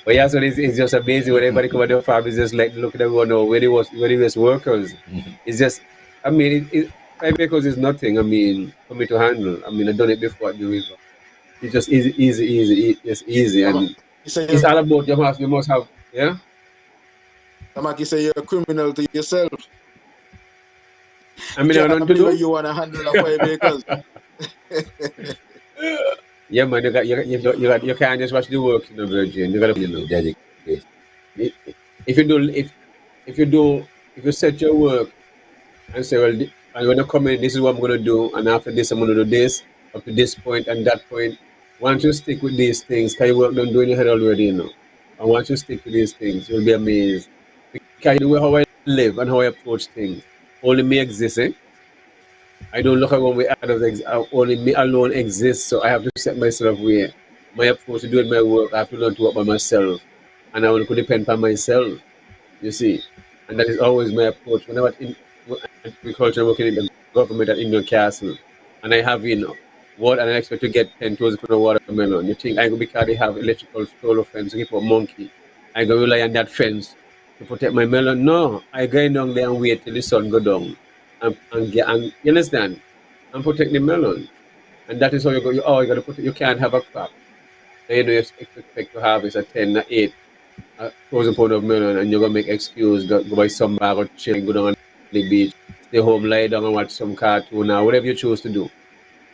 But yeah, so it's just amazing when everybody come at the farm. It's just like look at everyone know where they was workers. It's just, I mean, 5 acres is nothing. I mean, for me to handle. I mean, I've done it before at the river. It's just it's easy, Tamaki and say it's you're, all about you must have, yeah. Tamaki say you're a criminal to yourself. I You mean, I have can't nothing to believe do. you want to handle a 5 acres. Yeah, man, you can't just watch the work, Virgin. You gotta, Dedication. if you do if you do if you set your work and say, well, I'm gonna come in, this is what I'm gonna do, and after this I'm gonna do this up to this point and that point. Once you stick with these things, can you work done doing your head already, And once you stick with these things, you'll be amazed. Because the way how I live and how I approach things, only me exists, eh? I don't look around where others only me alone exists, so I have to set myself where my approach to doing my work, I have to learn to work by myself. And I want to depend on myself, you see. And that is always my approach. Whenever in agriculture working in the government at Indian Castle, and I have what and I expect to get 10,000 for a watermelon. You think I go because they have electrical solar fence to keep a monkey? I go rely on that fence to protect my melon? No, I go down there and wait till the sun go down and you understand? And protect the melon. And that is how you got to put it. You can't have a crop. Then you expect to harvest a 10, a 8, a 1,000 pound of melon, and you're gonna make excuse, go buy some bag of chill, go down on the beach, stay home, lie down and watch some cartoon or whatever you choose to do.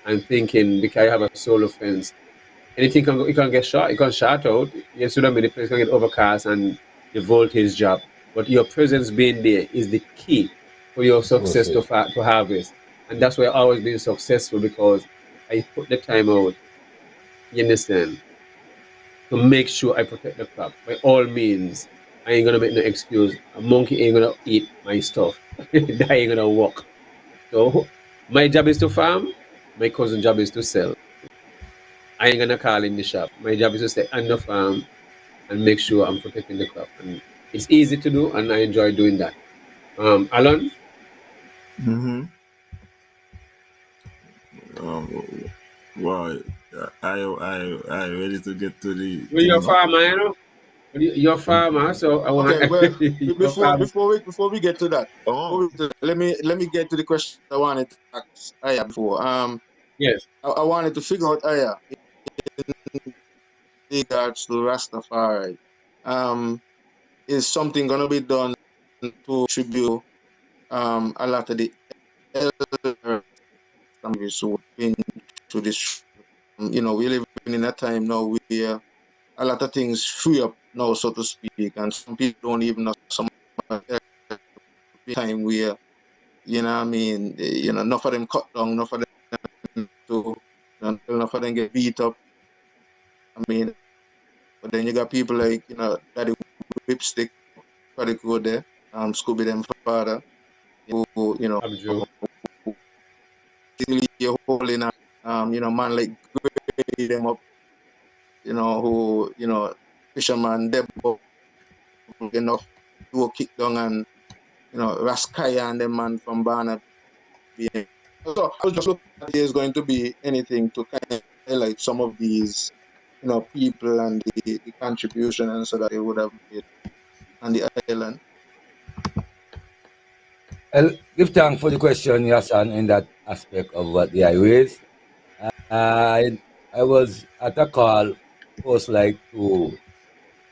And thinking because you have a solar fence, anything can go, it can get shot, it can shut out. You see what I mean? The place can get overcast and the voltage drop. But your presence being there is the key for your success Process. to harvest. And that's why I always been successful because I put the time out, you understand, to make sure I protect the crop. By all means, I ain't gonna make no excuse. A monkey ain't gonna eat my stuff. That ain't gonna work. So my job is to farm, my cousin's job is to sell. I ain't gonna call in the shop. My job is to stay on the farm and make sure I'm protecting the crop. And it's easy to do, and I enjoy doing that. Alan, Mm-hmm. Um, wow. I ready to get to the you're thing a now. farmer, You're a farmer, so I want Okay, well, you're a farmer. before we get to that, Oh, let me get to the question I wanted to ask Aya before. Yes. I wanted to figure out Aya in regards to Rastafari. Um, is something gonna be done to tribute a lot of the elders who've been through this? We're living in a time now where a lot of things free up now, so to speak, and some people don't even know some time where, I mean, enough of them cut down, enough of them enough of them get beat up. I mean, but then you got people like, Daddy Whipstick, probably go there, Scooby them father, who, Abju. really holding up, man like grade them up, who, fisherman, Debo, enough, do a kick down and, Raskaya and them man from Barnaby. So I was just looking at there's going to be anything to kind of highlight some of these, people and the contribution and so that they would have made on the island. Well, give thanks for the question, Yasan, in that aspect of what the I raised. I was at a call post like to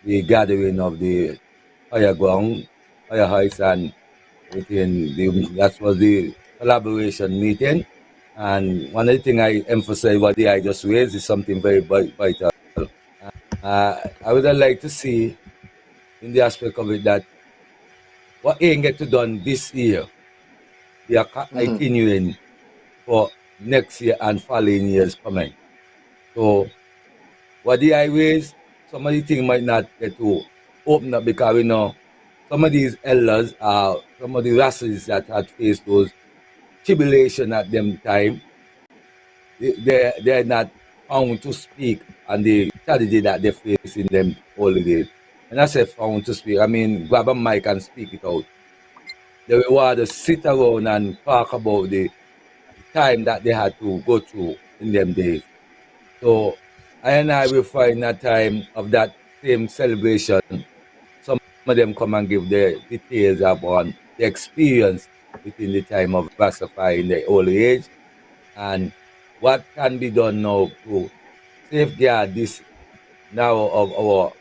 the gathering of the higher ground, higher heights, and within that was the collaboration meeting. And one of the things I emphasize what the I just raised is something very vital. I would like to see in the aspect of it that what ain't get to done this year, we are Mm-hmm. continuing for next year and following years coming. So what the highways, some of the things might not get to open up because we know some of these elders are some of the races that had faced those tribulation at them time. They're not found to speak on the tragedy that they face in them holidays. And I say found to speak, I mean grab a mic and speak it out. They will rather sit around and talk about the time that they had to go through in them days. So I and I will find a time of that same celebration, some of them come and give the details about the experience within the time of Rastafari in the early age and what can be done now to safeguard this now of our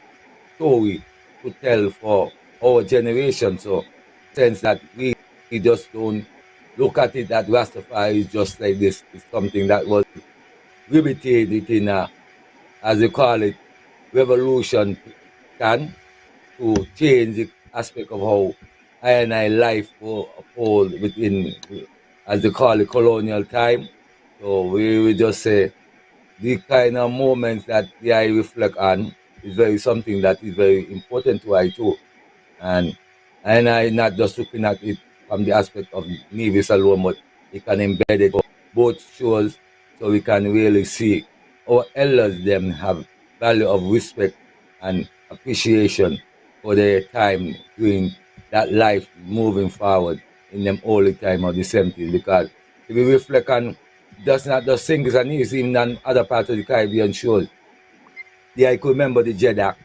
story to tell for our generation. So, sense that we just don't look at it that Rastafari is just like this. It's something that was riveted in a, as they call it, revolution can to change the aspect of how I and I life will uphold within, as they call it, colonial time. So we just say the kind of moments that the I reflect on is very something that is very important to I too. And I not just looking at it from the aspect of Nevis alone, but it can embed it for both shows so we can really see our elders them have value of respect and appreciation for their time during that life moving forward in them early time of the 70s because if we reflect on just not just singers and Nevis, even on other parts of the Caribbean shows, yeah, I could remember the Jeddah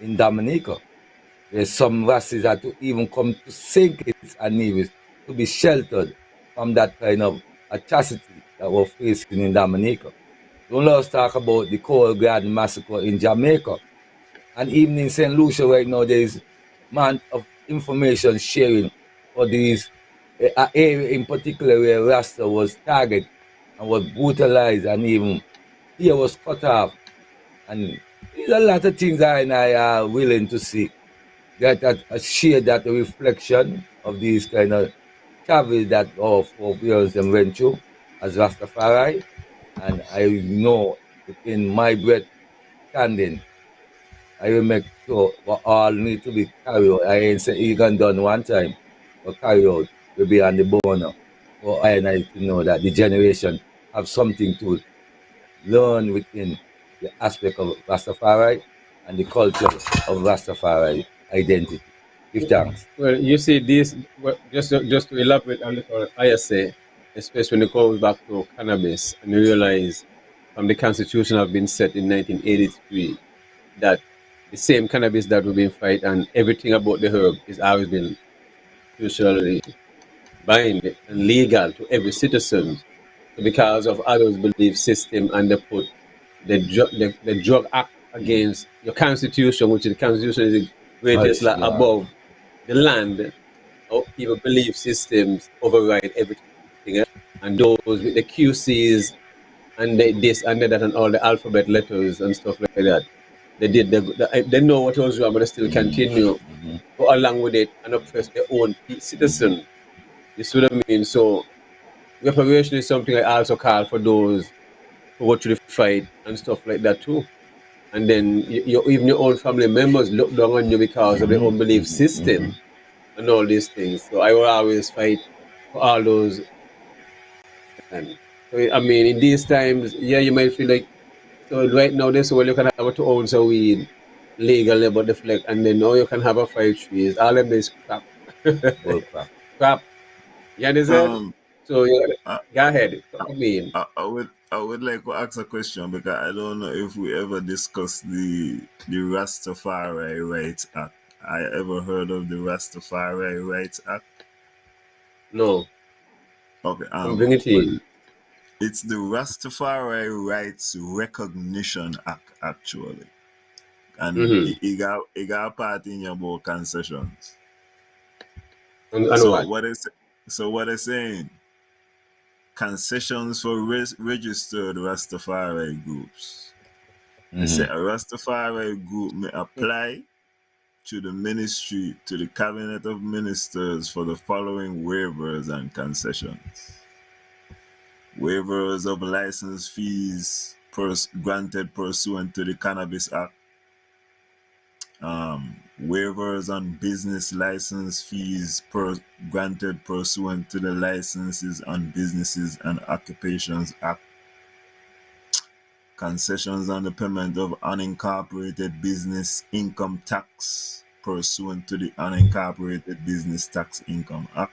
in Dominica. There's some races had to even come to St. Kitts and Nevis to be sheltered from that kind of atrocity that we're facing in Dominica. Don't let us talk about the Coal Garden Massacre in Jamaica. And even in St. Lucia right now, there is amount of information sharing for these area in particular where Rasta was targeted and was brutalized and even ear was cut off. And there's a lot of things I and I are willing to see that share that reflection of these kind of travel that our forebears them went through as Rastafari. And I know within my breath standing, I will make sure what all need to be carried out. I ain't say even done one time, but carry out will be on the boner for I and I to know that the generation have something to learn within the aspect of Rastafari and the culture of Rastafari identity. Give thanks. Well, you see, this well, just to elaborate a little, I say, especially when it comes back to cannabis, and you realize the Constitution have been set in 1983 that the same cannabis that we've been fighting and everything about the herb is always been usually binding and legal to every citizen. So because of others' belief system and they put the drug act against your constitution, which the constitution is the greatest law Yeah. above the land, or people belief systems override everything else. And those with the QCs and this and that and all the alphabet letters and stuff like that, they know what was wrong, but they still continue go along with it and oppress their own citizen. You see what I mean? So reparation is something I also call for those who go through the fight and stuff like that too. And then even your own family members look down on you because of their own belief system and all these things. So I will always fight for all those. And so, I mean, in these times, yeah, you might feel like, so right now, this well, you can have 2 ounces of weed legally, but the flex, and then now you can have a 5 trees. All of this crap. Bullcrap. Crap. You understand? Um, So, yeah, I, go ahead. I mean, I would like to ask a question because I don't know if we ever discussed the Rastafari Rights Act. I ever heard of the Rastafari Rights Act? no. Okay, I'm bringing it to well, you. it's the Rastafari Rights Recognition Act actually, and Mm-hmm. it got a part in your about concessions. And So what? what is so what is saying? Concessions for registered Rastafari groups. They say a Rastafari group may apply to the ministry, to the cabinet of ministers for the following waivers and concessions. Waivers of license fees granted pursuant to the Cannabis Act. Waivers on business license fees granted pursuant to the Licenses on Businesses and Occupations Act. Concessions on the payment of unincorporated business income tax pursuant to the Unincorporated Business Tax Income Act.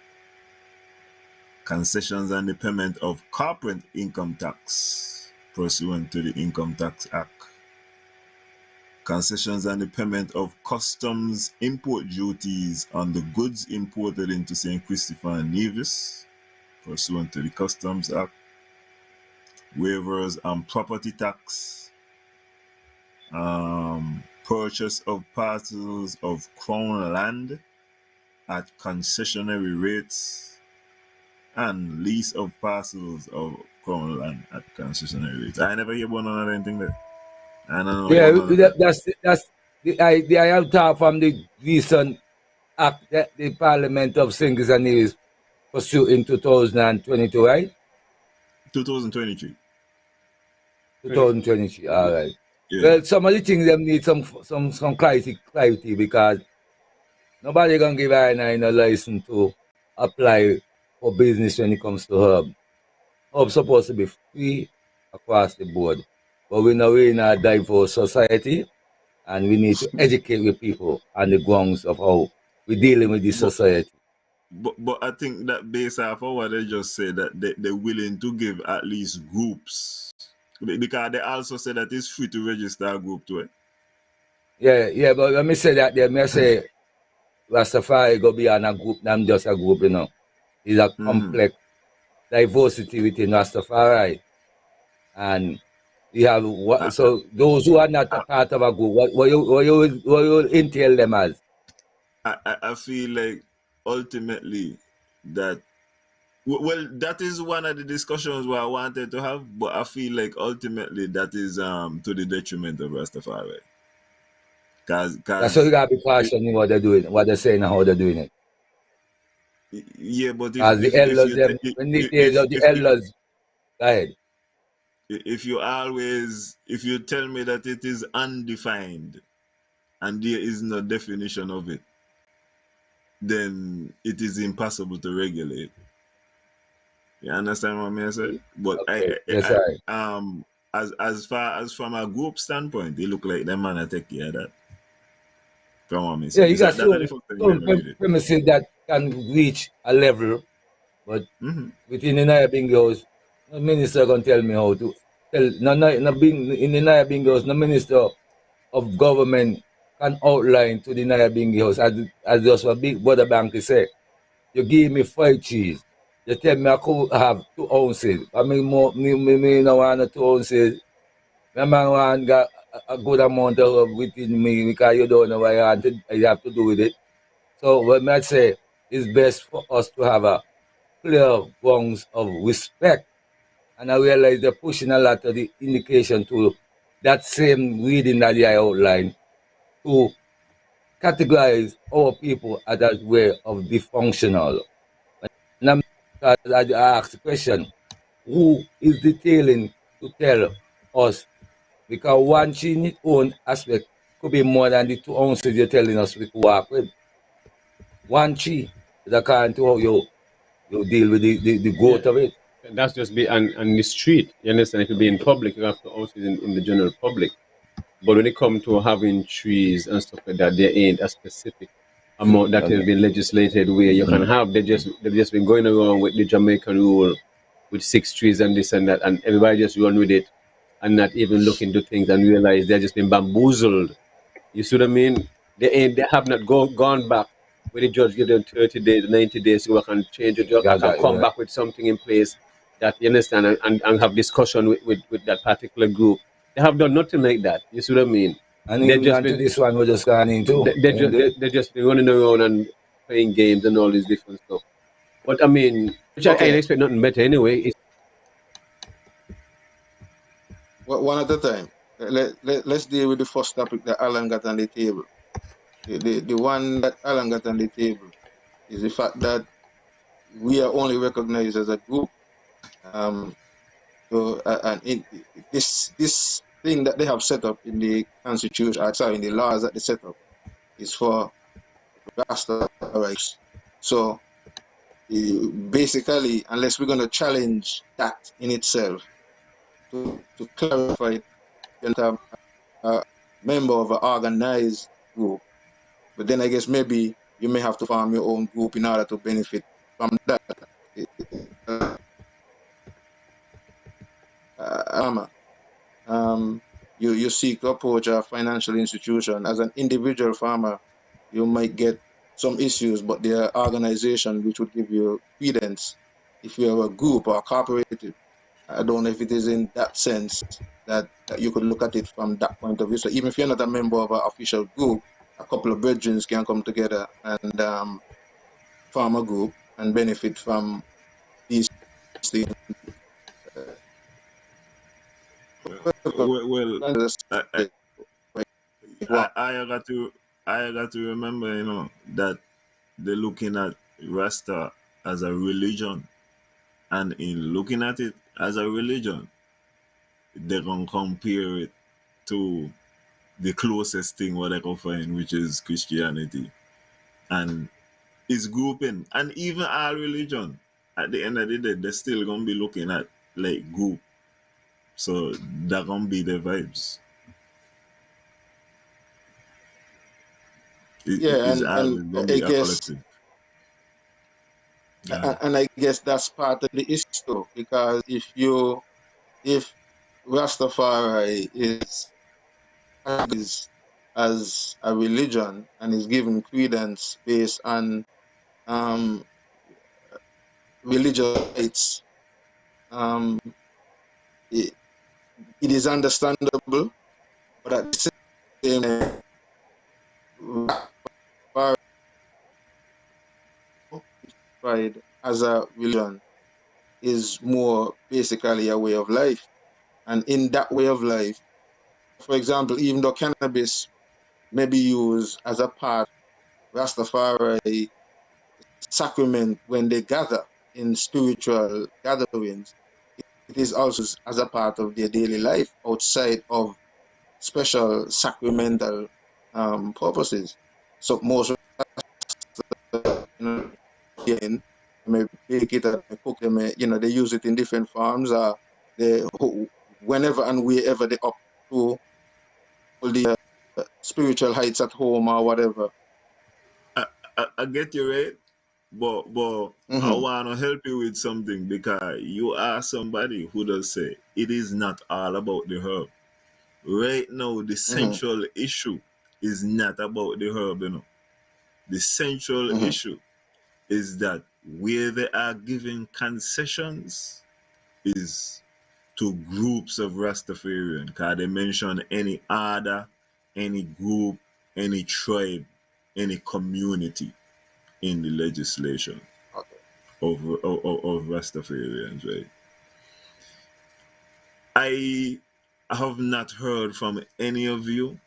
Concessions on the payment of corporate income tax pursuant to the Income Tax Act. concessions and the payment of customs import duties on the goods imported into St. Christopher and Nevis, pursuant to the Customs Act, waivers on property tax, purchase of parcels of crown land at concessionary rates, and lease of parcels of crown land at concessionary rates. I never hear about none of anything there. I don't know Yeah, about none of that. that's the I have talk from the recent act that the Parliament of St. Kitts and Nevis pursued in 2022, right? 2023. 2023, all right. Yeah. Well, some of the things them need some clarity because nobody gonna give I no license to apply for business when it comes to herb. Herb supposed to be free across the board, but we're in a diverse society, and we need to educate the people on the grounds of how we're dealing with this But, society. but I think that based off of what they just said, that they're willing to give at least groups. Because they also said that it's free to register a group to it. Yeah, but let me say that there, me say Rastafari go beyond a group, not just a group, you know. It's a complex diversity within Rastafari. And you have I, so those who are not a part of a group, what you entail them as? I feel like ultimately that well, that is one of the discussions where I wanted to have, but I feel like ultimately that is to the detriment of Rastafari. That's why you Cause gotta be cautious in what they're doing, what they're saying and how they're doing it. yeah, but As the if elders you them when the days of the elders, go ahead. if you always if you tell me that it is undefined and there is no definition of it, then it is impossible to regulate. You understand what I say? But Okay. Yes, I. as far as from a group standpoint, they look like them man I take care of that. From what I Yeah, say, you this got that are the first thing we ever read it. premises that can reach a level, but within the Naya Bingos, no minister can tell me how to tell. In the Naya Bingos, no minister of government can outline to the Naya Bingos as just what Big Brother Banky say. You give me 5 cheese. You tell me I could have 2 ounces. I mean, more, me no want 2 ounces. My man want got a good amount of within me because you don't know what you have to do with it. So what I say it's best for us to have a clear grounds of respect. And I realize they're pushing a lot of the indication to that same reading that I outlined to categorize our people as a way of dysfunctional. And I ask the question, who is detailing to tell us? Because one chi in its own aspect could be more than the 2 ounces you're telling us we could work with. One chi is according to how you deal with the Yeah, growth of it. that's just be on the street. You understand? If you be in public, you have to also in the general public. But when it comes to having trees and stuff like that, there ain't a specific amount that has been legislated where you can have. They've just been going around with the Jamaican rule with 6 trees and this and that, and everybody just run with it and not even look into things and realize they're just been bamboozled. You see what I mean? They have not gone back where the judge give them 30 days, 90 days to work and change it Got and that, come yeah. back with something in place that you understand and have discussion with that particular group. They have done nothing like that. You see what I mean? And They even just onto been this one we just gone into. Ain't it? they just been running around and playing games and all this different stuff. But I mean, which I ain't Okay, expect nothing better anyway. It's, one at a time. Let's deal with the first topic that Alan got on the table. The one that Alan got on the table is the fact that we are only recognized as a group. And this thing that they have set up in the constitution, sorry, in the laws that they set up, is for Rasta rights. So basically, unless we're going to challenge that in itself, to clarify it, you can have a member of an organized group. But then I guess maybe you may have to form your own group in order to benefit from that. Uh, um, you seek to approach a financial institution. As an individual farmer, you might get some issues, but there are organizations which would give you credence. If you're a group or a cooperative, I don't know if it is in that sense that you could look at it from that point of view. So even if you're not a member of an official group, a couple of brethren can come together and form a group and benefit from these things. Well, I, I, Wow. I got to remember, that they're looking at Rasta as a religion, and in looking at it as a religion, they're gonna compare it to the closest thing what I can find, which is Christianity, and it's grouping, and even our religion. At the end of the day, they're still gonna be looking at like group, so that gonna be the vibes. It Yeah, is and always gonna I be a guess collective. Yeah. and I guess that's part of the issue, because if Rastafari is as a religion and is given credence based on um, religious rights, um, it, it is understandable, but at the same time, Rastafari as a religion is more basically a way of life. And in that way of life, for example, even though cannabis may be used as a part of Rastafari sacrament when they gather in spiritual gatherings, it is also as a part of their daily life outside of special sacramental purposes. So most again, may bake it and cook them, they use it in different forms. They whenever and wherever they up to all the spiritual heights at home or whatever. I get you, right, but I Mm-hmm. want to help you with something, because you are somebody who does say it is not all about the herb. Right now, the Mm-hmm. central issue is not about the herb. The central Mm-hmm. issue is that where they are giving concessions is to groups of Rastafarian. Because they mention any order, any group, any tribe, any community in the legislation Okay. of Rastafarians, right? I have not heard from any of you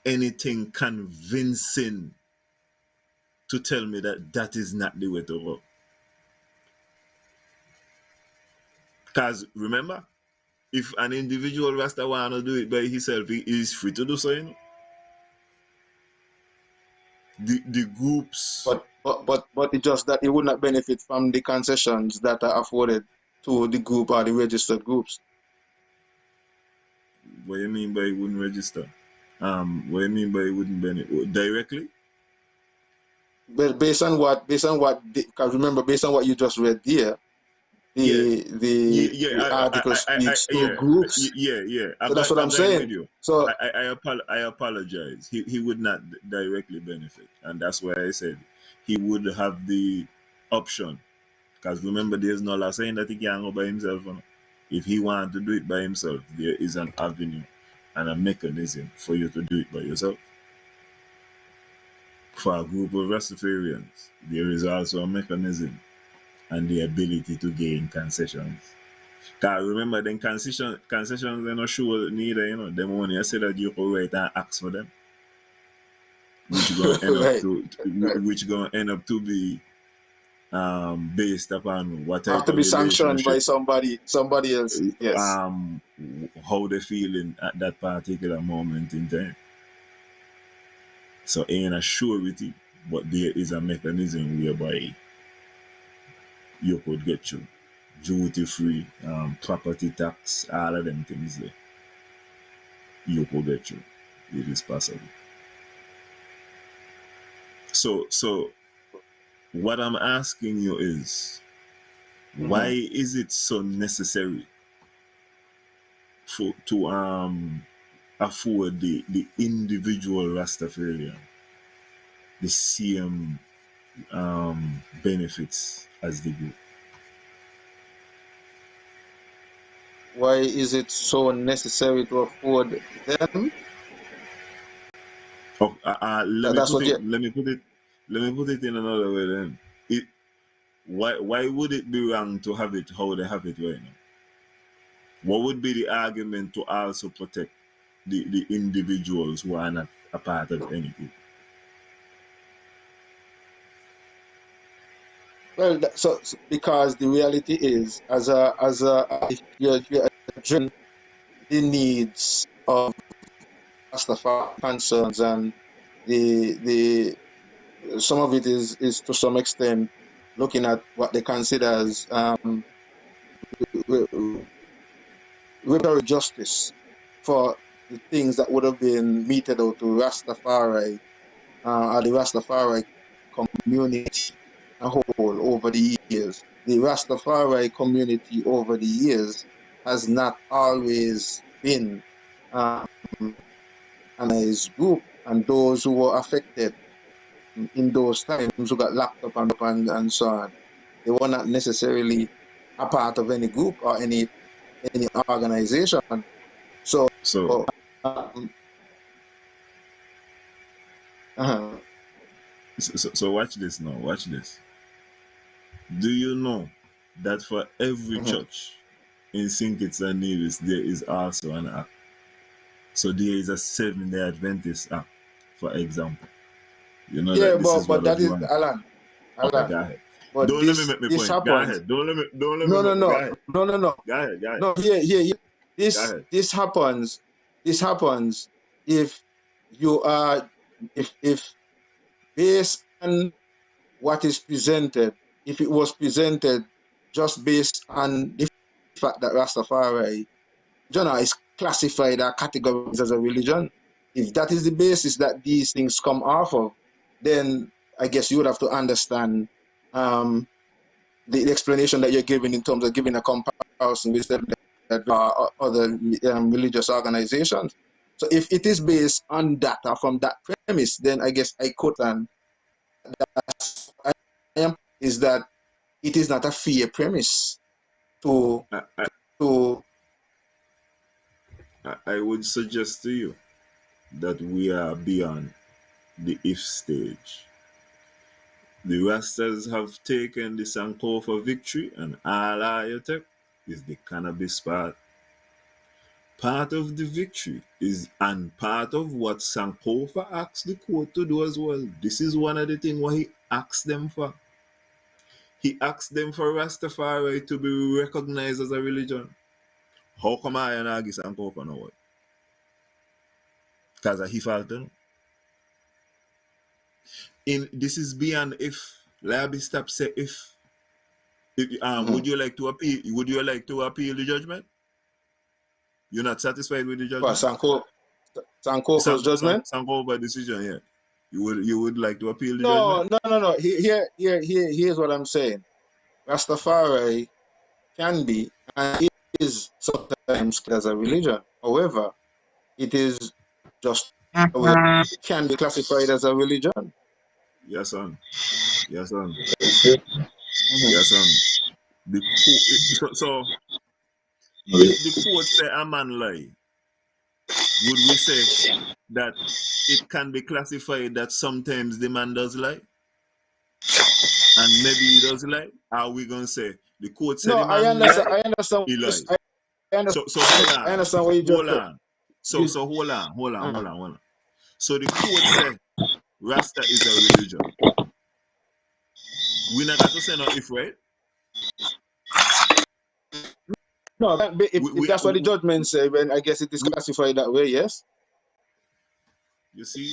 anything convincing to tell me that that is not the way to go. Because remember, if an individual Rasta want to do it by himself, he is free to do so. The groups, But it's just that it would not benefit from the concessions that are afforded to the group or the registered groups. what you mean by it wouldn't register? What you mean by it wouldn't benefit directly? But based on what because remember, based on what you just read there, Yeah, yeah, the article speaks to groups. yeah. So that's what I'm I'm going with saying. you. So I apologize. He would not directly benefit, and that's why I said he would have the option. Because remember, there's no law saying that he can't go by himself. If he wants to do it by himself, there is an avenue and a mechanism for you to do it by yourself. For a group of Rastafarians, there is also a mechanism and the ability to gain concessions. Cause remember, then concessions they're not sure neither. Them only I say that you can write and ask for them, which gonna end up right, to right, which gonna end up to be based upon what have type to of be sanctioned by relationship, somebody else. Yes. um, how they feeling at that particular moment in time. So ain't a surety, but there is a mechanism whereby you could get through duty free, property tax, all of them things there. You could get through. It is possible. So what I'm asking you is, why Mm-hmm. is it so necessary for to afford the individual Rastafarian the same benefits as the group. Why is it so necessary to afford them? Oh, That's what you. let me put it in another way then. Why would it be wrong to have it how they have it right now? What would be the argument to also protect the individuals who are not a part of any group? Well, because the reality is, if you're addressing the needs of Rastafari concerns, and the some of it is to some extent looking at what they consider as reparatory justice for the things that would have been meted out to Rastafari or the Rastafari community as a whole over the years. The Rastafari community over the years has not always been an organized group, and those who were affected in those times who got locked up and so on, they were not necessarily a part of any group or any organization. So So um, uh so watch this now. Watch this. Do you know that for every church in St. Kitts and Nevis there is also an act? So there is a Seventh-day Adventist act, for example. You know yeah, that this is but what was that is going. Okay, Alan. go ahead. But Don't let me make my this point. Go happens. ahead. Don't let me No, no, make no, go ahead. no, no, no, Go ahead, go ahead. no. Here. Go ahead. This happens. This happens if you are if based on what is presented. If it was presented just based on the fact that Rastafari, is classified or categorized as a religion, if that is the basis that these things come off of, then I guess you would have to understand the explanation that you're giving in terms of giving a comparison with other religious organizations. So if it is based on data from that premise, then I guess I could and that's I am is that it is not a fair premise to I, I, to I would suggest to you that we are beyond the if stage. The Rastas have taken the Sankofa victory, and all I take is the cannabis part. Part of the victory is, and part of what Sankofa asked the court to do as well. This is one of the things what he asked them for. He asked them for Rastafari to be recognized as a religion. How come I and Agis Sankofa know what? Because he fault them. In this is beyond if. Labi stop say if. Would you like to appeal? Would you like to appeal the judgment? You're not satisfied with the judgment? Sankofa's judgment. Sankova decision, yeah. You would like to appeal the No, judgment? no, no, no. Here's what I'm saying. Rastafari can be and is sometimes as a religion. However, it is just a way it can be classified as a religion. Yes, son. Yes, son. Mhm. Yes, son. So if the court say a man lie, would we say that it can be classified that sometimes the man does lie? And maybe he does lie? Are we gonna say the court said No, the man lie, I understand. he lie? I understand. So hold I on. understand what you just Hold said. on. You, So uh, hold on. So the court say Rasta is a religion. We not got to say no if, right? no, if We, that's what the judgment say, then I guess it is we, classified that way. Yes. you see,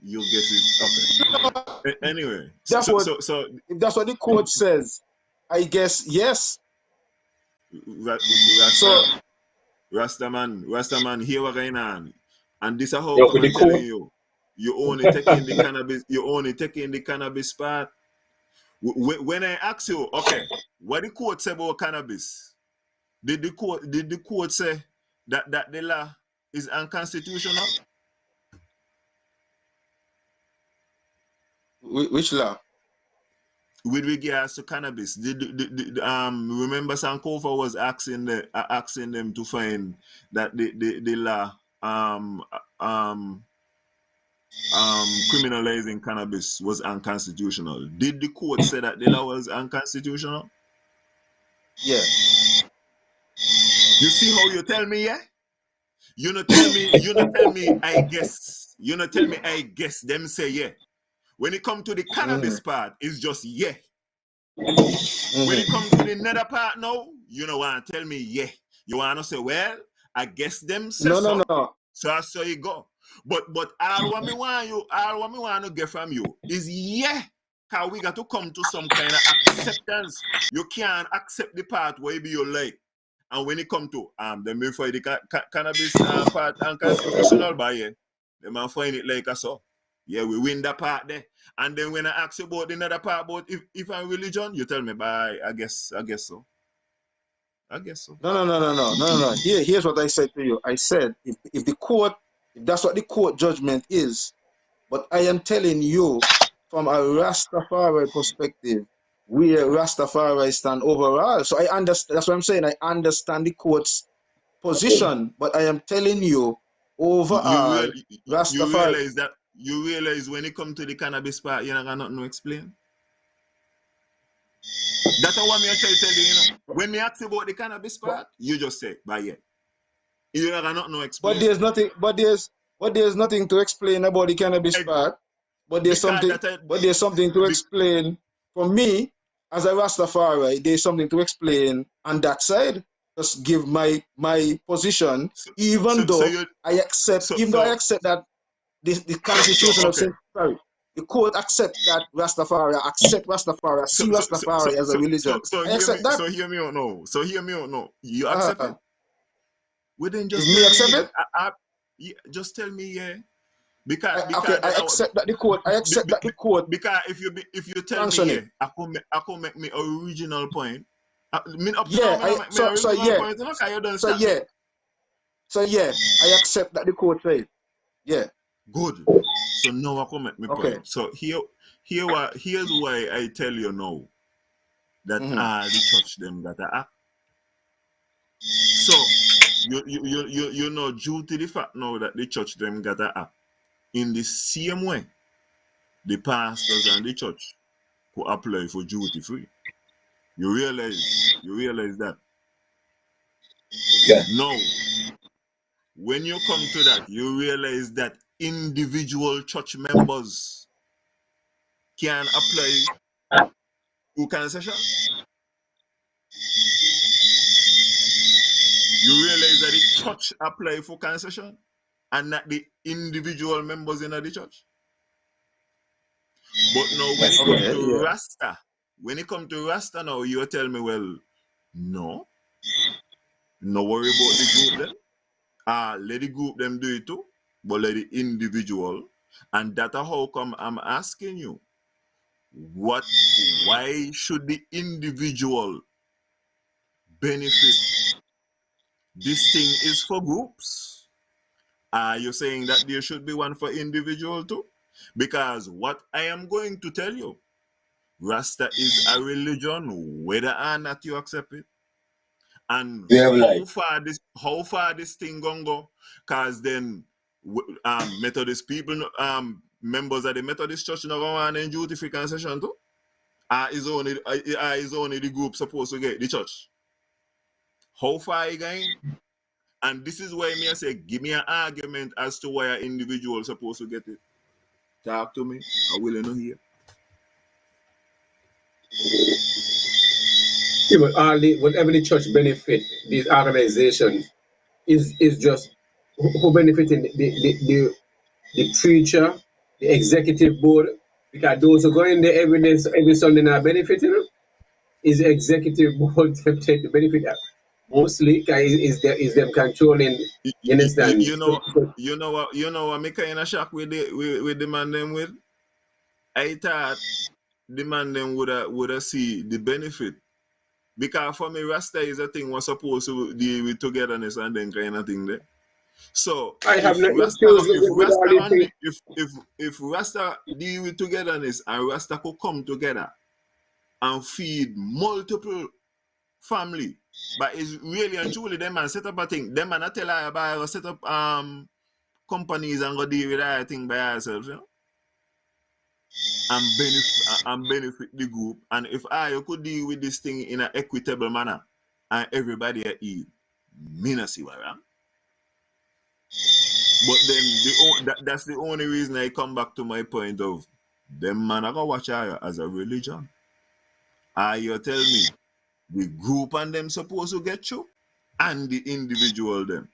you guess it. Okay. Anyway, That's what so if that's what the court says. I guess yes. So Rasta, Rasta man, here what going on, and this is how Yo, come with I'm the telling code. you, you only taking the cannabis, you only taking the cannabis part. When I ask you, okay, what the court say about cannabis? Did the court say that the law is unconstitutional? Which law? With regards to cannabis, remember Sankofa was asking them to find that the law criminalizing cannabis was unconstitutional. Did the court say that the law was unconstitutional? Yeah. You see how you tell me, yeah? You not tell me I guess. You not tell me I guess. Them say yeah. When it come to the cannabis part, it's just yeah. When it come to the nether part now, you know want to tell me yeah. You want to say, well, I guess them say so. No. So I saw you go. But all what me want to get from you is yeah. Cause we got to come to some kind of acceptance. You can't accept the part where you like. And when it come to them may find the cannabis part unconstitutional by yeah, they might find it like us so. Yeah, we win that part there. And then when I ask you about the other part about if I'm religion, you tell me bye, I guess so. I guess so. No. Here's what I said to you. I said if that's what the court judgment is, but I am telling you from a Rastafari perspective, where Rastafari stand overall. So I understand. That's what I'm saying. I understand the court's position, but I am telling you overall, You Rastafari. realize that when it come to the cannabis part, you're not got nothing to explain. That's what me I try to tell you, you know. When me ask you about the cannabis part, you just say, "Bye, yeah." You not got nothing to explain. But there's nothing to explain about the cannabis part. But there's something to explain for me as a Rastafari. There's something to explain on that side. Just give my position, even though I accept that the Constitution of sorry, the court accept that Rastafari, see Rastafari as a religion. I accept that. So hear me out now. You accept it? Well, then just me accept it. Yeah, just tell me yeah. Because I accept that the court. I accept that the court. Because if you tell me yeah, I could make me original point. I mean up to now, I make me original point. Look, you don't stop me. So yeah, I accept that the court said. Yeah. Good. So now I can make me point. So here's why I tell you now that all the church them got to act. So you know due to the fact now that the church them got to act in the same way the pastors and the church could apply for duty free. You realize that? Yeah. No. When you come to that, you realize that individual church members can apply for concession. You realize that the church apply for concession and not the individual members in the church. But now when it comes to Rasta, now you tell me, well, no worry about the group then. Let the group them do it too, but let the individual. And that's how come I'm asking you, why should the individual benefit? This thing is for groups. Are you saying that there should be one for individual too? Because what I am going to tell you, Rasta is a religion, whether or not you accept it. And how far this thing gonna go? Cause then Methodist people, members of the Methodist Church not going on duty free concession too. Is only the group supposed to get the church. How far you going? And this is why me I say, give me an argument as to why an individual is supposed to get it. Talk to me. I will know here. Yeah, but whatever the church benefit, these organizations is just who benefiting the preacher, the executive board, because those who go in there every Sunday now benefiting is the executive board that take the benefit. Mostly is them controlling. You understand? You know what? Me kind of shocked with the man them with. I thought the man them would see the benefit Because for me, Rasta is a thing we're supposed to deal with togetherness and then kind of thing there. So I have if no Rasta issues if with all Rasta these on things. the, if Rasta deal with togetherness and Rasta could come together and feed multiple family, but it's really and truly them man set up a thing. Them man not tell I about set up companies and go deal with that thing by ourselves, you know? And benefit the group. And if I could deal with this thing in an equitable manner and everybody eat, me not see what wrong. But then that's the only reason I come back to my point of them man I go watch I as a religion. You tell me the group and them supposed to get you and the individual them.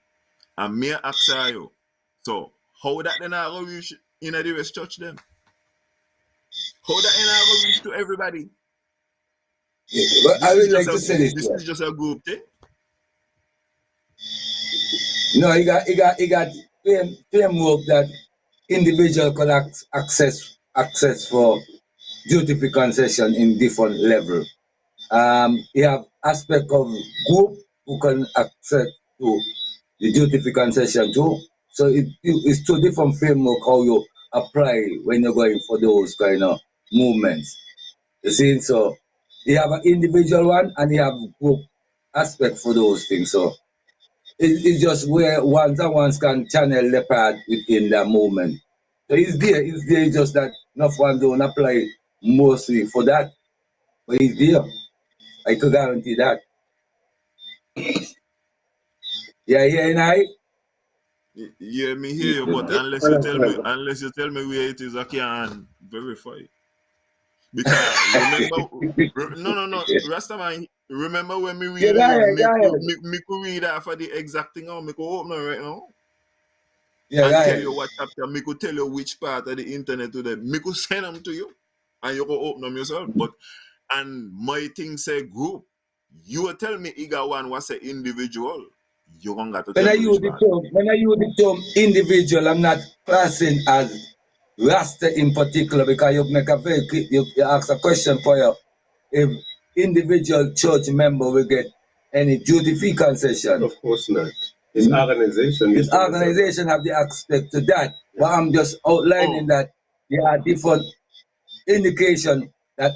And me ask you. So how that then I go reach in the West Church them? How that then I go reach to everybody? But I This is would just like a to say group. this This here. is just a group thing. No, he got framework that individual could access for duty free concession in different level. You have aspect of group who can access to the duty free concession too. So it's two different framework how you apply when you're going for those kind of movements. You see, so you have an individual one and you have group aspect for those things. So it's just where ones and ones can channel the part within the movement. So it's there, it's just that enough ones don't apply mostly for that, but it's there. I could guarantee that. Yeah, yeah, and Yeah, me hear you, but unless you tell me where it is, I can't verify. Because remember, no, Rastaman. Remember when me yeah, read yeah, you, yeah, me could read that for the exact thing. Oh, me could open it right now yeah, and yeah, tell you what chapter. Me could tell you which part of the internet to them. Me could send them to you, and you could open them yourself. But and my thing say group. You will tell me Iga one was an individual. You gonna got to tell me which part. When I use the term individual, I'm not classing as Rasta in particular because you make a very you ask a question for you if individual church member will get any duty free concession. Of course not. His organization. His organization have the aspect to that, but I'm just outlining that there are different indication that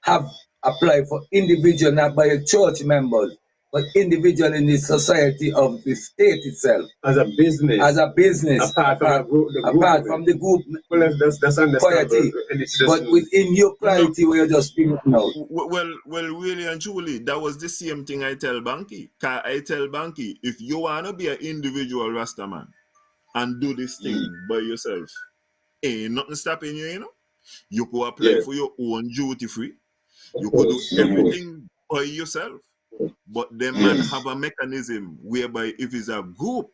have applied for individual, not by a church members, but individual in the society of the state itself. As a business. As a business. Apart from the group. Well, that's understandable. But within your priority, no. We're just figuring out. Well, really and truly, that was the same thing I tell Banky. I tell Banky, if you wanna be an individual Rastaman and do this thing by yourself, ain't nothing stopping you, you know. You could apply for your own duty free. You could do everything by yourself. But them man have a mechanism whereby if it's a group,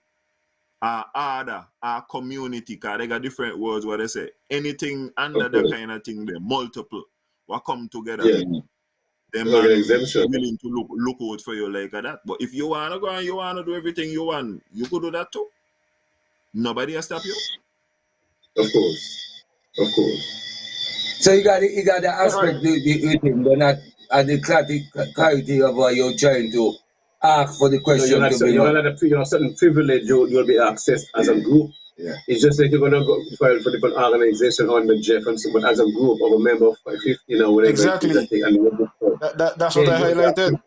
order, community, because they got different words what they say. Anything under that kind of thing, they multiple, what come together. Them man willing to look out for you like that. But if you wanna go and you wanna do everything you want, you could do that too. Nobody will stop you. Of course. So you got the aspect the thing, but not at the clarity of what you're trying to ask for the question to be you have certain privilege you'll be accessed as a group. Yeah. It's just like you're gonna go for different organization on the Jeff and so, but as a group of a member of 50 or whatever exactly. it is, That's what I highlighted.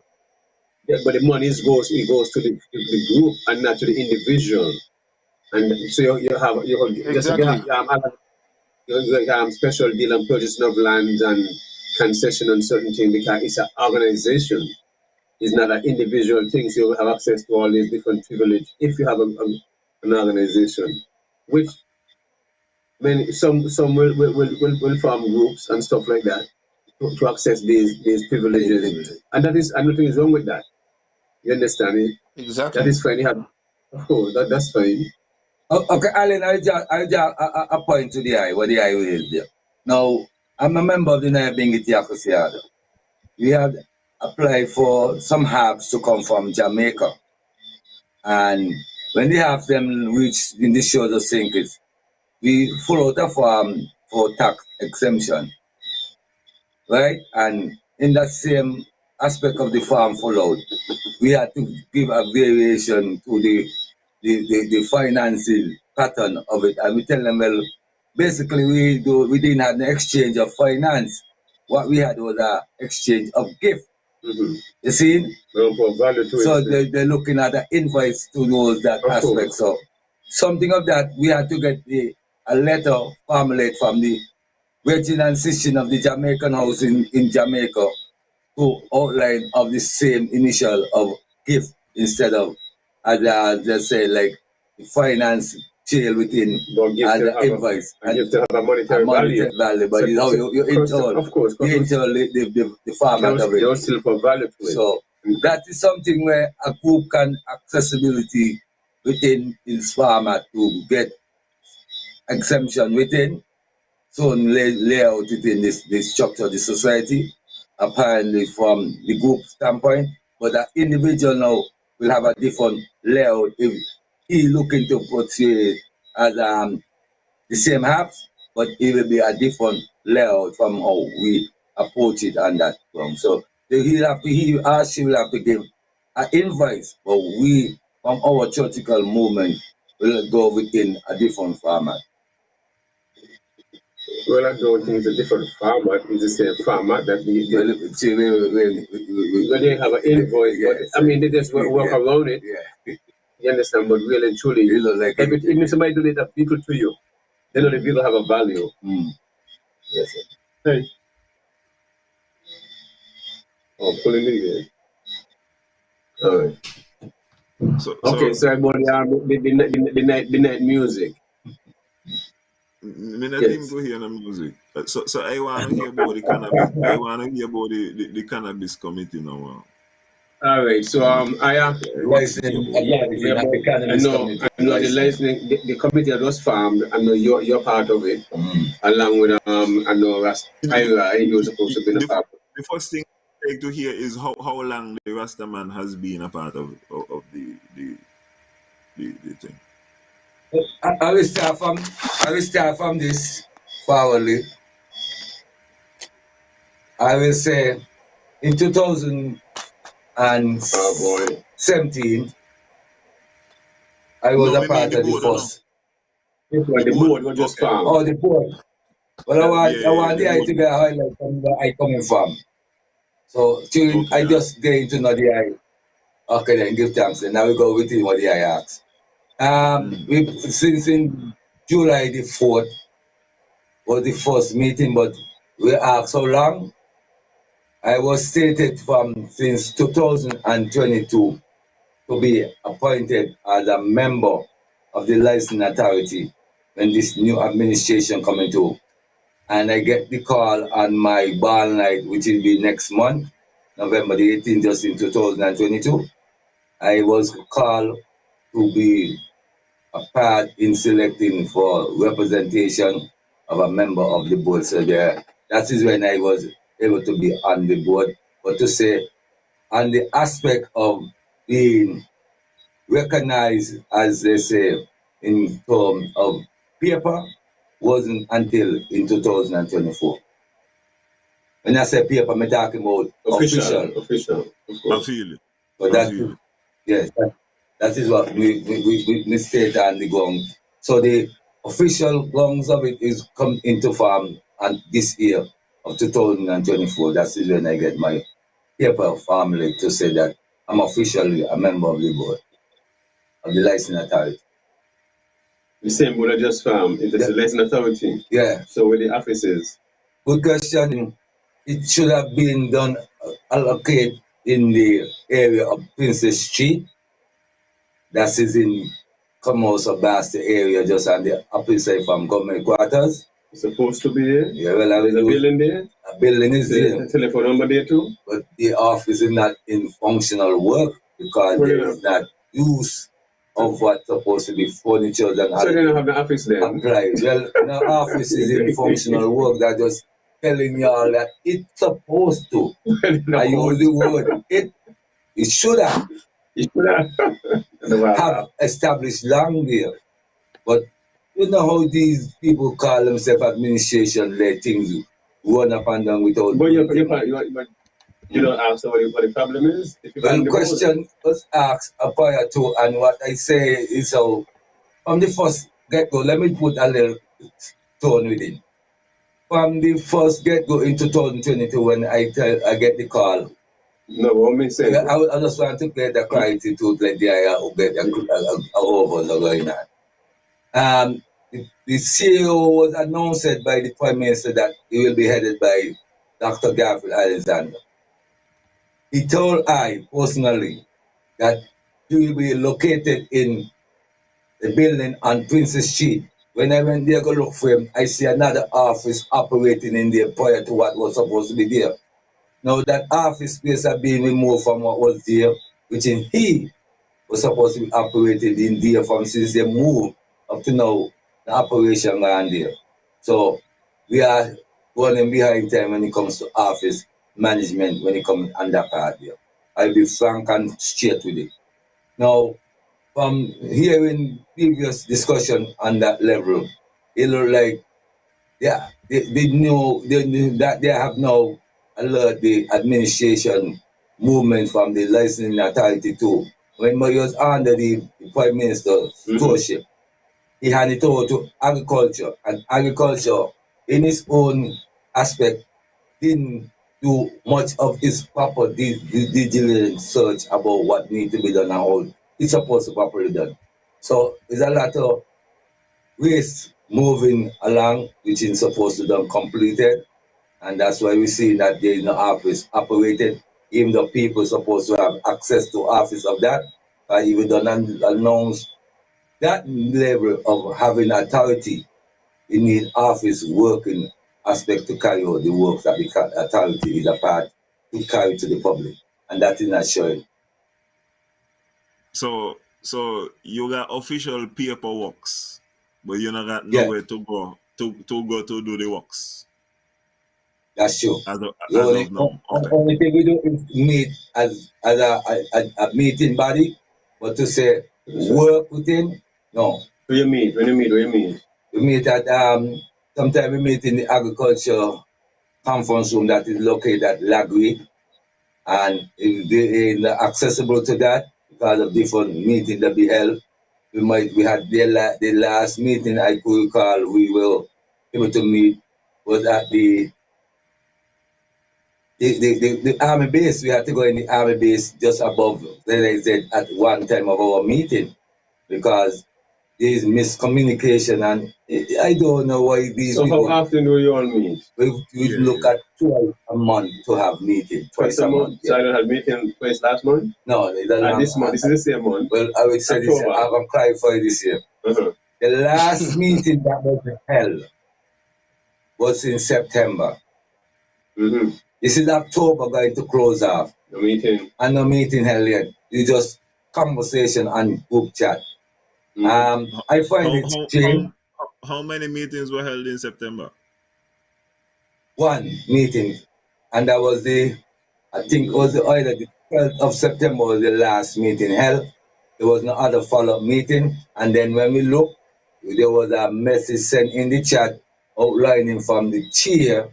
Yeah, but the money goes to the group and not to the individual. And so you have exactly. You have special deal and purchasing of land and concession on certain things because it's an organization. It's not an individual thing. So you have access to all these different privileges if you have an organization, which some will form groups and stuff like that to access these privileges, and nothing is wrong with that. You understand it? Exactly. That is fine. That's fine. Okay, Alan, I just a point to the eye, what the eye is there. Now, I'm a member of the Bingiti Association. We have applied for some herbs to come from Jamaica. And when they have them reach in the shores of St. Kitts, we fill out a form for tax exemption. Right? And in that same aspect of the farm followed, we had to give a variation to the financing pattern of it. And we tell them, well, basically we didn't have an exchange of finance. What we had was an exchange of gift. You see? So they're looking at the invoice to those that Of aspect. course. So something of that, we had to get a letter formulated from the Virgin and Session of the Jamaican House in Jamaica to outline of the same initial of gift instead of, as let's say, like finance jail within as an invoice. And give to have a monetary value. But you know, you internal, of course, you internal the format of it. You're still for value to it. So that is something where a group can accessibility within its format to get exemption within. So lay out it in this structure of the society, apparently from the group standpoint, but the individual now will have a different layout if he looking to portray it as the same apps, but it will be a different layout from how we approach it on that ground. So he or she will have to give an invoice, but we from our theoretical movement will go within a different format. Well, I don't think it's a different format. It's the same format that we when they have an invoice, but I mean, they just work around it. Yeah. You understand? But really and truly, like even if somebody donate a vehicle to you, they know the vehicle have a value. Yes, sir. Hey. Oh, pulling it in. All right. Okay, so about the night music. Me not even go hear the music. So I want to hear about the cannabis. I want to hear about the cannabis committee now. All right, so I licensing the cannabis committee. I know the licensing the committee that was formed. I know you're part of it, along with I know Ras IYaaH. You're supposed to be a part. The first thing I like to hear is how long the Rastaman has been a part of the thing. I will start from this forwardly. I will say in 2017, I was a part of the first. The board was just formed. Oh, the board. Well, I want the eye to get a highlight from where I coming from. So I just get into know the eye. Okay, then give thanks. And now we go within what the eye asks. Since in July the 4th was the first meeting, but we asked how long. I was stated from since 2022 to be appointed as a member of the licensing authority when this new administration coming to. And I get the call on my ball night, which will be next month, November the 18th, just in 2022. I was called to be a part in selecting for representation of a member of the board. So that is when I was able to be on the board. But to say, on the aspect of being recognized, as they say, in terms of paper, wasn't until in 2024. When I say paper, I'm talking about official. I feel it. But yes, that is what we state on the ground. So the official grounds of it is come into form and this year of 2024. That is when I get my paper formally to say that I'm officially a member of the board of the licensing authority. The same board I just formed, it's the licensing authority. Yeah. So where the offices? Good question. It should have been done allocate in the area of Princess Street. That is in Commerce of Basti area, just on the opposite from government quarters. It's supposed to be there? Yeah, well, there's a building there? A building is there. The telephone number there too? But the office is not in functional work because there is not use of what's supposed to be furniture and so they don't have the office there? Apply. Well, the office is in functional work. That just telling y'all that it's supposed to. I use the word it should have. It should have established long there. But you know how these people call themselves administration, let things run up and down without. But You don't ask what the problem is. If you Well, find the question was asked prior to, and what I say is so from the first get go. Let me put a little tone with it. From the first get go in 2022, when I get the call, no, what me saying? I just want to get the clarity to let the area get a over going on. The CEO was announced by the Prime Minister that he will be headed by Dr. Gabriel Alexander. He told I personally that he will be located in the building on Princess Street. When I went there to look for him, I see another office operating in there prior to what was supposed to be there. Now that office space are being removed from what was there, which in he was supposed to be operated in there from since they moved up to now, the operation around there. So we are running behind time when it comes to office management, when it comes on that part there. I'll be frank and straight with it. Now, from hearing previous discussion on that level, it look like they know that they have now alert the administration movement from the licensing authority too. When we was under the Prime Minister's stewardship, he handed it over to agriculture, and agriculture in its own aspect didn't do much of its proper diligent search about what needs to be done and how it's supposed to be properly done. So there's a lot of waste moving along, which is supposed to be done completed, and that's why we see that there is no office operated, even though people supposed to have access to office of that, even don't announce that level of having authority. You need office working aspect to carry out the work that the authority is a part to carry to the public, and that is not showing. So you got official paperworks, but you not got Yeah, nowhere to go to do the works that's true. as of, The as of now. Okay. only thing we do is meet as a meeting body, but to say work within, no. Where you meet? When you meet, where you meet? We meet at sometimes we meet in the agriculture conference room that is located at Lagui, and if they are accessible to that because of different meetings that we held. We had the last meeting I could recall we were able to meet was at the army base. We had to go in the army base just above, like I said, at one time of our meeting because there is miscommunication, and I don't know why these So people. how often do you all meet? We look at twice a month to have meeting, twice a month. So Yeah. I don't have meeting twice last month? No, it's a long, This month, this is the same month. well, I would say this year, October. I'm going to cry for it this year. The last meeting that was held was in September. This is October going to close off. No meeting. And no meeting held yet. It's just conversation and group chat. I find it strange. How many meetings were held in September? One meeting, and that was I think it was either the 12th of September was the last meeting held. There was no other follow-up meeting, and then when we looked, there was a message sent in the chat outlining from the chair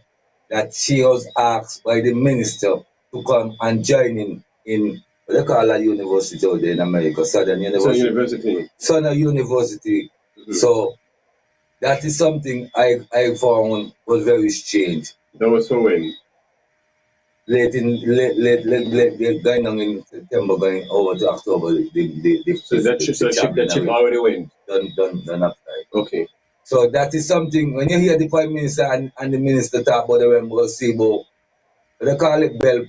that she was asked by the minister to come and join him in what they call a university out there in America, Southern University. Southern University. So that is something I found was very strange. That was for when? Late going on in September, going over to October. So that ship already went. Done after. Okay. So that is something when you hear the Prime Minister and the Minister talk about the Wembo Sibo, they call it Bell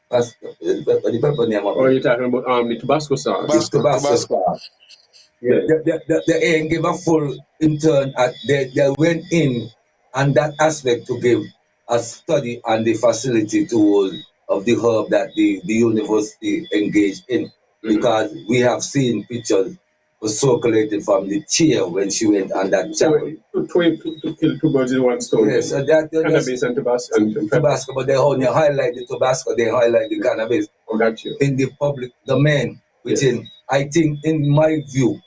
the pepper name of Or are you talking about the Tabasco sauce? The Tabasco sauce. Yeah. They ain't give a full intern they went in on that aspect to give a study on the facility tools of the herb that the university engaged in. Because we have seen pictures was circulated from the chair when she went on that chapel. To kill two birds with one stone. Yes, so that cannabis and Tabasco. Tabasco, but they only highlight the Tabasco, they highlight the cannabis. Oh, got you. In the public domain, which I think, in my view,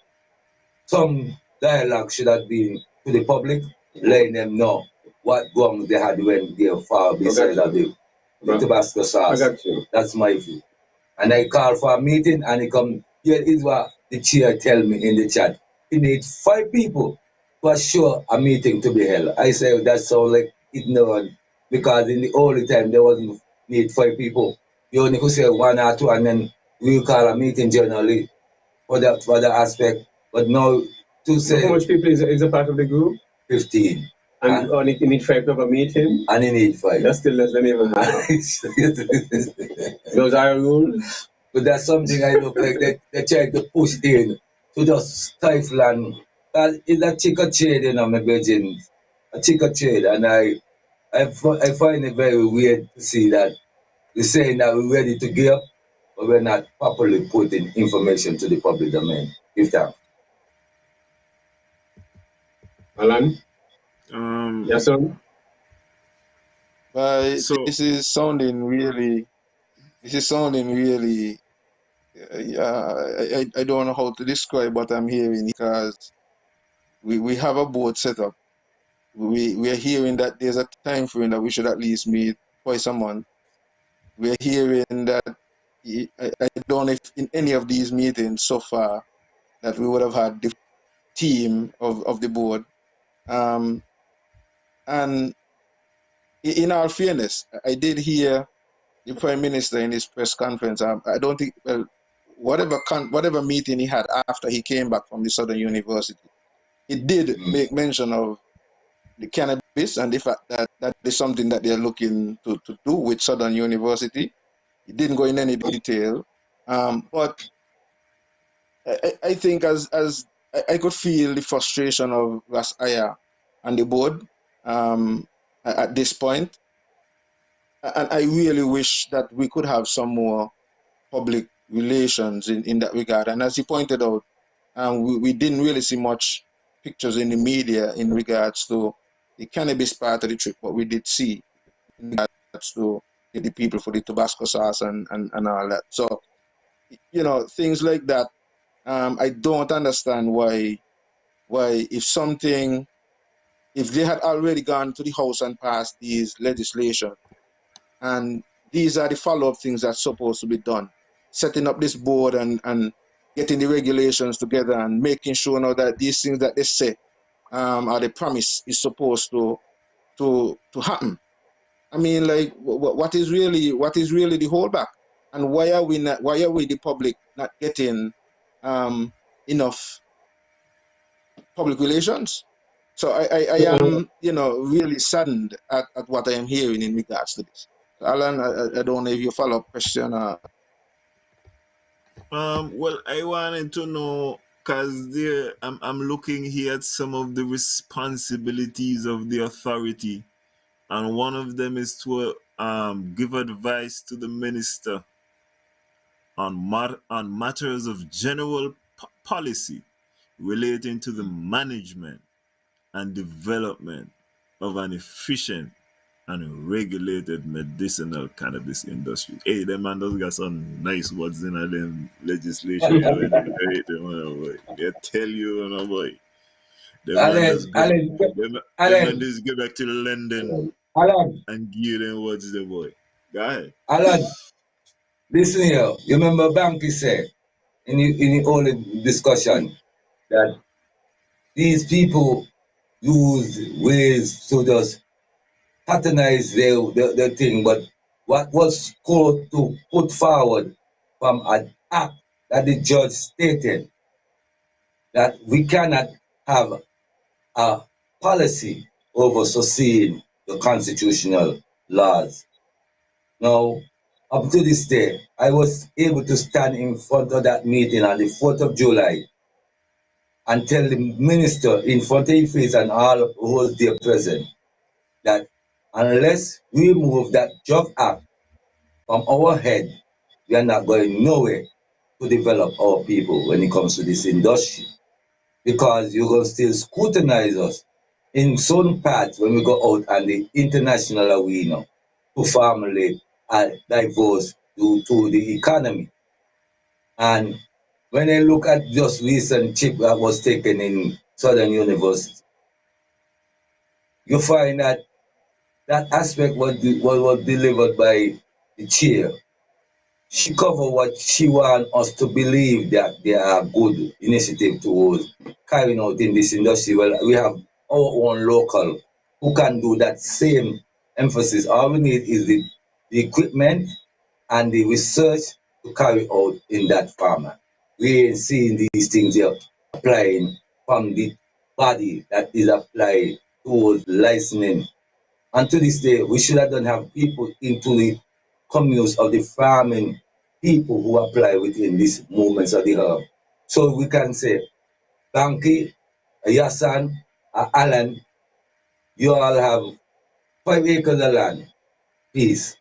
some dialogue should have been to the public, letting them know what wrong they had when they were far beside of them. the Tabasco sauce. I got you. That's my view. And I call for a meeting, and he come, here is what the chair tell me in the chat. He need 5 people to assure a meeting to be held. I say that sound like ignorant, because in the old time there wasn't need 5 people. You only could say 1 or 2, and then we call a meeting generally for the aspect. But now to say how much people is a part of the group? 15. And only you need 5 to have a meeting? And you need 5. That's still less than even half. Those are rules. But that's something I look like they try to push in to just stifle, and it's a chicken trade, you know, my virgin. A chicken trade, and I find it very weird to see that we're saying that we're ready to give up, but we're not properly putting information to the public domain. Give thanks. Alan? Yes, sir? So this is sounding really. I don't know how to describe what I'm hearing, because we have a board set up. We are hearing that there's a time frame that we should at least meet twice a month. We're hearing that I don't know if in any of these meetings so far that we would have had the team of the board. And in all fairness, I did hear the Prime Minister in his press conference. I don't think, well, whatever meeting he had after he came back from the Southern University, he did make mention of the cannabis and the fact that that is something that they're looking to do with Southern University. He didn't go in any detail, but I think as I could feel the frustration of Ras IYaaH and the board at this point, and I really wish that we could have some more public relations in that regard. And as you pointed out, we didn't really see much pictures in the media in regards to the cannabis part of the trip, but we did see in regards to the people for the Tabasco sauce and all that. So, you know, things like that. I don't understand why if they had already gone to the House and passed these legislation, and these are the follow-up things that's supposed to be done, setting up this board and getting the regulations together and making sure now that these things that they say or the promise is supposed to happen. I mean, like, what is really the holdback, and why are we the public not getting enough public relations? So I am, you know, really saddened at what I am hearing in regards to this. So Alan, I don't know if you follow up question. Well, I wanted to know, because there I'm looking here at some of the responsibilities of the authority, and one of them is to give advice to the minister on matters of general policy relating to the management and development of an efficient and regulated medicinal cannabis industry. Hey, them man those got some nice words in them legislation. You know, when you read them, boy. They tell you, boy. Them man just go, them man just go back to London and give them words, the boy. Go ahead. Alan, listen here. You remember Banky said in the early discussion that these people use ways to just patronize their thing, but what was called to put forward from an act that the judge stated that we cannot have a policy over overseeing the constitutional laws. Now, up to this day, I was able to stand in front of that meeting on the 4th of July and tell the minister in front of his face and all who was there present that unless we move that drug act from our head, we are not going nowhere to develop our people when it comes to this industry. Because you're going to still scrutinize us in some parts when we go out on the international arena to formulate and diverse to the economy. And when I look at just recent chip that was taken in Southern University, you find that that aspect was delivered by the chair. She covered what she wants us to believe that there are good initiatives towards carrying out in this industry. Well, we have our own local who can do that same emphasis. All we need is the equipment and the research to carry out in that farmer. We ain't seeing these things here applying from the body that is applied towards licensing. And to this day, we should have done have people into the communes of the farming people who apply within these movements of the herb. So we can say, Banky, Yassan, Alan, you all have 5 acres of land. Peace.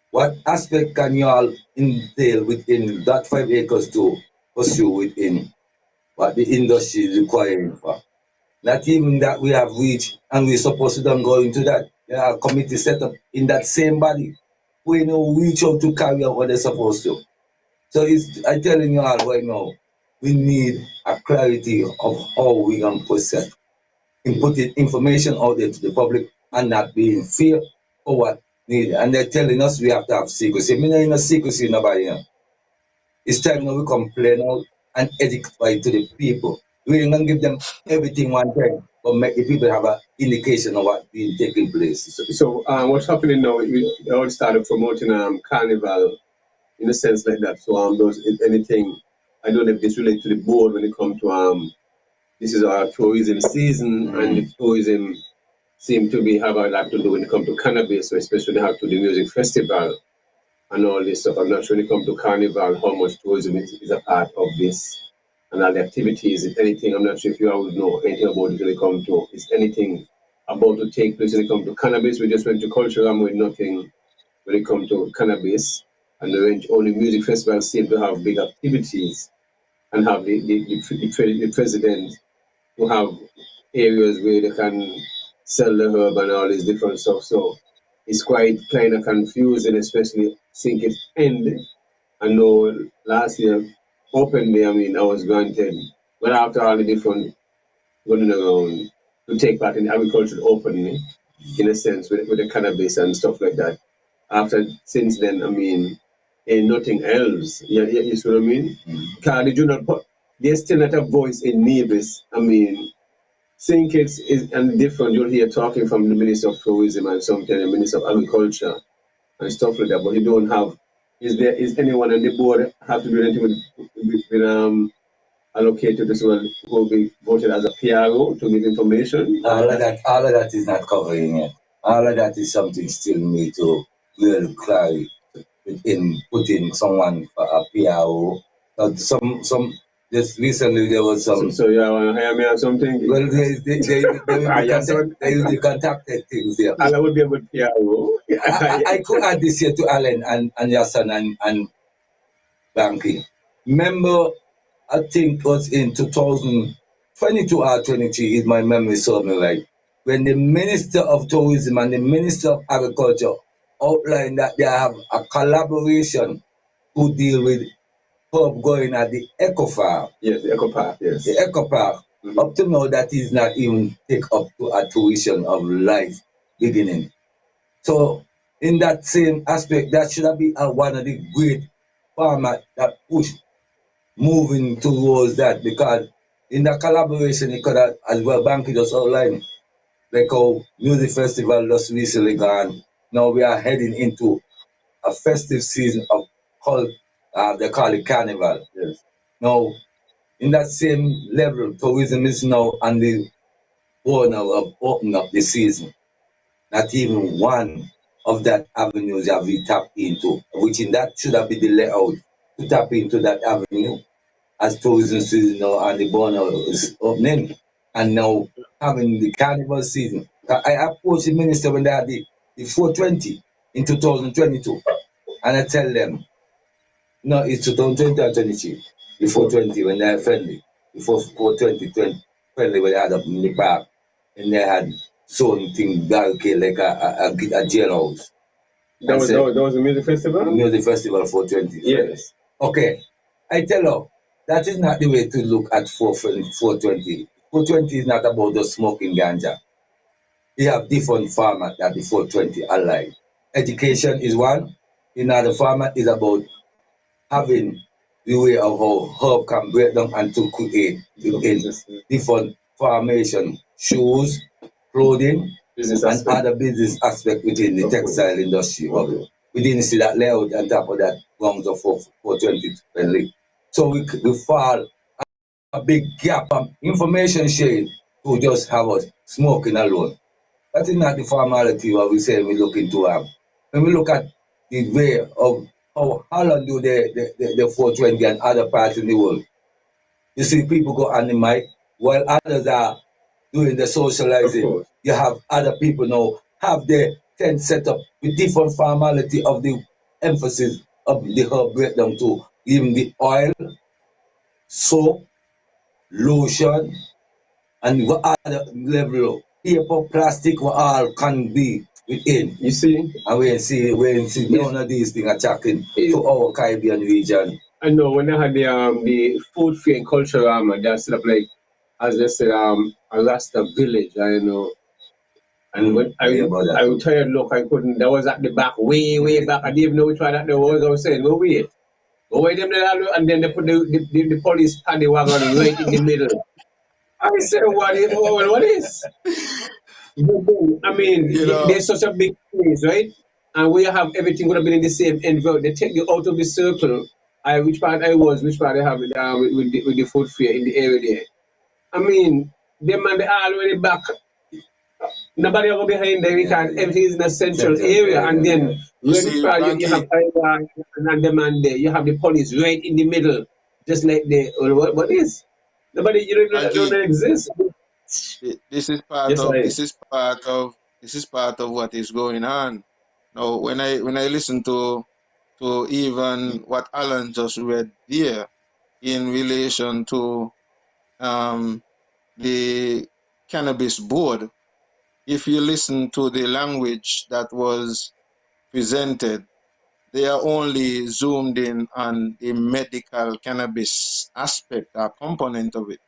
What aspect can you all entail within that 5 acres to pursue within what the industry is requiring for? Not even that we have reached and we're supposed to don't go into that. There are committees set up in that same body. We know reach out to carry out what they're supposed to. So I'm telling you all right now, we need a clarity of how we can process in putting information out there to the public and not being fear for what needed. And they're telling us we have to have secrecy. I mean, there ain't no secrecy nobody here. It's time now we complain out and educate to the people. We ain't gonna give them everything one time, but make the people have an indication of what's being taking place. So what's happening now? We all started promoting carnival in a sense like that. So those if anything, I don't know if this relates to the board when it comes to this is our tourism season and the tourism seem to be have a lot to do when it comes to cannabis, so especially how to the music festival and all this stuff. I'm not sure when it comes to carnival how much tourism is a part of this and all the activities. If anything, I'm not sure if you all would know anything about it when it comes to is anything about to take place when it comes to cannabis. We just went to culture and with nothing when it comes to cannabis. And the only music festivals seem to have big activities and have the president to have areas where they can sell the herb and all this different stuff. So it's quite kind of confusing, especially since it end. I know last year, open day, I mean, I was granted, but after all the different running around to take part in agriculture openly, in a sense, with the cannabis and stuff like that. After, since then, I mean, ain't nothing else. You see what I mean? Because did you not put, there's still not a voice in Nevis. I mean, think it's and different. You'll hear talking from the Minister of Tourism and sometimes the Minister of Agriculture and stuff like that, but you don't have. Is anyone on the board have to do anything with allocated as well who will be voted as a PRO to give information? All of that is not covering yet. All of that is something still need to really clarify in putting someone for a PRO. Some just recently there was some. So you want to hire me or something? Well, they usually contacted things there. I would be a good PRO. I could add this here to Alan and Yassan and Banky. Remember, I think it was in 2022 or 23, if my memory serves me right, when the Minister of Tourism and the Minister of Agriculture outlined that they have a collaboration to deal with herb going at the Eco Farm. Yes, the Eco Park, yes. The Eco Park. Up to now, that is not even take up to a tuition of life beginning. So, in that same aspect, that should be one of the great farmers that push moving towards that, because in the collaboration, it could have, as well, Banky just outlined, like how music festival just recently gone. Now we are heading into a festive season of they call it carnival. Yes. Now, in that same level, tourism is now on the border of opening up the season. Not even one of that avenues have we tapped into, which in that should have been the layout to tap into that avenue as tourism season now and the border is opening. And now having the carnival season. I approached the minister when they had the 420 in 2022, and I tell them, no, it's 2020 and 23. The 420 when they are friendly. Before 420, friendly when they had up in the park. And they had something barricade like a jailhouse. That was a music festival? The music festival 420. Yes. Okay. I tell you, that is not the way to look at 420. 420 is not about just smoking ganja. we have different format that the 420 allied. Education is one. Another format is about having the way of how herb can break down and to create in different formation, shoes, clothing, business and aspect. Other business aspect within the textile industry. We didn't see that layout on top of that grounds of 420. So we fall a big gap of information sharing to just have us smoking alone. That is not the formality what we say we look into. When we look at the way of how Holland do the 420 and other parts in the world, you see people go on the mic while others are doing the socializing. You have other people now have their tent set up with different formality of the emphasis of the herb breakdown too. Even the oil, soap, lotion, and what other level of paper, plastic, what all can be within. You see? And we see none of these things attacking to our Caribbean region. I know when they had the food fair and cultural armor, that's sort of like, as they said, a Rasta village, I know. And when I would try to look, I couldn't, that was at the back, way back. I didn't even know which one that there was. I was saying, no, wait. Go away them there, and then they put the police paddy wagon right in the middle. I said, what is? I mean, there's such a big place, right? And we have everything would have been in the same envelope. They take you out of the circle. Which part I was, which part I have it with the food fair in the area there. I mean, them man they all already back. Nobody over behind them because everything is in a central area. And then you have Iran and the man there. You have the police right in the middle, just like the what is? Nobody you don't exist. This is part of what is going on. Now, when I listen to even what Alan just read there in relation to the cannabis board, if you listen to the language that was presented, they are only zoomed in on the medical cannabis aspect or component of it.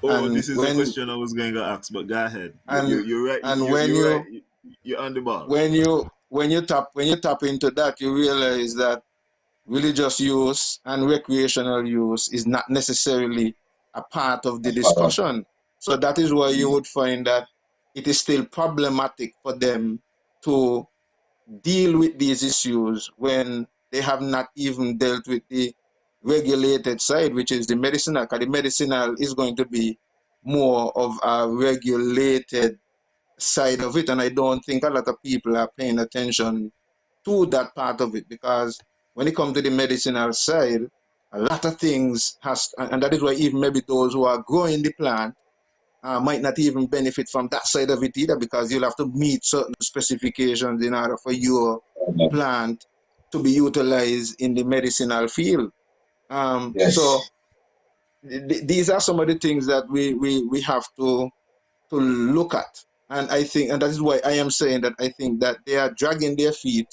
Oh, and this is the question I was going to ask, but go ahead. You're right. You're right. You're on the ball. When you tap into that, you realize that religious use and recreational use is not necessarily a part of the discussion. So that is why you would find that it is still problematic for them to deal with these issues when they have not even dealt with the regulated side, which is the medicinal, because the medicinal is going to be more of a regulated side of it. And I don't think a lot of people are paying attention to that part of it, because when it comes to the medicinal side, a lot of things and that is why even maybe those who are growing the plant might not even benefit from that side of it either, because you'll have to meet certain specifications in order for your plant to be utilized in the medicinal field. So these are some of the things that we have to look at. And I think, and that is why I am saying that I think that they are dragging their feet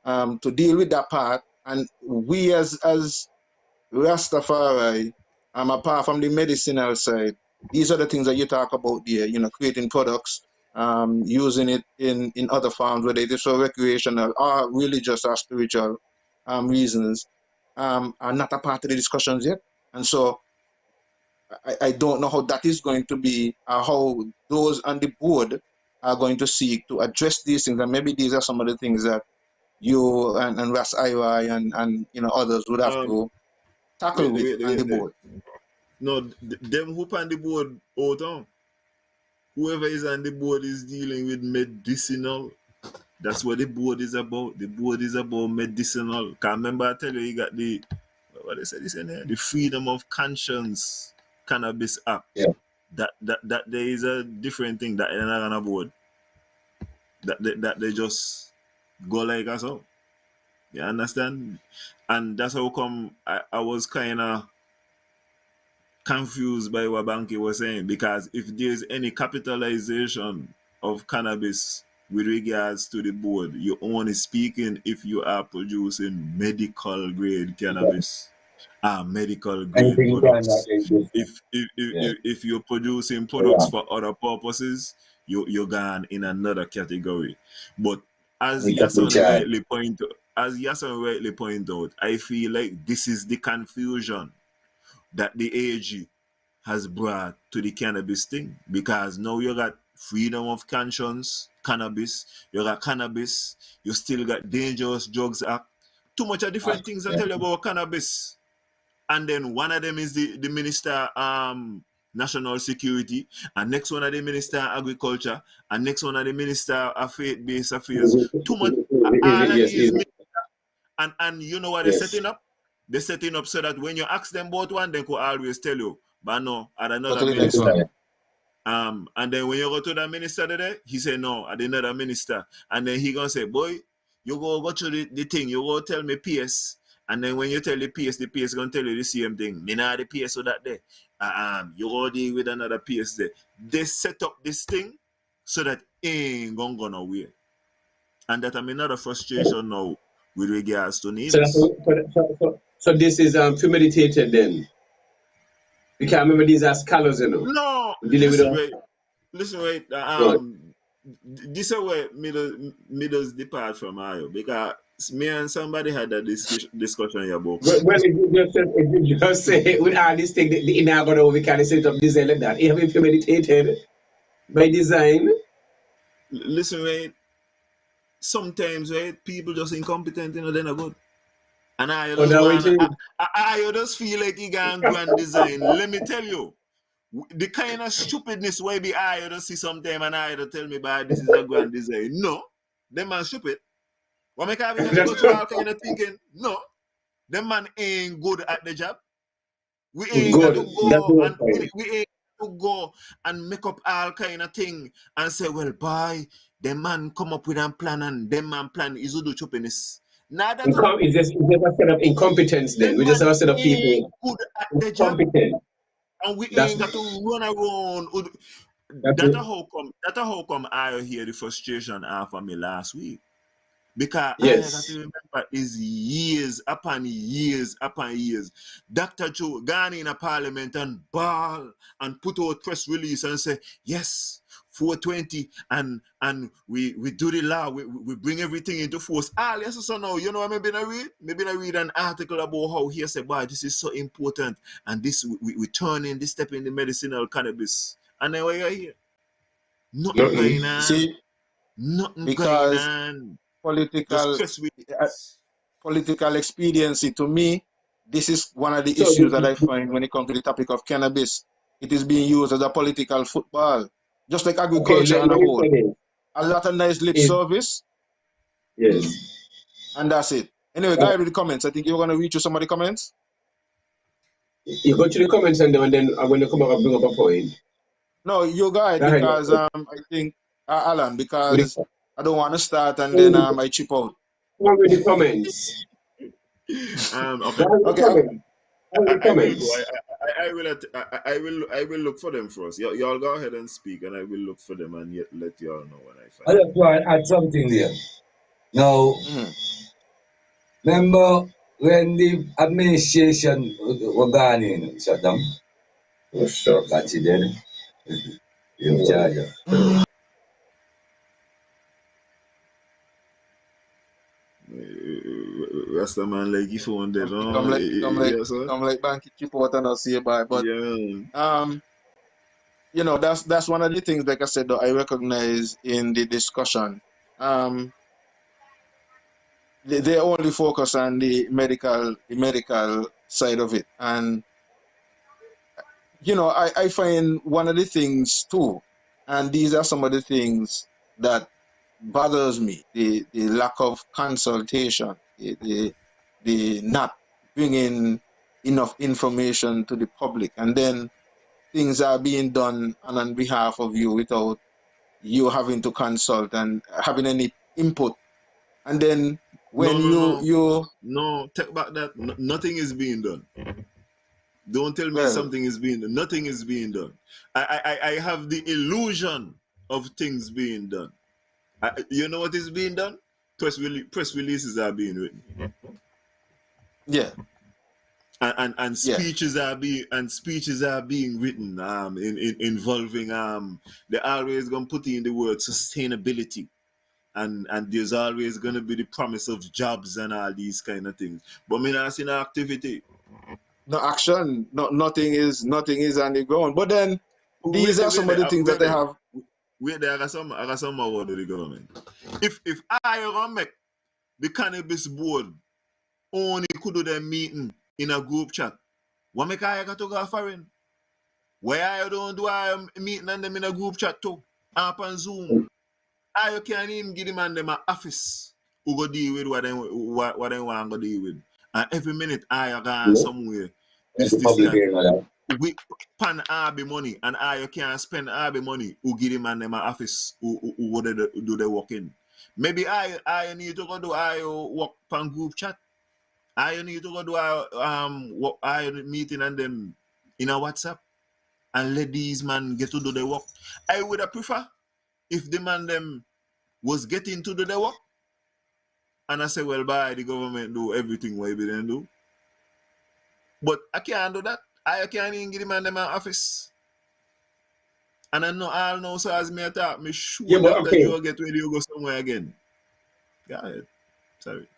to deal with that part. And we as Rastafari, apart from the medicinal side, these are the things that you talk about there, creating products, using it in other forms, whether it is for recreational or religious or spiritual reasons, are not a part of the discussions yet. And so I don't know how that is going to be, how those on the board are going to seek to address these things. And maybe these are some of the things that you and Ras IYaaH and others would have to tackle on the board. No, them who on the board out on. Whoever is on the board is dealing with medicinal. That's what the board is about. The board is about medicinal. Can't remember I tell you got the what they said this in there? The Freedom of Conscience Cannabis Act. Yeah. That there is a different thing that they're not on a board. That they just go like us all. You understand? And that's how come I was kinda confused by what Banky was saying, because if there's any capitalization of cannabis with regards to the board, you're only speaking if you are producing medical grade cannabis, medical grade products. If you're producing products for other purposes, you're gone in another category. But as Because we Yason charge. rightly point out, I feel like this is the confusion that the AG has brought to the cannabis thing, because now you got freedom of conscience, cannabis, you got cannabis, you still got Dangerous Drugs Act, too much of different things I tell you about cannabis. And then one of them is the minister national security, and next one of the minister agriculture, and next one of the minister of faith-based affairs. Too much, all of Yes, these, and you know what they're yes. setting up? They're setting up so that when you ask them about one, they could always tell you, but no, at Go another to the next minister. one. And then when you go to the minister today, he say no, at another minister. And then he gonna say, boy, you go to the thing, you go tell me PS. And then when you tell the PS gonna tell you the same thing. Me not the PS so that day. You go deal with another PS there. They set up this thing so that ain't gonna go nowhere. And that I'm another frustration now with regards to So, that's, needles. so this is premeditated then. We can't remember these as scholars, you know. No, We're dealing with listen, wait. no. This is where middles depart from Ayo, because me and somebody had a discussion about Well, cannabis. if you just say with all this thing, the inner going we can set up design like that. It have been premeditated by design. Listen, wait. Sometimes, right, people just incompetent, they're not good. And I Or just that way want, to I just feel like he got grand design. Let me tell you, the kind of stupidness where be I just see sometime and I just tell me, "Bah, this is a grand design." No, them man stupid. What make I got to go through all kind of thinking? No, them man ain't good at the job. We ain't got to good. That's go the and point. we ain't got to go and make up all kind of thing and say, well, boy, them man come up with a plan and them man plan is to do choppiness. Nah, that It's just a set of incompetence then. them We just man have a set of ain't people good at the job competent. and we That's ain't got to run around. that's That it. a how come I hear the frustration after me last week. Because I got to Yes. remember is years upon years upon years. Dr. Joe gone in a parliament and ball and put out press release and say, yes, 420 and we do the law, we bring everything into force. Ah, yes, so now, you know what maybe I read? Maybe I read an article about how he said, boy, this is so important and this we turn in this step in the medicinal cannabis. And then what you hear? Nothing Nothing. going on. See, Nothing going because on. Just political press uh, release. political expediency, to me, this is one of the So issues that I find when it comes to the topic of cannabis. It is being used as a political football, just like okay, agriculture let on a me whole. say this. A lot of nice lip Is service, yes. and that's it. Anyway, guy with the comments. I think you're gonna read through some of the comments. You go to the comments and then when you come up, I'll bring up a point. No, you guide Go ahead. because I think Alan, With because the, I don't want to start and then come I chip out. on with the comments. Go Okay. ahead with the Okay, comments. Go ahead with the I will go. comments. I will look for them first. Y'all go ahead and speak, and I will look for them and yet let y'all know when I I find just want to add something there. Now, mhm. remember when the administration were gone in, Saddam, Oh, sure. got you there, in charge. them. Rasta man like if you dead, Come no? like Yes, sir. come like banky chip out and I'll see bye. But Yeah. um, that's one of the things, like I said, that I recognize in the discussion. Um, they only focus on the medical side of it, and I find one of the things too, and these are some of the things that bothers me: the lack of consultation, the not bringing enough information to the public, and then things are being done on behalf of you without you having to consult and having any input. And then No, when no, you no, you no. Take back that. Nothing is being done. Don't tell me well, something is being done. Nothing is being done. I have the illusion of things being done. You know what is being done? Press releases are being written. yeah, And Yeah. speeches are being written involving they're always gonna put in the word sustainability, and there's always gonna be the promise of jobs and all these kind of things. But me not see no activity. No action. Nothing is on the ground. But then these are some of the things that Wait they there. have. Wait there, I got some more word of the government. If I gonna make the cannabis board only could do their meeting in a group chat, what make I got to go foreign? Where I don't do I meeting and them in a group chat too? Up on Zoom. I can't even give them and them an office who go deal with what they want to deal with. And every minute I go somewhere, this, that. We pan RB money and I can't spend RB money who give them and them an office who they do the work in. Maybe I need to go do I work pan group chat. I need to go do I meeting and them in a WhatsApp and let these man get to do the work. I would have prefer if the man them was getting to do the work and I say, well, bye, the government do everything what they do. But I can't do that. I can't even give the man them an office. And I know all know so as me attack, me sure Yeah, but Dr. okay. Joe get ready to go somewhere again. Go ahead. Sorry.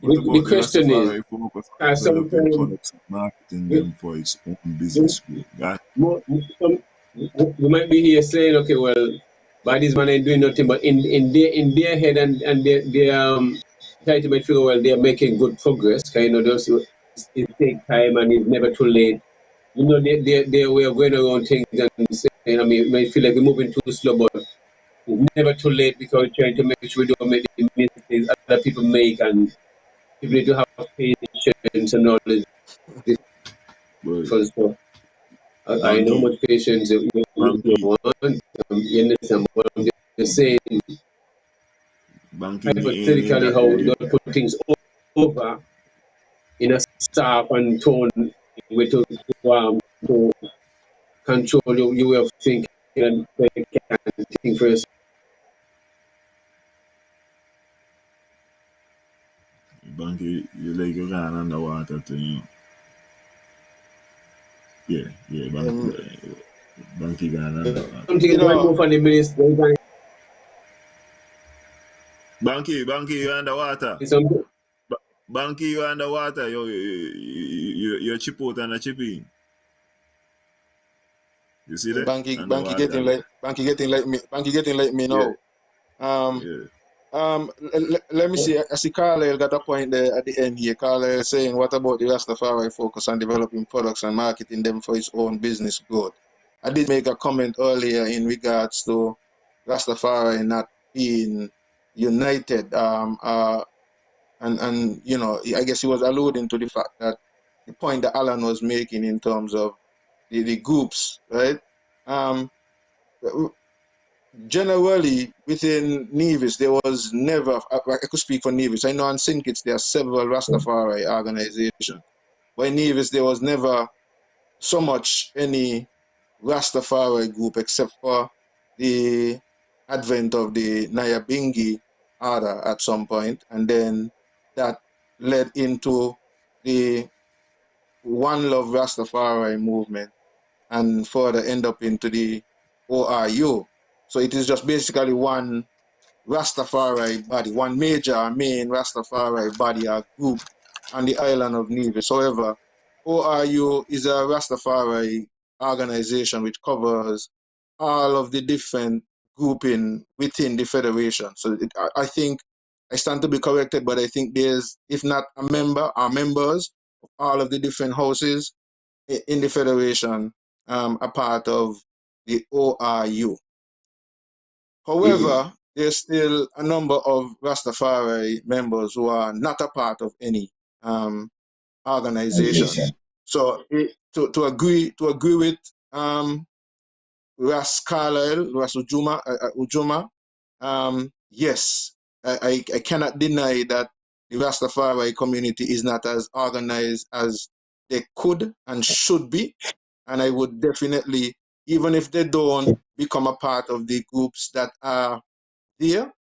What The about the question is, Rastafari focus on developing sometimes products and marketing them for its own business growth? Right? we might be here saying, okay, well, by this man ain't doing nothing, but in their head and their trying to make sure, well, they're making good progress. Kind of those it take time and it's never too late. You know, they way of going around things and saying, I mean, it may feel like we're moving too slow, but it's never too late because we're trying to make sure we don't make the mistakes other people make, and people need to have patience and all this But different stuff. I know Banky, much patience you Banky, want. You understand what I'm just saying? Banky in Hypothetically, that how area. God put things over in a soft and tone way to control your way of thinking and think for yourself. Banky, you like you're going underwater thing. Yeah, Banky going underwater. Something You going know, on for the minister. Banky, you underwater. Something. Banky, you underwater. You're chip out and a chip in. You see that? Banky getting Underwater. like Banky getting like me Yeah, now. Um, yeah. let me see. I see Carlisle got a point there at the end here. Carlisle saying, what about the Rastafari focus on developing products and marketing them for its own business growth? I did make a comment earlier in regards to Rastafari not being united. And you know, I guess he was alluding to the fact that the point that Alan was making in terms of the groups, right? Um, Generally, within Nevis, there was never, I could speak for Nevis. I know on St. Kitts there are several Rastafari organizations. But in Nevis, there was never so much any Rastafari group except for the advent of the Nyabingi order at some point. And then that led into the One Love Rastafari movement and further end up into the ORU. So it is just basically one Rastafari body, one major main Rastafari body or group on the island of Nevis. However, ORU is a Rastafari organization which covers all of the different grouping within the federation. So I think I stand to be corrected, but I think there's, if not a member, or members of all of the different houses in the federation, a part of the ORU. However, there's still a number of Rastafari members who are not a part of any organization. So to agree with Ras Carlyle, Ras Ujuma, yes, I cannot deny that the Rastafari community is not as organized as they could and should be. And I would definitely, even if they don't become a part of the groups that are there,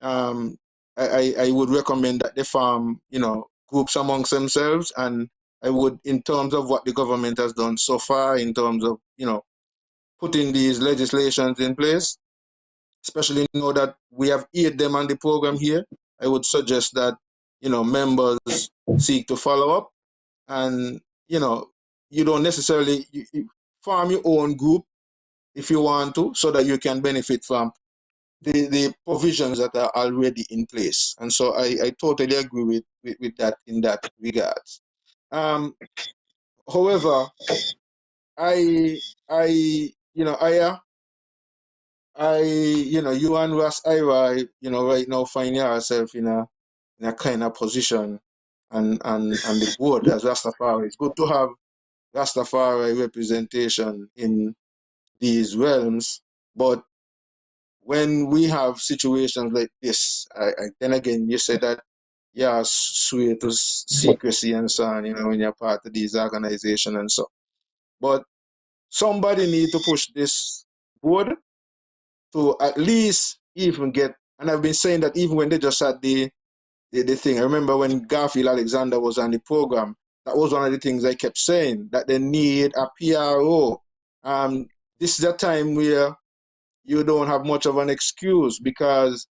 I would recommend that they form, you know, groups amongst themselves. And I would, in terms of what the government has done so far, in terms of, putting these legislations in place, especially now that we have 8 them on the program here, I would suggest that, members seek to follow up. And, you don't necessarily you form your own group if you want to, so that you can benefit from the provisions that are already in place. And so I totally agree with that in that regards. However, you and Ras IYaaH, right now find yourself in a kind of position and the board as Rastafari. It's good to have Rastafari representation in these realms, but when we have situations like this, then again, you said that swear to secrecy and so on, when you're part of these organizations and so. But somebody need to push this board to at least even get, and I've been saying that even when they just had the thing. I remember when Garfield Alexander was on the program, that was one of the things I kept saying, that they need a PRO. This is a time where you don't have much of an excuse, because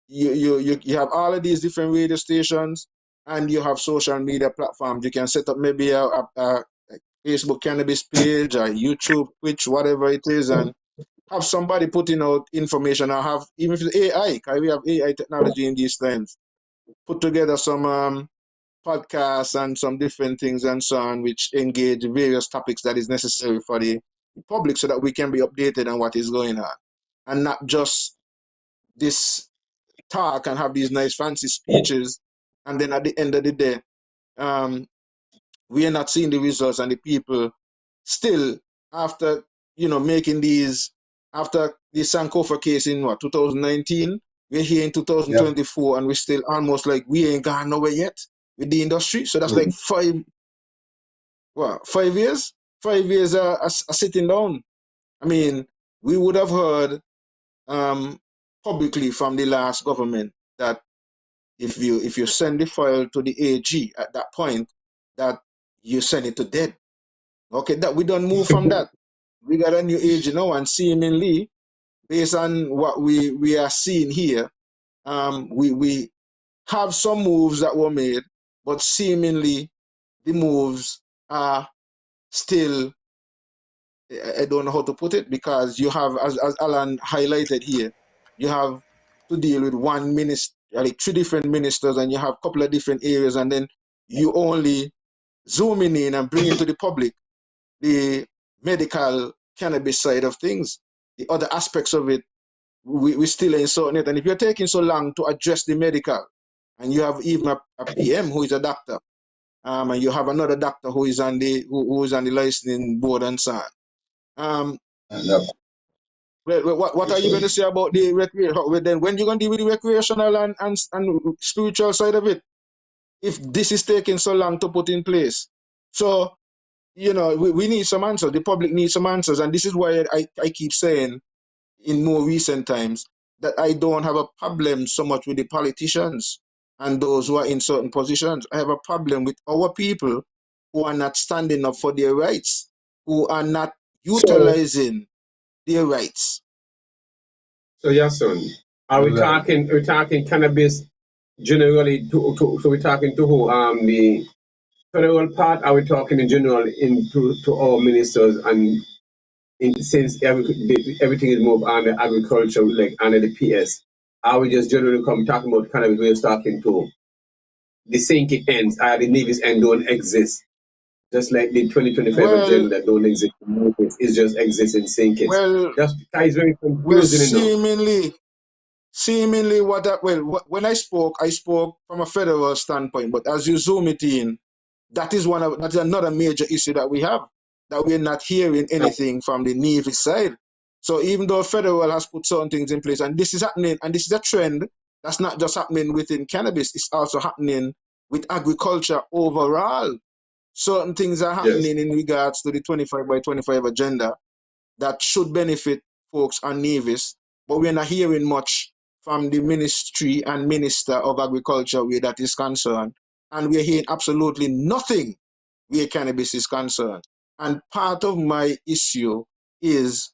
you have all of these different radio stations and you have social media platforms. You can set up maybe a Facebook cannabis page or YouTube, Twitch, whatever it is, and have somebody putting out information, or have, even if it's AI, because we have AI technology in these times, put together some podcasts and some different things and so on, which engage various topics that is necessary for the public, so that we can be updated on what is going on, and not just this talk and have these nice fancy speeches, and then at the end of the day, we are not seeing the results, and the people still, after making these, after the Sankofa case in 2019, we're here in 2024, and we're still almost like we ain't gone nowhere yet with the industry. So that's like 5 years, 5 years are sitting down. I mean, we would have heard publicly from the last government that if you send the file to the AG at that point, that you send it to dead. Okay, that we don't move from that. We got a new AG now, and seemingly, based on what we are seeing here, we have some moves that were made, but seemingly the moves are still, I don't know how to put it, because you have, as Alan highlighted here, you have to deal with one minister, like 3 different ministers, and you have a couple of different areas, and then you only zooming in and bringing to the public the medical cannabis side of things. The other aspects of it, we still ain't sorting it. And if you're taking so long to address the medical, and you have even a PM who is a doctor, and you have another doctor who is on the who is on the licensing board and so on. What are you going to say about the recreation? Then when you're going to deal with the recreational and spiritual side of it, if this is taking so long to put in place? So, we need some answers. The public needs some answers. And this is why I keep saying in more recent times that I don't have a problem so much with the politicians and those who are in certain positions. I have a problem with our people who are not standing up for their rights, who are not utilizing their rights. So Yasun, are we talking? We're talking cannabis generally. So we're talking to who? The federal part. Are we talking in general to our ministers, and since everything is moved under agriculture, like under the PS? Are we just generally talking about cannabis? We're talking to the sinking ends. The Navy's end don't exist. Just like the 2025 agenda don't exist. It just exists in sinking. Just is very confusing. Seemingly when I spoke from a federal standpoint, but as you zoom it in, that's another major issue that we have, that we're not hearing anything from the Navy side. So even though federal has put certain things in place, and this is happening, and this is a trend that's not just happening within cannabis, it's also happening with agriculture overall. Certain things are happening in regards to the 25 by 25 agenda that should benefit folks on Navis, but we're not hearing much from the ministry and minister of agriculture where that is concerned. and we're hearing absolutely nothing where cannabis is concerned. And part of my issue is,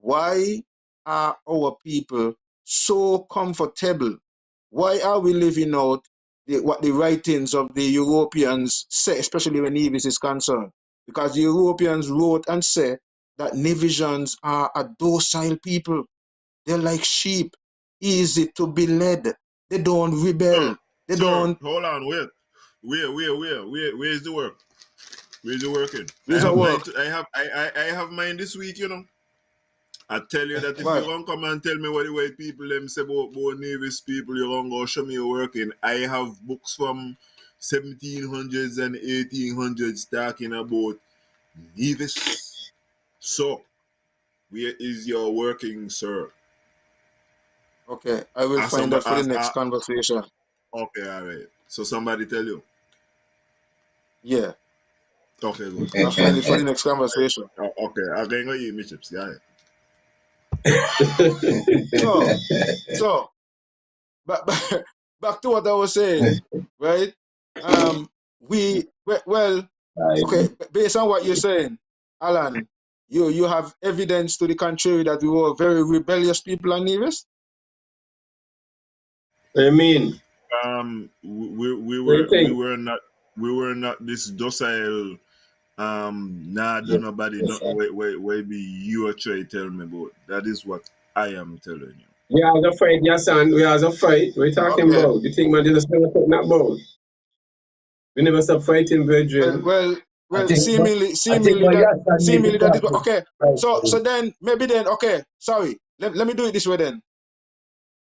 why are our people so comfortable? Why are we living out what the writings of the Europeans say, especially when Nevis is concerned? Because the Europeans wrote and said that Nevisians are a docile people. They're like sheep, easy to be led. They don't rebel. They Sir, don't. hold on, wait. Where's the work? Where's the working? I Where's our have mine. work? I have mine this week. You know. I tell you that if you What? don't come and tell me what the white people them say about Nevis people, you don't go show me your working. I have books from 1700s and 1800s talking about Nevis. So, where is your working, sir? Okay, I will As find somebody, out for the next conversation. okay, all right. So somebody tell you. Yeah, Okay, good. I'll find it for the next conversation. Okay, I'm going to eat my chips. Yeah. So, back, back to what I was saying, right? Well, okay, based on what you're saying, Alan, you have evidence to the contrary that we were very rebellious people on Nevis? What do you mean? We What do you think? we were not this docile. Nah, do nobody nothing. Wait, be you are trying to tell me about. That is what I am telling you. We are the fight, yes, son. We are the fight. What are you talking Okay. about? You think man just never talking about? We never stop fighting, brethren. Well, I think seemingly what that, Yassan need to is talk okay. So to. then maybe then, okay, sorry. Let me do it this way then.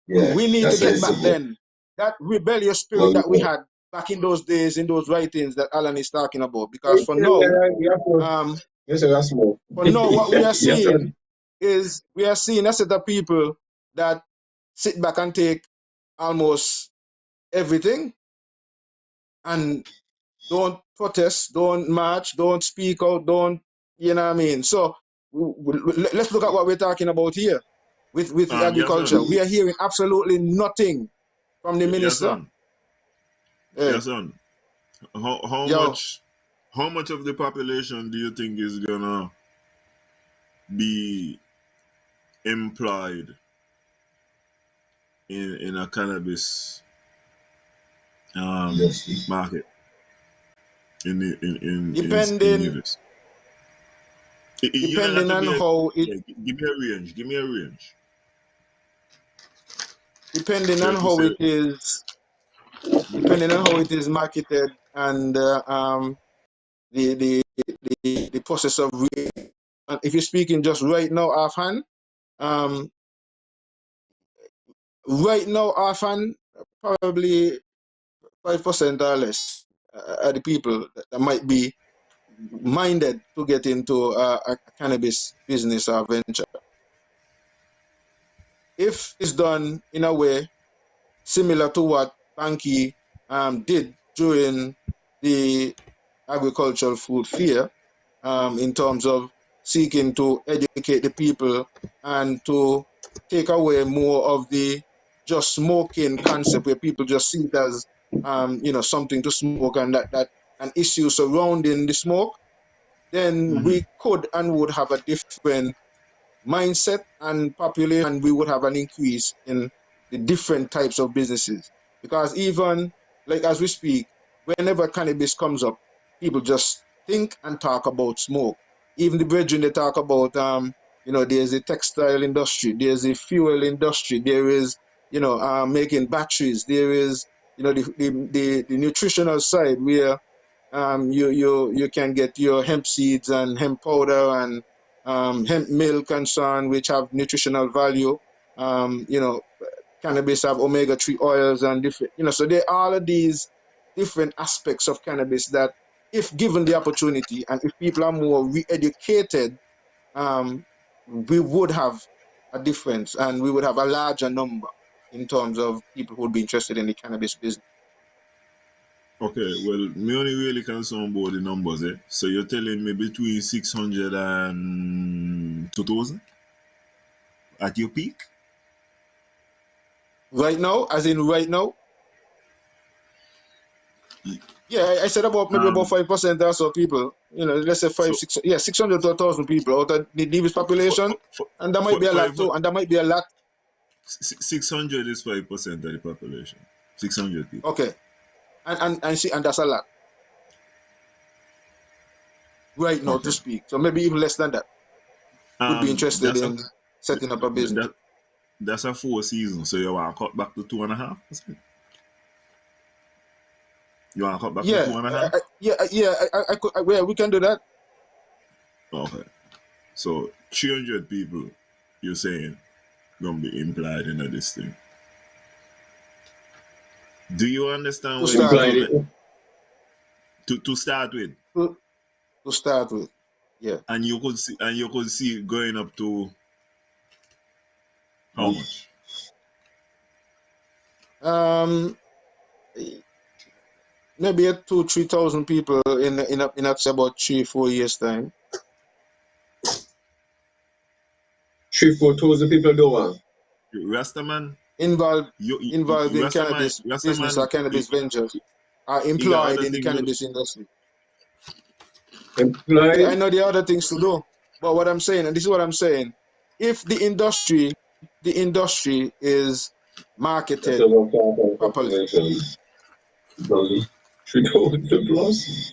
Yeah, We need to that's get back sensible. then that rebellious spirit Well, that we had back in those days, in those writings that Alan is talking about. Because um, Yes, that's small. for now, what we are Yes, sir. seeing is we are seeing a set of people that sit back and take almost everything and don't protest, don't march, don't speak out, don't, you know what I mean? So let's look at what we're talking about here with the Yes, agriculture. son. We are hearing absolutely nothing from the Yes, minister. son. Hey, Yes, son. yo, How much of the population do you think is gonna be employed in a cannabis market in depending Nevis? You don't got depending to on be a, how it yeah, give me a range. Give me a range. depending on Fair to how say. it is depending on how it is marketed and the process of if you're speaking just right now offhand, um right now offhand, probably 5% or less are the people that might be minded to get into a cannabis business or venture. If it's done in a way similar to what Banky did during the agricultural food fair, in terms of seeking to educate the people and to take away more of the just smoking concept where people just see it as something to smoke and that an issue surrounding the smoke, then Mm-hmm. we could and would have a different mindset and population, and we would have an increase in the different types of businesses. Because even like as we speak, whenever cannabis comes up, people just think and talk about smoke. Even the brethren they talk about there's a textile industry, there's a fuel industry, there is making batteries, there is the nutritional side where you can get your hemp seeds and hemp powder and hemp milk and so on, which have nutritional value. Um, you know, Cannabis have omega-3 oils and different, so there are all of these different aspects of cannabis that, if given the opportunity and if people are more re-educated, we would have a difference and we would have a larger number in terms of people who would be interested in the cannabis business. Okay, well, me only really concerned about the numbers, eh? So you're telling me between 600 and 2,000 at your peak? Right now, as in right now, Yeah, I said about maybe about 5% or so people. You know, let's say 600 to 1,000 people out of the Davis population, and that might be a lot too. And that might be a lot. 600 is 5% of the population. 600 people. Okay, and that's a lot right now to speak. So maybe even less than that would be interested in setting up a business. That's a 4 season, so you want to cut back to 2.5%? You want to cut back to 2.5? Yeah, we can do that. Okay. So 300 people, you're saying, gonna be implied in this thing. Do you understand what you're doing? To start with. To start with, yeah. And you could see it going up to how much? Maybe 2,000-3,000 people in about 3-4 years time. 3,000-4,000 people do what? Rastaman involved in cannabis business or cannabis ventures are employed in the cannabis industry. Employed? Yeah, I know there are other things to do, but what I'm saying, and this is what I'm saying, if the industry is marketed properly, 3,000 plus.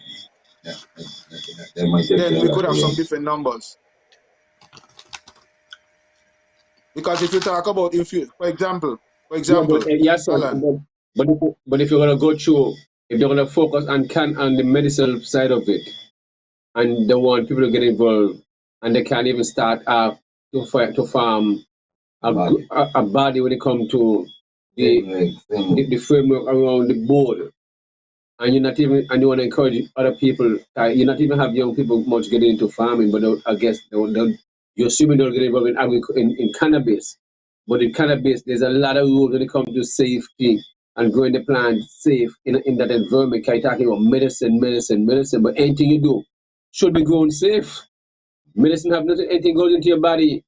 Then we could have some different numbers. Because if you talk about for example, Alan, but if you're gonna go through, if they're gonna focus on the medicinal side of it, and they want people to get involved, and they can't even start to farm a body when it comes to the framework around the board. And you want to encourage other people. You not even have young people much getting into farming, but I guess you're assuming they'll get involved in cannabis. But in cannabis, there's a lot of rules when it comes to safety and growing the plant safe in that environment. You're talking about medicine, but anything you do should be grown safe. Medicine have nothing, anything goes into your body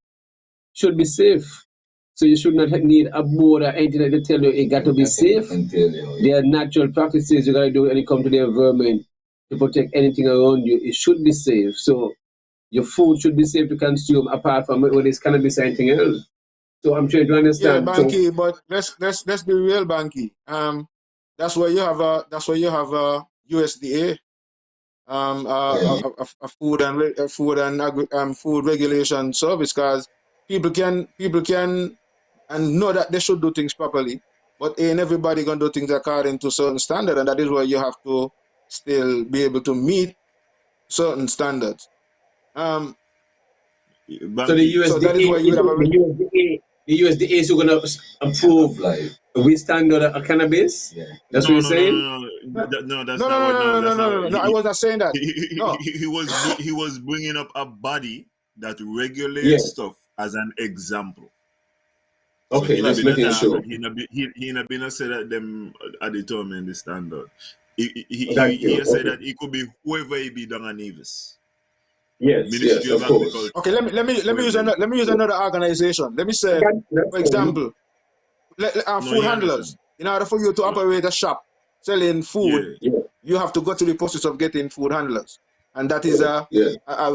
should be safe. So you should not need a board or anything to tell you it got to be safe. There are natural practices you got to do when it comes to the environment to protect anything around you. It should be safe. So your food should be safe to consume apart from whether it's cannabis or anything else. So I'm trying to understand. Yeah, Banky, but let's be real, Banky. That's why you have a USDA, a food regulation service, because people can and know that they should do things properly, but ain't everybody gonna do things according to certain standard, and that is why you have to still be able to meet certain standards. So the USDA, that is why you have the USDA is going to approve we standard of cannabis. Yeah. That's what you're saying. No, that's not what. No, I was not saying that. He was bringing up a body that regulates stuff as an example. Okay, so let's make it sure. He not been say that them are determining the standard. He said that it could be whoever he be done on Nevis. Yes, of course. Okay, let me use another organization. Let me say, for example, food handlers. In order for you to operate a shop selling food, you have to go through the process of getting food handlers, and that is a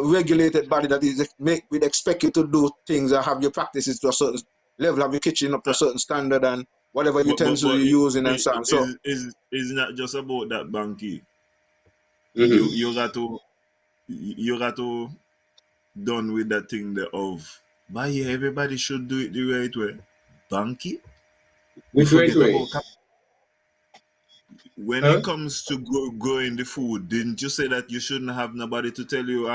regulated body that is would expect you to do things and have your practices to a certain level, have your kitchen up to a certain standard, and whatever utensils you're using and so on. So it's not just about that, Banky. You got to done with that thing there of, but yeah, everybody should do it the right way. Banky? Which right way? When it comes to growing the food, didn't you say that you shouldn't have nobody to tell you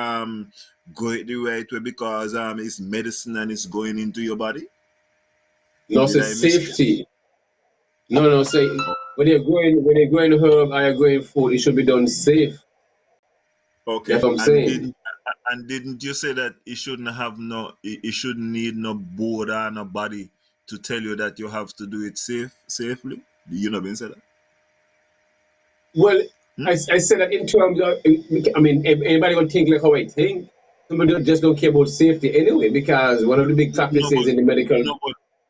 go it the right way because it's medicine and it's going into your body? No, it's safety. No, say when you're growing herb or you're growing food, it should be done safe. Okay. That's what I'm saying. Didn't you say that it shouldn't need no board or nobody to tell you that you have to do it safely? You know been said that? Well, I said that in terms of, anybody will think like how I think. Somebody just don't care about safety anyway, because one of the big practices in the medical.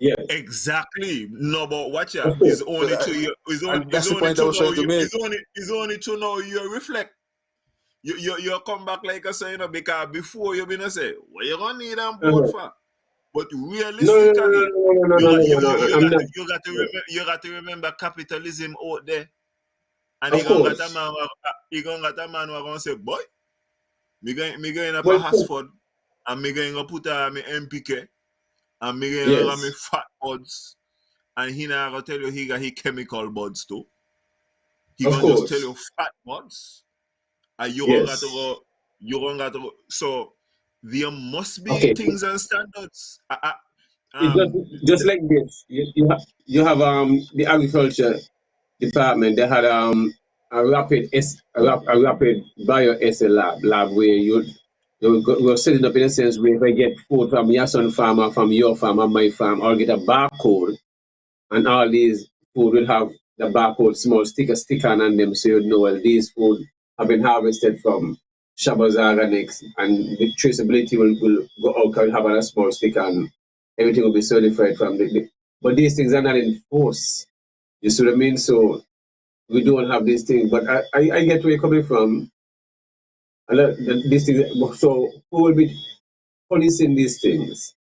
Yes. Exactly. No, but watch Of out. It's course. only to you. And that's the point I was trying to make. It's only to know you reflect. You come back like I say, you know, because before you been say, what you gonna need on board for? But realistically, No. I'm not. you got to remember capitalism out there. And Of course. he gonna get a man who gonna say, boy, me going up a Well, Hasford and me going to put me MPK and me going to yes. me fat buds and he not gonna tell you he got his chemical buds too. He Of gonna just tell course. you fat buds and Yes. you gonna go so there must be Okay. things and standards. It's just like this. You have the agriculture department. They had a rapid bioessay lab where we're setting up in a sense where if I get food from your son farm or from your farm or my farm, or get a barcode, and all these food will have the barcode small sticker on them, so you know, well, these food have been harvested from Shabbos Organics, and the traceability will go out and have a small sticker, and everything will be certified from but these things are not enforced. You see what I mean? So we don't have these things. But I get where you're coming from. These things. So who will be policing these things?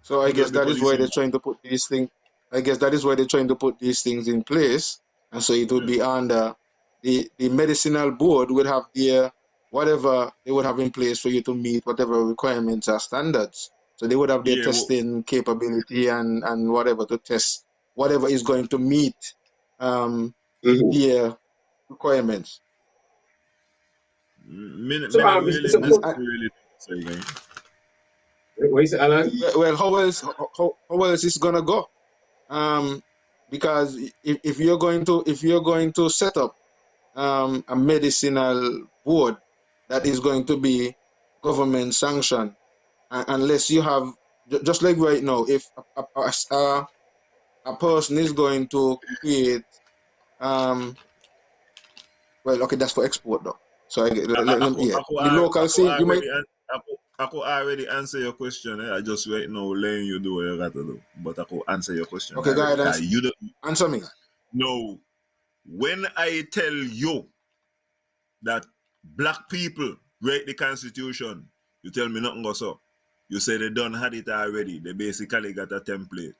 So I Who will guess be that is why policing they're that? trying to put these things. I guess that is why they're trying to put these things in place, and so it would Yeah. be under the medicinal board would have their whatever they would have in place for you to meet whatever requirements or standards. So they would have their Yeah, well, testing capability and whatever to test whatever is going to meet Mm-hmm. their requirements. So me not really so necessarily say that. what is it, Alan? Well, how else is gonna go? Um, because if you're going to set up a medicinal board that is going to be government sanctioned, unless you have just like right now, if a person is going to create well, okay, that's for export though. So yeah, on the local scene, you might. I could already answer your question. I just right now letting you do what you got to do. But I could answer your question Okay, already. guidance, You don't answer me. know when I tell you that black people write the constitution, you tell me nothing goes up. You say they done had it already. They basically got a template.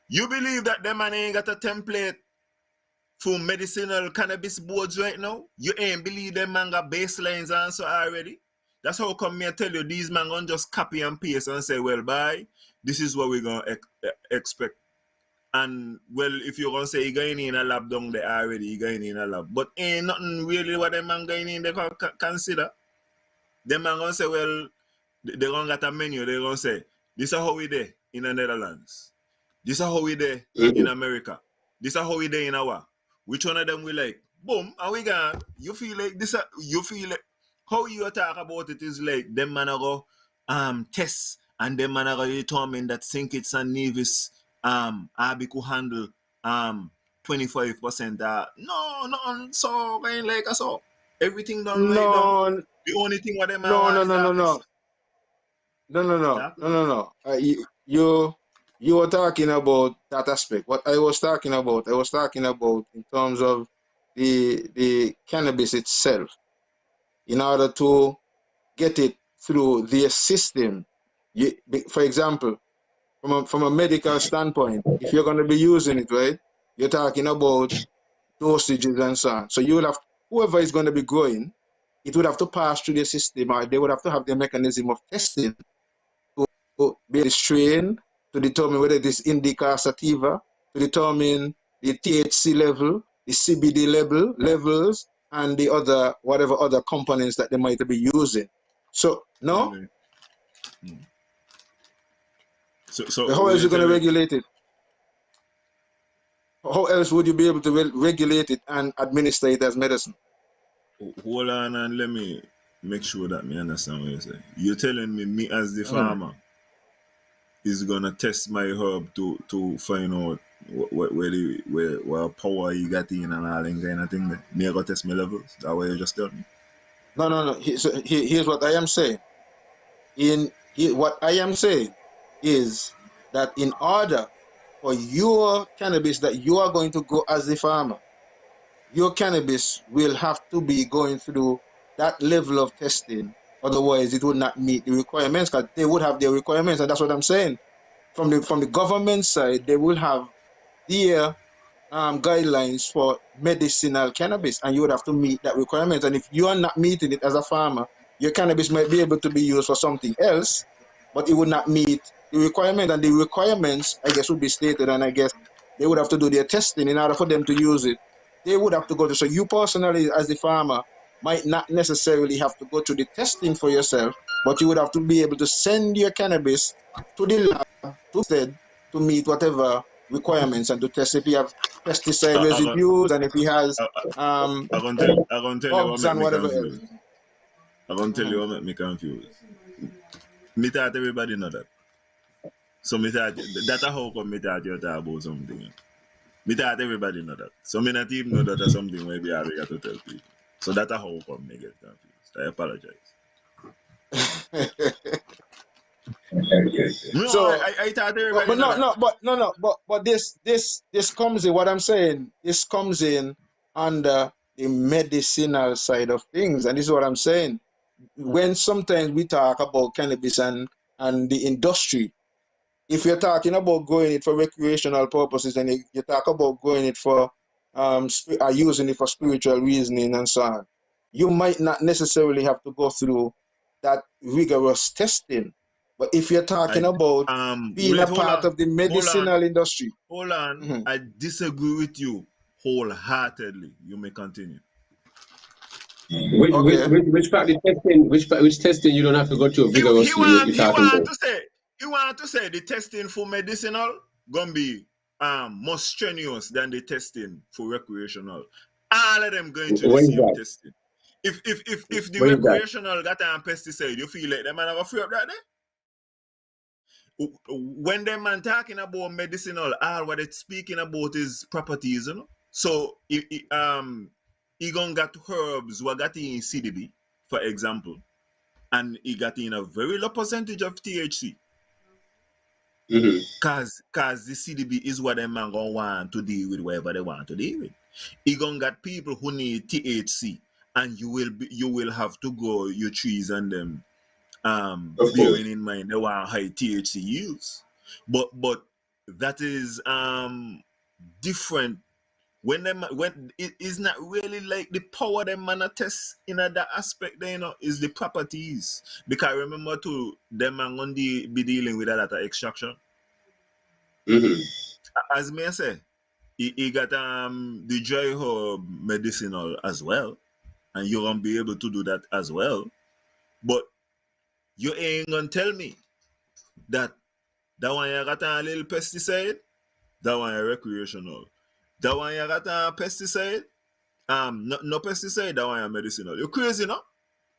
You believe that them man ain't got a template for medicinal cannabis boards right now? You ain't believe them man got baselines answer already? That's how come me I tell you these man gonna just copy and paste and say, well, bye, this is what we're gonna expect. And well, if you're gonna say you're going in a lab down there already, you're going in a lab. But ain't nothing really what them man going in they can consider. Them man gonna say, well, they gonna get a menu, they gonna say, this is how we there in the Netherlands. This is how we there in Mm-hmm. America. This is how we there in our. Which one of them we like? Boom, and we gone. You feel like this? You feel like how you talk about it is like them man go test and them man go determine that St. Kitts and Nevis Abi could handle 25%. No, so kind like so. Everything done right down. No, The only thing what them I no, want no, is no, no, harvest. no. No, no, no, Talk no, now. no, no. You were talking about that aspect. What I was talking about, in terms of the cannabis itself. In order to get it through their system, for example, from a medical standpoint, if you're going to be using it, right, you're talking about dosages and so on. So you will have whoever is going to be growing, it would have to pass through the system, or they would have to have the mechanism of testing be the strain to determine whether it is indica or sativa, to determine the THC level, the CBD levels, and the other whatever other components that they might be using. So no, Okay. So how what else are you you going to telling? regulate it? How else would you be able to regulate it and administer it as medicine? Hold on and let me make sure that me understand what you say. You're telling me as the Uh-huh. farmer is gonna test my herb to find out what power you got in and all that kind of thing. There. Me go test my levels. That way you just tell me. No. Here's what I am saying. In What I am saying is that in order for your cannabis that you are going to go as a farmer, your cannabis will have to be going through that level of testing. Otherwise, it would not meet the requirements because they would have their requirements, and that's what I'm saying. From the government side, they will have their guidelines for medicinal cannabis, and you would have to meet that requirement. And if you are not meeting it as a farmer, your cannabis might be able to be used for something else, but it would not meet the requirement. And the requirements, I guess, would be stated, and I guess they would have to do their testing in order for them to use it. They would have to go to. So you personally, as the farmer, might not necessarily have to go through the testing for yourself, but you would have to be able to send your cannabis to the lab to meet whatever requirements and to test if you have pesticide residues and if he has I gonna tell you what bugs make and me whatever else. confused. I gonna tell you what make me confused. Me thought everybody know that. So me thought that how come me thought you talk about something. Me thought everybody know that. So me not even know that that's something maybe I got to tell people. So that's how come me get confused. I apologize. No, So I thought everybody know that. but this comes in what I'm saying. This comes in under the medicinal side of things, and this is what I'm saying. When sometimes we talk about cannabis and the industry, if you're talking about growing it for recreational purposes and you talk about growing it for using it for spiritual reasoning and so on, you might not necessarily have to go through that rigorous testing. But if you're talking I about being a wait, part of the hold on, medicinal industry, hold on. I disagree with you wholeheartedly. You may continue. okay, Which part the testing? Which testing you don't have to go through vigorously? You He talking want about? to say the testing for medicinal gonna be more strenuous than the testing for recreational. All of them going to the Where is same that? testing. If the Where is that? recreational got an pesticide, you feel like them man have a free up that day? When them man talking about medicinal, all what it's speaking about is properties, you know. So he gonna got herbs what got in CDB, for example, and he got in a very low percentage of THC. Mm-hmm. Cause the CDB is what them man gonna want to deal with whatever they want to deal with. You gonna got people who need THC, and you will have to grow your trees and them Of bearing course. in mind they want high THC use. But that is different when it is not really like the power them man a test in that aspect there, you know, is the properties. Because remember too, them man gonna be dealing with a lot of extraction. Mm-hmm. As me I say, he got the dry herb medicinal as well, and you're gonna be able to do that as well. But you ain't gonna tell me that that one you got a little pesticide, that one you recreational. That one you got a pesticide, no pesticide, that one you medicinal. You crazy, no?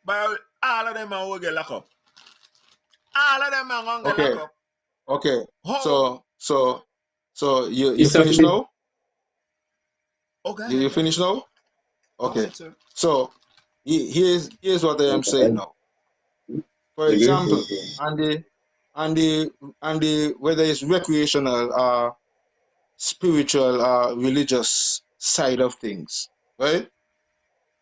But all of them are gonna get locked up. All of them are gonna get locked okay, up. okay. How? So you It's a finish now? Oh, go You ahead, go ahead. finish now? Go Okay. ahead, sir. So here's what I am saying now. For example, and the whether it's recreational or spiritual or religious side of things, right?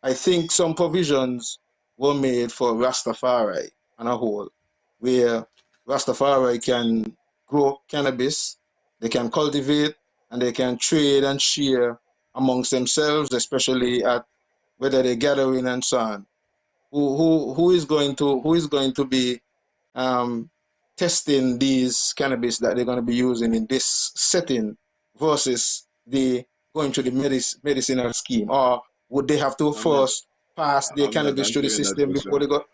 I think some provisions were made for Rastafari on a whole, where Rastafari can grow cannabis, they can cultivate, and they can trade and share amongst themselves, especially at whether they're gathering and so on. Who is going to be um, testing these cannabis that they're going to be using in this setting versus the going to the medicinal scheme, or would they have to I'm not first pass their I'm not cannabis through the answering that system before question. they go?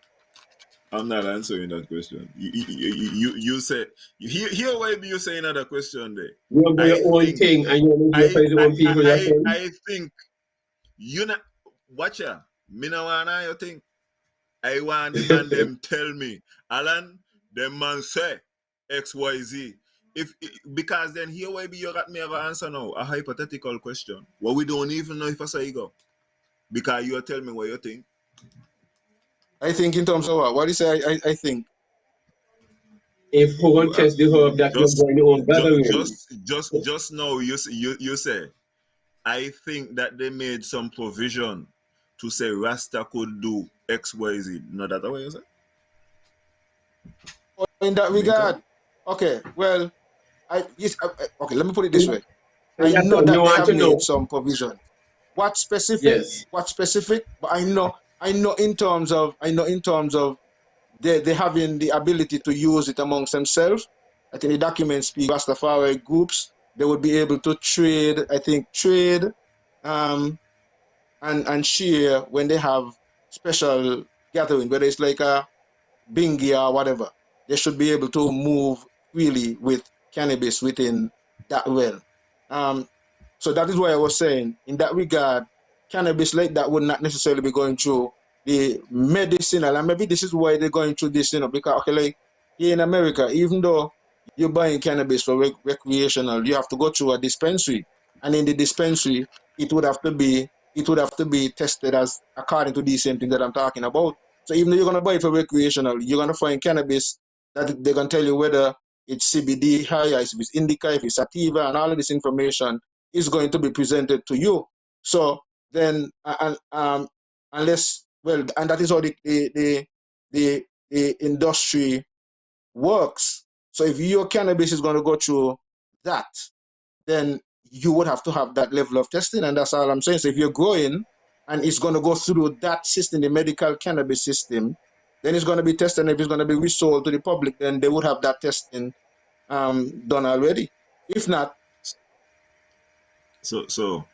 I'm not answering that question. You say here why be you saying another question there. You want to do I your own think thing and you want to do I for your I own people. You're I saying? I think you not watch ya. Me no wanna you think. I want the man them tell me, Alan, them man say XYZ. If because then here why be you got me have an answer now, a hypothetical question. Well, we don't even know if I say you go. Because you tell me what you think. I think in terms of what? What do you say? I think. if who won't test the herb that you're going to own gathering. Just now you say, I think that they made some provision to say Rasta could do X, Y, Z. No, that's what you say? In that regard, okay, well, okay, let me put it this way. I know that they have made some provision. What specific? Yes. What specific? But I know in terms of they having the ability to use it amongst themselves. I think the documents speak Rastafari groups. They would be able to trade. I think trade, and share when they have special gathering, whether it's like a bingy or whatever. They should be able to move freely with cannabis within that realm. So that is why I was saying, in that regard, cannabis like that would not necessarily be going through the medicinal, and maybe this is why they're going through this, because okay, like here in America, even though you're buying cannabis for recreational, you have to go through a dispensary, and in the dispensary, it would have to be tested as according to these same things that I'm talking about. So even though you're gonna buy it for recreational, you're gonna find cannabis that they're gonna tell you whether it's CBD high, if it's indica, if it's sativa, and all of this information is going to be presented to you. So then, unless, well, and that is how the industry works. So if your cannabis is going to go through that, then you would have to have that level of testing, and that's all I'm saying. So if you're growing and it's going to go through that system, the medical cannabis system, then it's going to be tested, and if it's going to be resold to the public, then they would have that testing done already. If not, So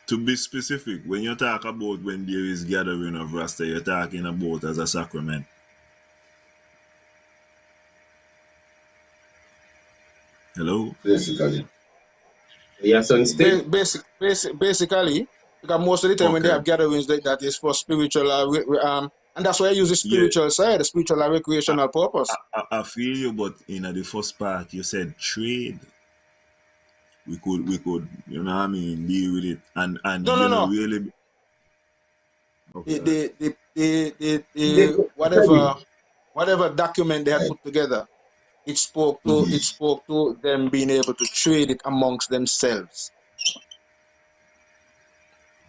to be specific, when you talk about when there is gathering of Rasta, you're talking about as a sacrament. Hello? Basically. Yes, on still. Basically, because most of the time when they have gatherings like that is for spiritual, and that's why I use the spiritual side, the spiritual and recreational purpose. I feel you, but in the first part you said trade. We could, you know what I mean, deal with it, and No. really. Okay. The whatever document they had put together, it spoke to them being able to trade it amongst themselves.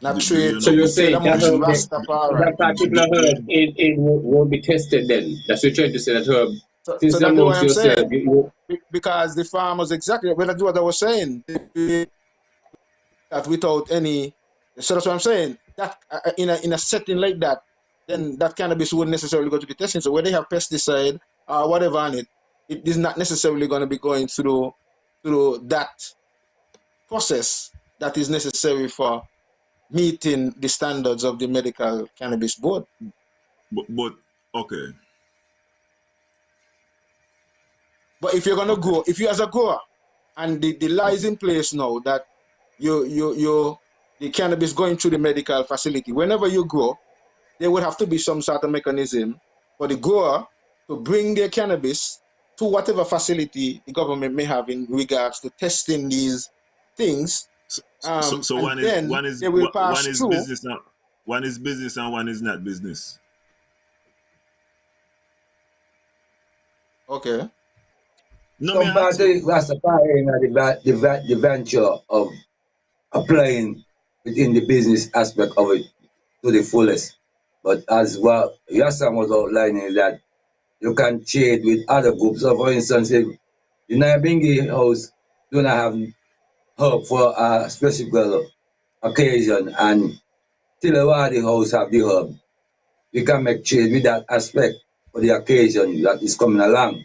Not trade. So you're saying amongst Rastafari. that particular herb it won't be tested then? That's what you're trying to say, that herb. So that's what I'm saying. Because the farmers, exactly, well, that's what I was saying. That without any, so that's what I'm saying. That in a setting like that, then that cannabis wouldn't necessarily go to the testing. So where they have pesticide or whatever on it, it is not necessarily going to be going through that process that is necessary for meeting the standards of the medical cannabis board. But okay. But if you're gonna grow, if you as a grower, and the law is in place now that the cannabis going through the medical facility, whenever you grow, there would have to be some sort of mechanism for the grower to bring their cannabis to whatever facility the government may have in regards to testing these things. So one is business now. One is business and one is not business. Okay. No, some part of Rastafari in the venture of applying within the business aspect of it to the fullest. But as well, Yassan was outlining that you can trade with other groups. So for instance, if the Naibingi house do not have herb for a specific occasion and Tilawadi house have the herb, we can make trade with that aspect for the occasion that is coming along.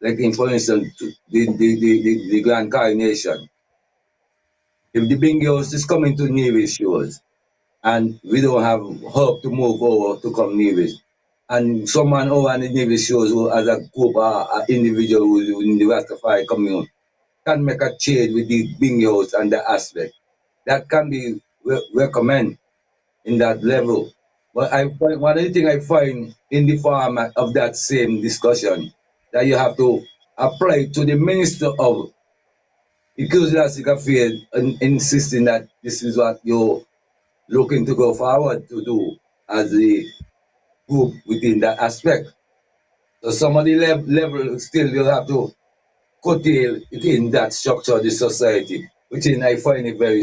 Like in, for instance, the Grand Coronation. If the Bingi house is coming to Nevis shores and we don't have herb to move over to come Nevis, and someone over on the Nevis shores who as a group or an individual who in the Rastafari community can make a trade with the Bingi house and the aspect. That can be recommended in that level. But I find one of the things I find in the format of that same discussion that you have to apply to the Minister of Ecclesiastic Affairs and insisting that this is what you're looking to go forward to do as the group within that aspect. So some of the level still you have to curtail it in that structure of the society, which is I find it very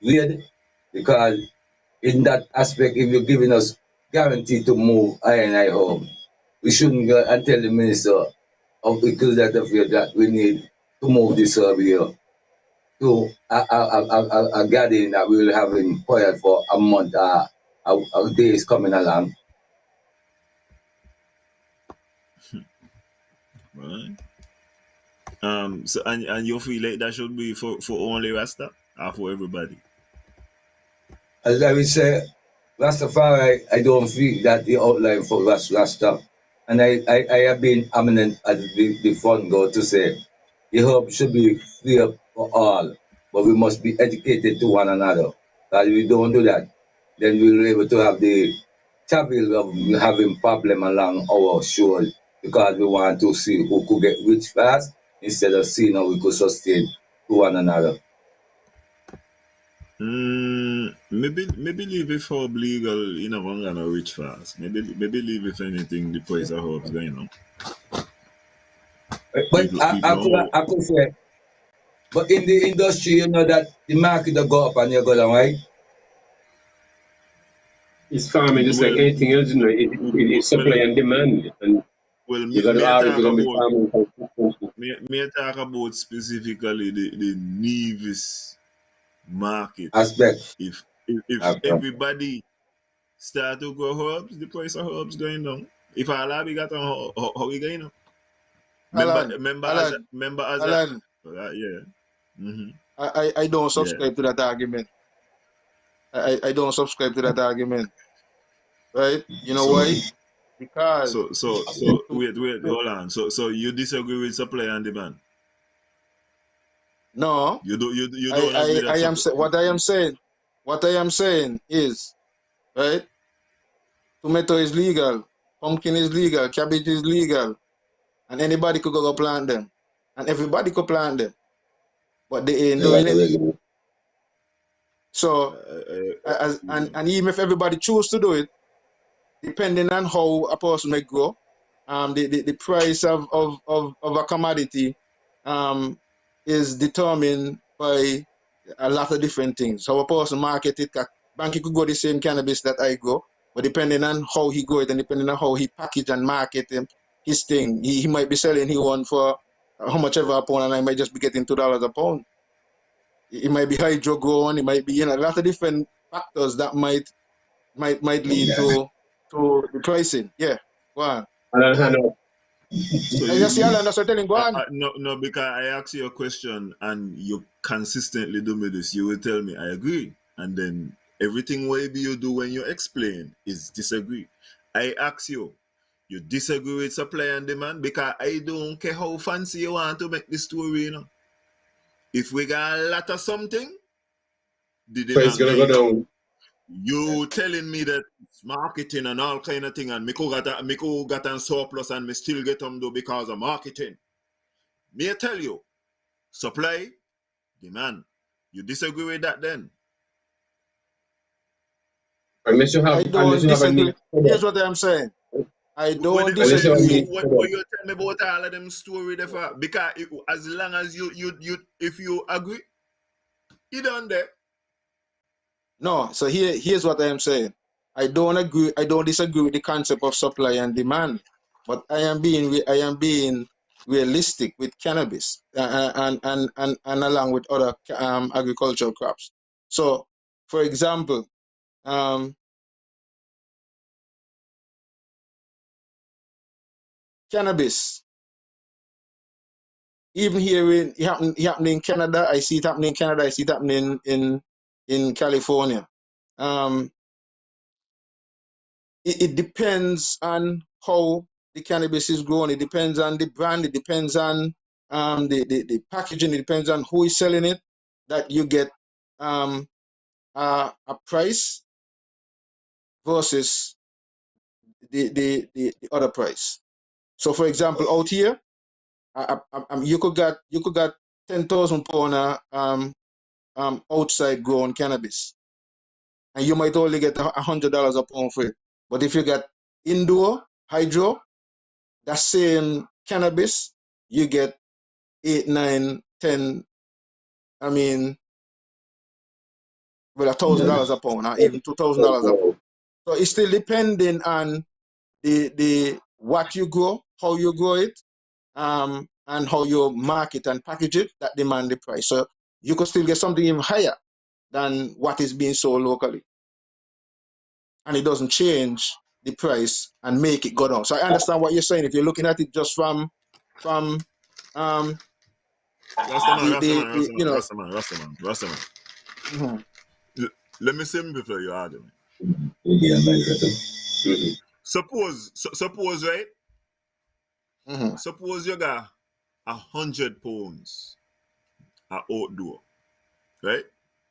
weird because in that aspect, if you're giving us guarantee to move I and I home, we shouldn't go and tell the minister of that affair that we need to move this here to a gathering that we will have in quiet for a month, days coming along. Right. So and you feel like that should be for only Rasta or for everybody? As I will say, Rastafari, I don't feel that the outline for Rasta. And I have been eminent at the front door to say the herb should be free up for all, but we must be educated to one another. Because if we don't do that, then we'll be able to have the trouble of having problem along our shores because we want to see who could get rich fast instead of seeing how we could sustain to one another. Maybe leave it for legal, one gonna reach fast. Maybe leave if anything the price of herbs going on. But People know. I could say, but in the industry, you know that the market will go up and you go down, right? It's farming just like Well, anything else, it's supply well, and demand. And well. you got to Me always talk going to be about farming consistently. me talk about specifically the Nevis market. Aspect. If Aspect. everybody start to grow herbs, the price of herbs going down. If all we got on how we going up? Alan, Member as a Alan, yeah. Mm-hmm. I don't Yeah. subscribe to that argument. I don't subscribe to that argument. Right? You know why? Because So wait, hold on. So you disagree with supply and demand? no, You don't agree that what I am saying is, right? Tomato is legal, pumpkin is legal, cabbage is legal, and anybody could go plant them, and everybody could plant them, but they ain't doing it. So, and even if everybody choose to do it, depending on how a person may grow, the price of a commodity is determined by a lot of different things. How a person market it, Banky could go the same cannabis that I grow, but depending on how he grow it and depending on how he package and market his thing, he might be selling he one for how much ever a pound, and I might just be getting $2 a pound. It might be hydro grown, it might be a lot of different factors that might lead to the pricing. Yeah, go on. And so I just see Alan, that's what I'm telling, go on. no, because I ask you a question and you consistently do me this, you will tell me I agree, and then everything whatever you do when you explain is disagree. I ask you, you disagree with supply and demand because I don't care how fancy you want to make the story. If we got a lot of something, the price demand going to going go up. down. You telling me that marketing and all kind of thing and me got a surplus and me still get them though because of marketing. Me I tell you, supply, demand. You disagree with that then? I Unless don't you have a disagree. need for Here's that. what I'm saying. I Well, don't Unless you have a disagree. need what, for what that. you tell me about all of them story there for? Because as long as you if you agree, you done there. No, so here's what I am saying. I don't disagree with the concept of supply and demand, but I am being realistic with cannabis and along with other agricultural crops. So, for example, cannabis, even here happening in Canada, I see it happening in Canada, I see it happening in California. It depends on how the cannabis is grown. It depends on the brand. It depends on the packaging. It depends on who is selling it. That you get a price versus the other price. So, for example, out here, you could get 10,000 pound outside grown cannabis, and you might only get $100 a pound for it. But if you get indoor, hydro, that same cannabis, you get 8, 9, 10, I mean, well, $1,000 a pound, or even $2,000 a pound. So it's still depending on the what you grow, how you grow it, and how you market and package it, that demand the price. So you could still get something even higher than what is being sold locally. And it doesn't change the price and make it go down. So I understand what you're saying. If you're looking at it just from um the you know. Rastaman. Mhm, Let me simplify your argument. Suppose, right? mhm, Suppose you got 100 pounds at outdoor, right?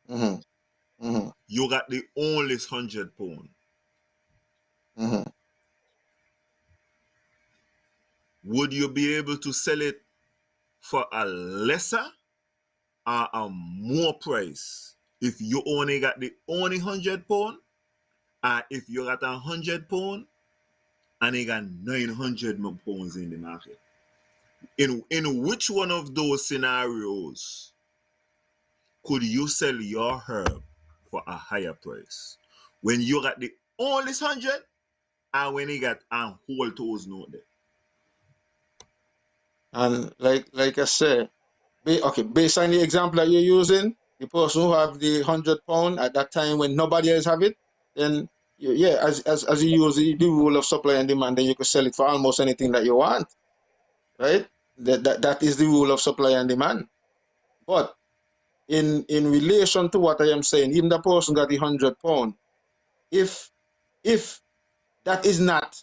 mhm, mhm, You got the only 100 pound. mhm. Would you be able to sell it for a lesser or a more price if you only got the only 100 pound, or if you got 100 pound and you got 900 pounds in the market? In which one of those scenarios could you sell your herb for a higher price? When you got the only 100, and when you got a whole 1,000 out there? And like I said, okay, based on the example that you're using, the person who have the 100 pound at that time when nobody else have it, then yeah, as you use the rule of supply and demand, then you could sell it for almost anything that you want, right? That is the rule of supply and demand. But in relation to what I am saying, even the person got the 100 pound, if that is not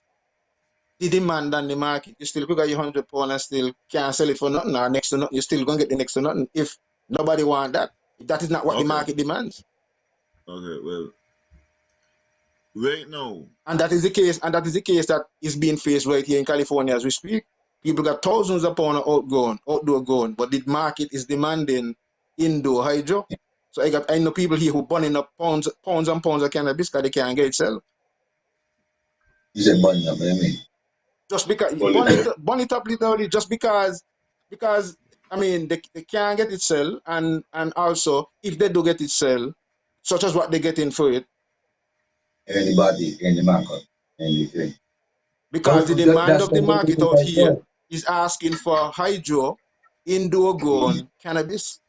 the demand on the market, you still could get your 100 pound and still can't sell it for nothing or next to nothing. You're still gonna get the next to nothing if nobody want that. If that is not what the Okay. market demands. Okay, well, right now, And that is the case, that is being faced right here in California as we speak. People got thousands of pounds outdoor grown, but the market is demanding indoor hydro. So I know people here who burning up pounds and pounds of cannabis because they can't get it sell. You said button up, what I mean? Just because burn it up literally, just because I mean they can't get it sell, and also if they do get it sell, such as what they're getting for it, Anybody in the market, anything. because the demand That's of the something market people out can here sell. is asking for hydro indoor grown cannabis.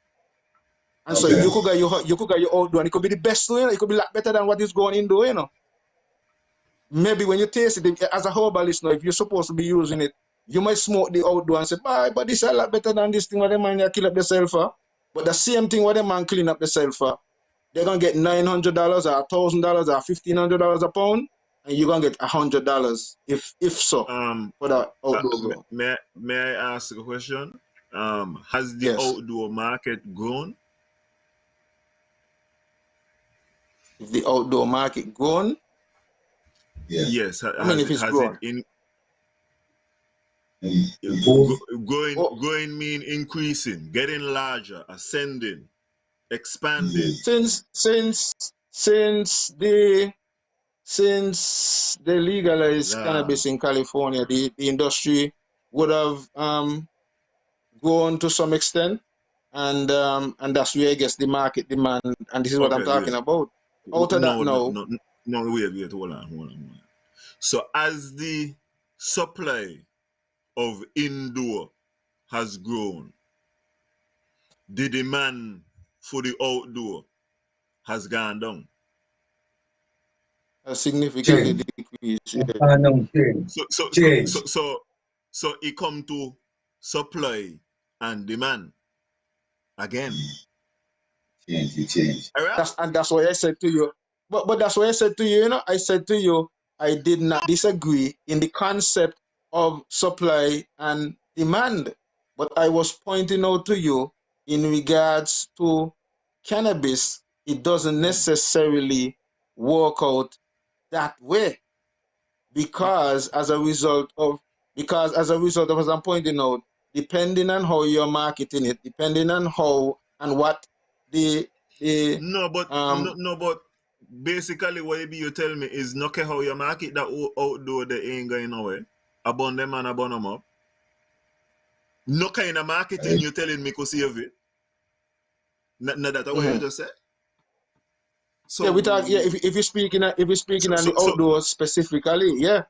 And so Okay. you could get your outdoor, and it could be the best, it could be a lot better than what is going indoor. Maybe when you taste it, as a herbalist now, if you're supposed to be using it, you might smoke the outdoor and say, but this is a lot better than this thing what the man kill up the sulfur. But the same thing what the man clean up the sulfur, they're gonna get $900 or $1,000 or $1,500 a pound, and you're gonna get $100 if so um, for the outdoor grow. may I ask a question? Has the Yes. outdoor market grown? If the outdoor market grown, Yeah. Yes. I mean if it's Has it grown. in Improve. Oh, growing mean increasing, getting larger, ascending, expanding? since they legalized La. cannabis in California, the industry would have grown to some extent, and that's where I guess the market demand, and this is what I'm Okay, wait. talking about. Out of that now, No, wait, hold on. So as the supply of indoor has grown, the demand for the outdoor has gone down. has significantly Change. decreased. Yeah. Change. So so so so Change. so so it come to supply and demand again. Change. All right? That's why I said to you. But that's why I said to you, I said to you, I did not disagree in the concept of supply and demand. But I was pointing out to you in regards to cannabis, it doesn't necessarily work out that way Uh, because as a result of, as I'm pointing out, depending on how you're marketing it, depending on how and what the no, but um no, but basically what you tell me is no care how you market that outdoor they ain't going nowhere. Abon them and abon them up. No kind of marketing you telling me could save it. No, that's what you just said. So yeah, we talk. Yeah, if you're speaking on the outdoors specifically, yeah.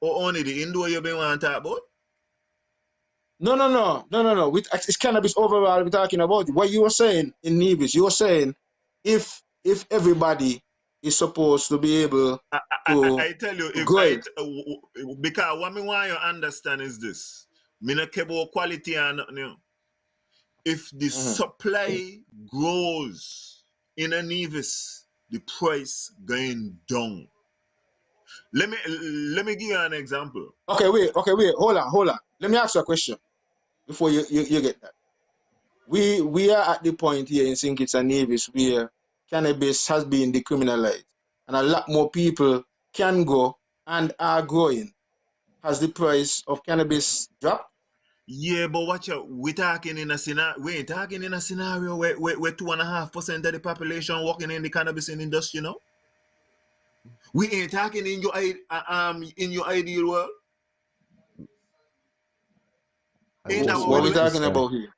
Or only the indoor you been want to talk about? No. It's cannabis overall we're talking about. What you were saying in Nevis, you were saying if everybody is supposed to be able to I tell you, if grow it. because what me want you to understand is this. Me not care about quality and nothing. You know. If the supply grows in a Nevis, the price going down. Let me give you an example. Okay, wait. Hold on. Let me ask you a question before you get that. We are at the point here in St. Kitts and Nevis where cannabis has been decriminalized, and a lot more people can go and are growing. Has the price of cannabis dropped? Yeah, but watch out. We ain't talking in a scenario where 2.5% of the population working in the cannabis industry, you know? We ain't talking in your ideal world. Ain't that what What we're we doing? talking about here?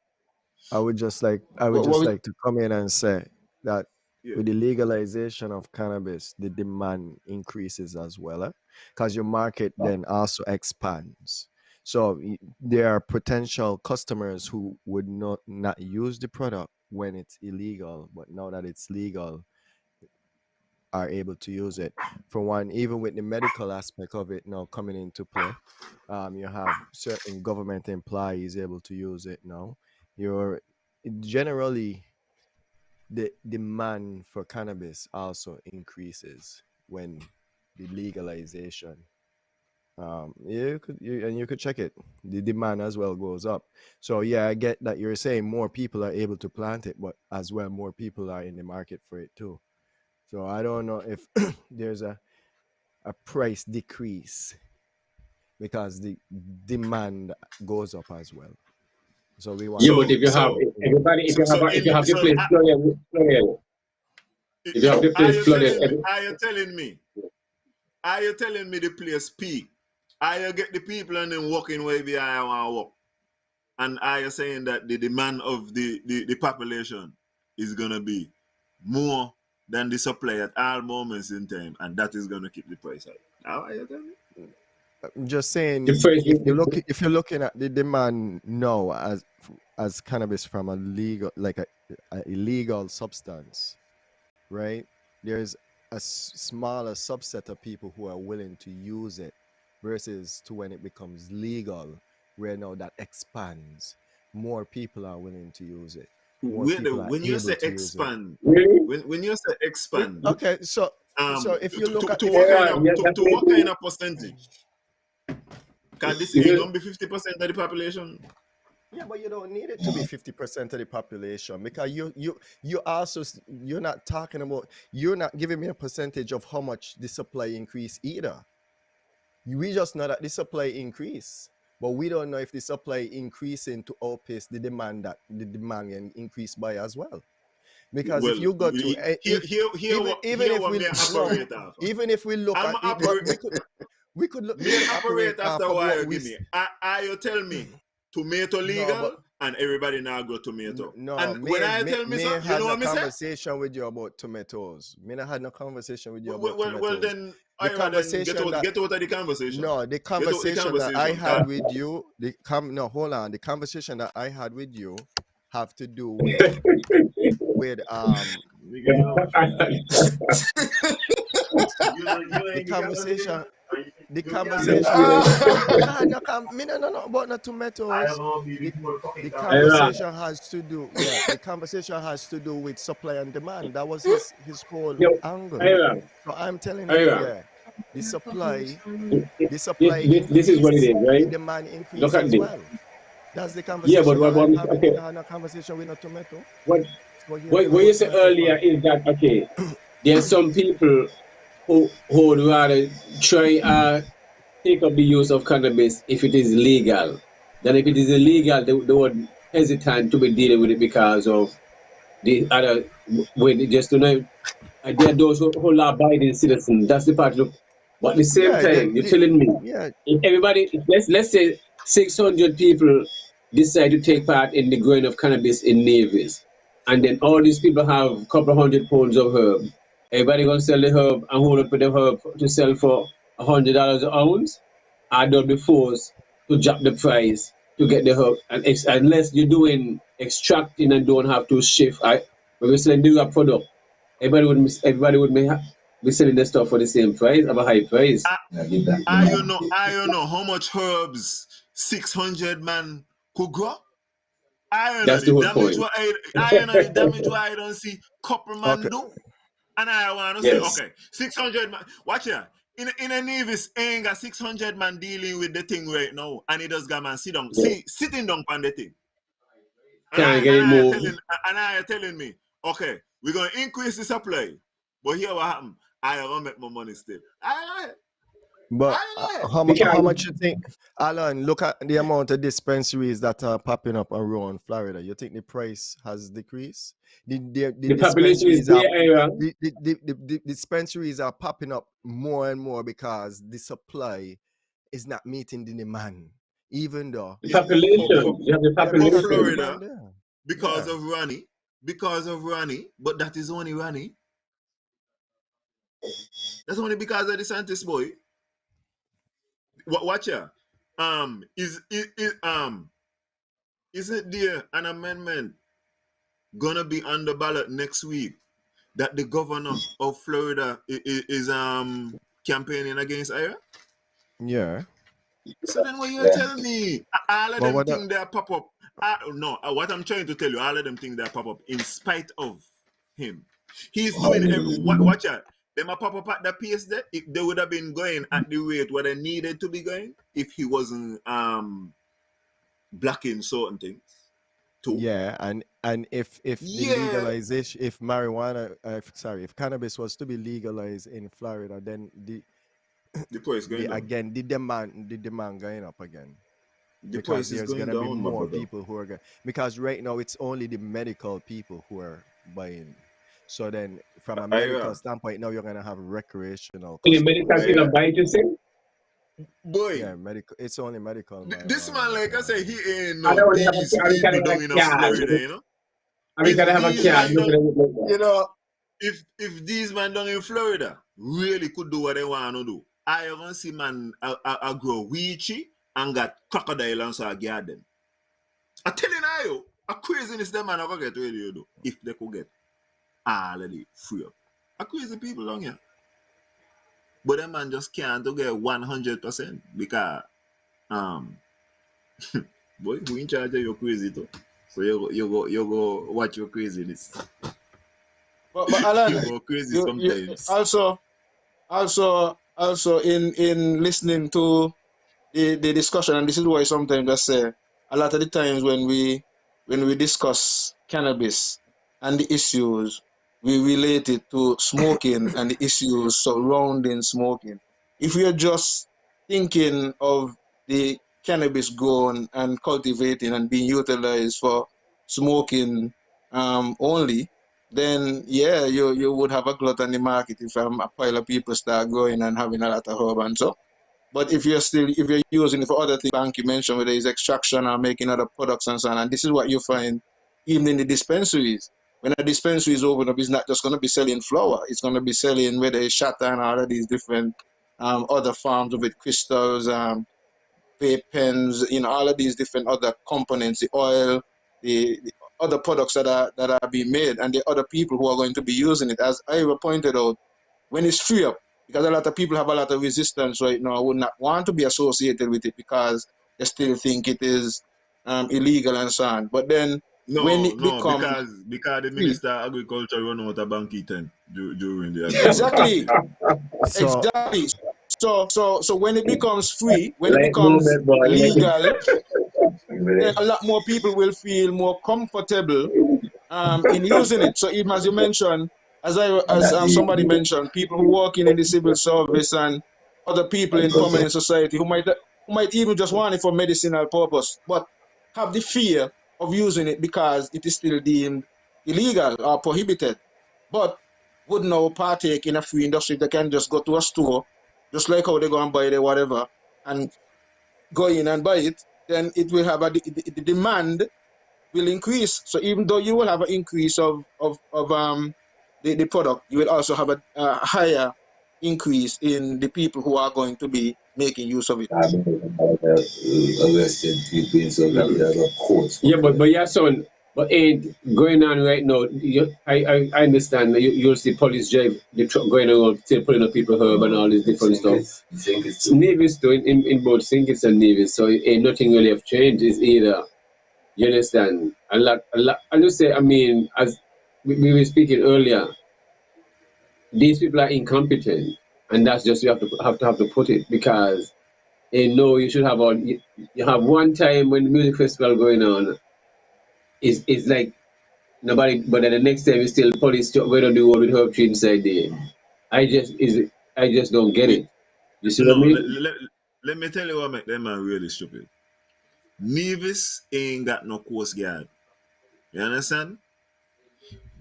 I would just like to come in and say that with the legalization of cannabis, the demand increases as well, because your market then also expands. So there are potential customers who would not use the product when it's illegal, but now that it's legal, are able to use it. For one, even with the medical aspect of it now coming into play, you have certain government employees able to use it now. You're generally the demand for cannabis also increases when the legalization. You could check it. The demand as well goes up. So yeah, I get that you're saying more people are able to plant it, but as well more people are in the market for it too. So I don't know if there's a price decrease because the demand goes up as well. So we want. Yeah, but if you have everybody, if you have the place flooded, if you have the place flooded, are you telling me the place peak? Are you get the people and then walking where I want to walk? And are you saying that the demand of the population is gonna be more than the supply at all moments in time, and that is gonna keep the price high? How are you telling me? I'm just saying, the first if you're looking at the demand now as cannabis from a legal, like a illegal substance, right? There's a smaller subset of people who are willing to use it versus to when it becomes legal, where now that expands. More people are willing to use it. When you say expand, when you say expand, okay, so if you look at what kind of percentage? Because this ain't gonna be 50% of the population. Yeah, but you don't need it to be 50% of the population, because you're not talking about, you're not giving me a percentage of how much the supply increase either. We just know that the supply increase, but we don't know if the supply increasing to outpace the demand that the demand can increase by as well. Because if you go to even if we look at it, but we could look, we could operate after off a of while. what we Give me. Are you tell me tomato legal and everybody now grow tomato? No, and when I tell me so, you know what I say? Conversation with you about tomatoes. Me not had no conversation with you about tomatoes. Well then, the conversation get out of the conversation. No, the conversation that I had with you. Hold on. The conversation that I had with you have to do with the conversation. The conversation. No, about the tomatoes. The conversation has to do. Yeah, the conversation has to do with supply and demand. That was his whole angle. So I'm telling him, yeah, the supply this is what it increase, is, right? the demand increase Look at as this. well. That's the conversation that I'm having. Okay. I had a conversation with a tomato. What you said earlier is that, okay, there's some people who would rather try take up the use of cannabis if it is legal than if it is illegal. They would hesitate to be dealing with it because of The other way, just to know, they are those who are abiding citizens. That's the part of. But at the same Yeah, time, you're telling me yeah. if everybody, let's say 600 people decide to take part in the growing of cannabis in navies, and then all these people have a couple of £100 of herb. Everybody gonna sell the herb and hold up with the herb to sell for $100 an ounce. I don't be forced to drop the price to get the herb, and unless you're doing extracting and don't have to shift. When we're selling the product, everybody would be selling the stuff for the same price, of a high price. I don't know how much herbs 600 man could grow. I don't know That's the the whole damage point. what I don't know the damage what I don't see couple man Okay. do. And I want to say, Yes. okay, 600 man. Watch here. In a Nevis, ain't got 600 man dealing with the thing right now, and it does got man sit down, Yeah. sitting down on the thing. And Can't get it moved. I are telling me, okay, we're gonna increase the supply, but here what happened? I gonna make my money still. But how Because much you think, Alan? Look at the amount of dispensaries that are popping up around Florida. You think the price has decreased? The the population is dispensaries are there, area. the dispensaries are popping up more and more because the supply is not meeting the demand. Even though The Yeah, population. You have the because there's still population. Florida demand there. because Yeah. of Ronnie, but that is only Ronnie. That's only because of the Santis boy. Watch here. Isn't there an amendment gonna be on the ballot next week that the governor of Florida is campaigning against Ira? Yeah. So then what you're telling me? All of But them what? things that pop up. No, what I'm trying to tell you, all of them things that pop up in spite of him. He's doing watch out. Them a pop up at the pace that they would have been going at the rate where they needed to be going if he wasn't blocking certain things too. Yeah, and if the Yeah, legalization, if marijuana, if cannabis was to be legalized in Florida, then the price going down. the demand going up again, The because price is there's going gonna be down, my more brother. people who are going, because right now it's only the medical people who are buying. So then from a medical Ira, standpoint, now you're gonna have recreational In the medical customers. thing of Ira, bite, you say? boy, Yeah, medical. It's only medical this marijuana man, right like I now. say, he ain't I no don't these have a, people I down got in a card. Florida, you know. I If gotta have a these card. man Look don't, at it like that. You know, if these man down in Florida really could do what they want to do, I haven't see man I grow weechy and got crocodile and so I get them. I telling you, a craziness them man I get ready to do if they could get all of the free up. A crazy people down here. But them man just can't to get 100% because um boy, who in charge of your crazy too? So you go watch your craziness. but You Alan, go crazy you sometimes. also in listening to the discussion, and this is why sometimes I say a lot of the times when we discuss cannabis and the issues, we relate it to smoking and the issues surrounding smoking. If we are just thinking of the cannabis grown and cultivating and being utilized for smoking only, then yeah, you would have a glut on the market if a pile of people start growing and having a lot of herb and so. But if you're using it for other things, Banky mentioned, whether it's extraction or making other products and so on, and this is what you find even in the dispensaries. When a dispensary is open up, it's not just going to be selling flour. It's going to be selling whether it's shatter and all of these different other forms of it, crystals, vape pens, all of these different other components, the oil, the other products that are being made, and the other people who are going to be using it. As Ira pointed out, when it's free up, because a lot of people have a lot of resistance right now, would not want to be associated with it because they still think it is illegal and so on. But then when No, it no, becomes because the free, Minister of Agriculture run out of banky ten during the agriculture exactly, thing. So exactly. So when it becomes free, when it Right becomes movement, boy. legal, then a lot more people will feel more comfortable in using it. So even as you mentioned, as somebody mentioned, people who work in the civil service and other people in prominent society who might even just want it for medicinal purpose, but have the fear of using it because it is still deemed illegal or prohibited, but would now partake in a free industry. They can just go to a store, just like how they go and buy the whatever, and go in and buy it, then it will have the demand will increase. So even though you will have an increase of the product, you will also have a higher increase in the people who are going to be making use of it. Arrested people in South Africa, courts. Yeah, but yeah, son, but ain't going on right now. I understand. You'll see police drive the truck going around, still pulling up people herb and all this different stuff. Navies too, in both Sinkits and Navies, so ain't nothing really have changed. It's either, you understand, a lot. I just say, I mean, as we were speaking earlier, these people are incompetent, and that's just you have to put it, because no, you should have you have one time when the music festival going on, is like nobody, but then the next time is still police going to do what with Herb Tree inside there. I just don't get it. You see what I mean? Let me tell you what make them man really stupid. Nevis ain't got no coast guard. You understand?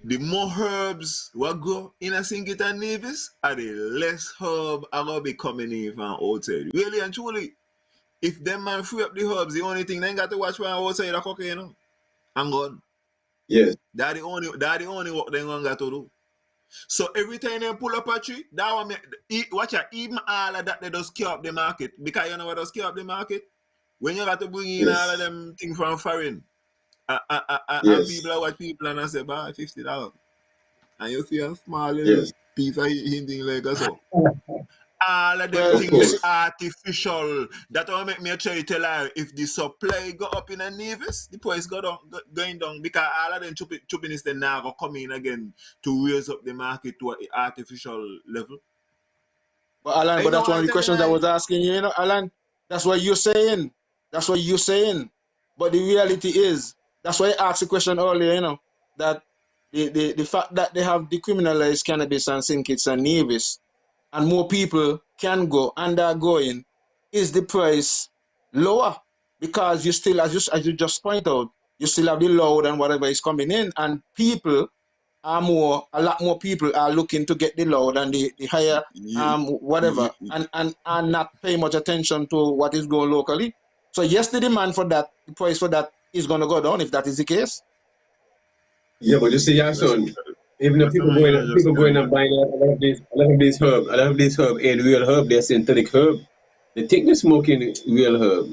The more herbs what grow in a Sinkit and Nevis, are the less herb are gonna be coming in from outside. Really and truly, if them man free up the herbs, the only thing they got to watch from outside the cocaine, you know, and gone. Yes. That the only work they gonna got to do. So every time they pull up a tree, that one watch out, even all of that they just scare up the market. Because you know what does scare up the market? When you got to bring in all of them things from foreign. And people are watch people and I say, buy $50. And you see a small little piece of hinting like so. All of them things is artificial. That will make me try to tell her, if the supply go up in a Nevis, the price going down, because all of them chopping is then now come in again to raise up the market to an artificial level. But Alan, but that's one of the questions I was asking you, Alan. That's what you're saying. That's what you're saying. But the reality is, that's why I asked the question earlier, that the fact that they have decriminalized cannabis and Sinkits and Nevis, and more people can go and are going, is the price lower? Because you still, as you just point out, you still have the load and whatever is coming in, and people are a lot more people are looking to get the load and the higher whatever, and not pay much attention to what is going locally. So yes, the demand for that, the price for that is going to go down if that is the case. Yeah, but you see, yeah, son, even the people going and buying a lot of these herb ain't real herb, they're synthetic herb. They think they're smoking real herb,